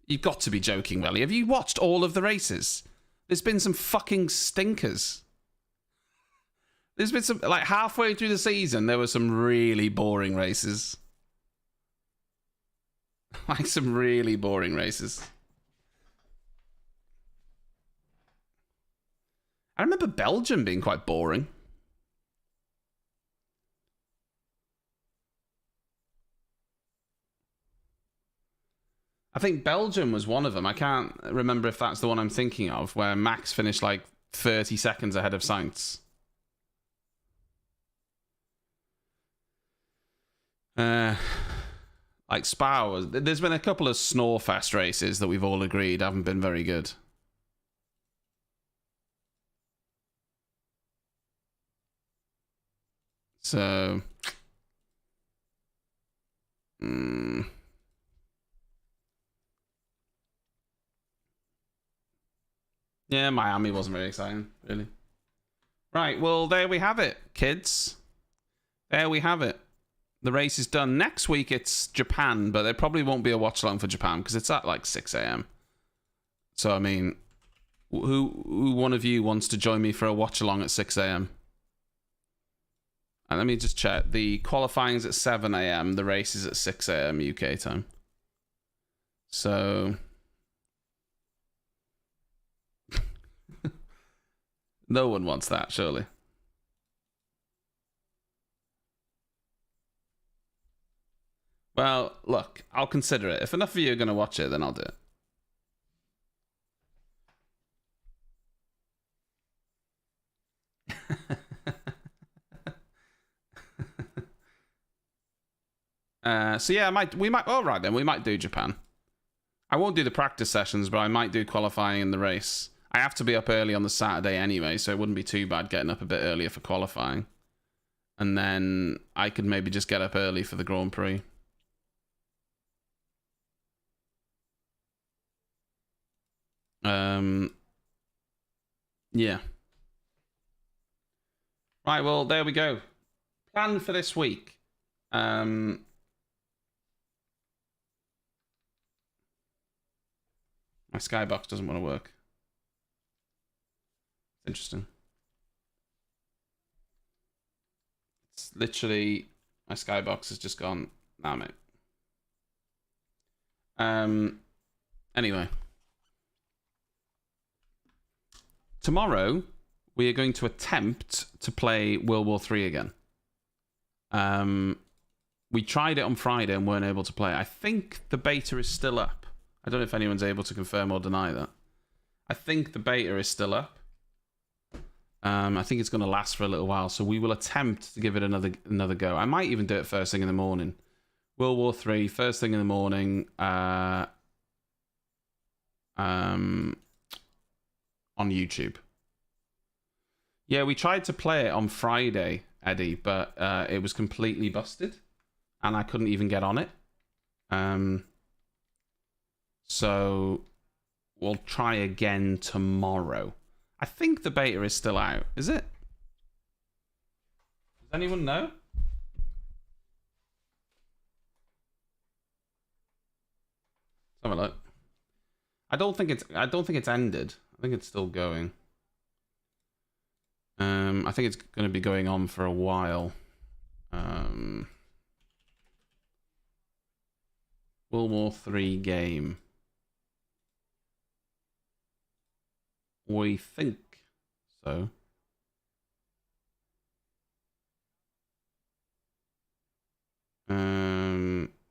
You've got to be joking, Welly. Have you watched all of the races? There's been some fucking stinkers. There's been some, like, halfway through the season, there were some really boring races. Like, some really boring races. I remember Belgium being quite boring. I think Belgium was one of them. I can't remember if that's the one I'm thinking of, where Max finished like 30 seconds ahead of Sainz. Like Spa there's been a couple of Snorefest races that we've all agreed haven't been very good. So... yeah, Miami wasn't very exciting, really. Right, well, there we have it, kids. There we have it. the race is done. Next week it's Japan, but there probably won't be a watch along for Japan because it's at like 6 a.m. So I mean, who one of you wants to join me for a watch along at 6 a.m.? And let me just check. The qualifying's at 7 a.m. The race is at 6 a.m. UK time. So no one wants that, surely. Well, look, I'll consider it. If enough of you are going to watch it, then I'll do it. So yeah, we might. All right then, we might do Japan. I won't do the practice sessions, but I might do qualifying in the race. I have to be up early on the Saturday anyway, so it wouldn't be too bad getting up a bit earlier for qualifying, and then I could maybe just get up early for the Grand Prix. Yeah. Right, well, there we go. Plan for this week. My skybox doesn't want to work. Interesting. It's literally, my skybox has just gone, nah, mate. Anyway. Tomorrow, we are going to attempt to play World War III again. We tried it on Friday and weren't able to play it. I think the beta is still up. I don't know if anyone's able to confirm or deny that. I think the beta is still up. I think it's going to last for a little while, so we will attempt to give it another go. I might even do it first thing in the morning. World War III, first thing in the morning. On YouTube. Yeah, we tried to play it on Friday, Eddie, but it was completely busted and I couldn't even get on it. So we'll try again tomorrow. I think the beta is still out. Is it? Does anyone know? Let's have a look. I don't think it's ended. I think it's still going. I think it's going to be going on for a while. World War III game. We think so.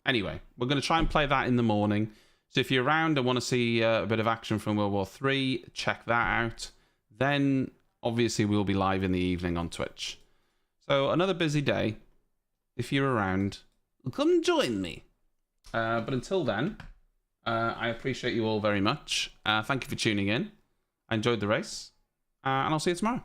Anyway, we're going to try and play that in the morning. So if you're around and want to see a bit of action from World War III, check that out. Then, obviously, we'll be live in the evening on Twitch. So, another busy day. If you're around, come join me. But until then, I appreciate you all very much. Thank you for tuning in. I enjoyed the race. And I'll see you tomorrow.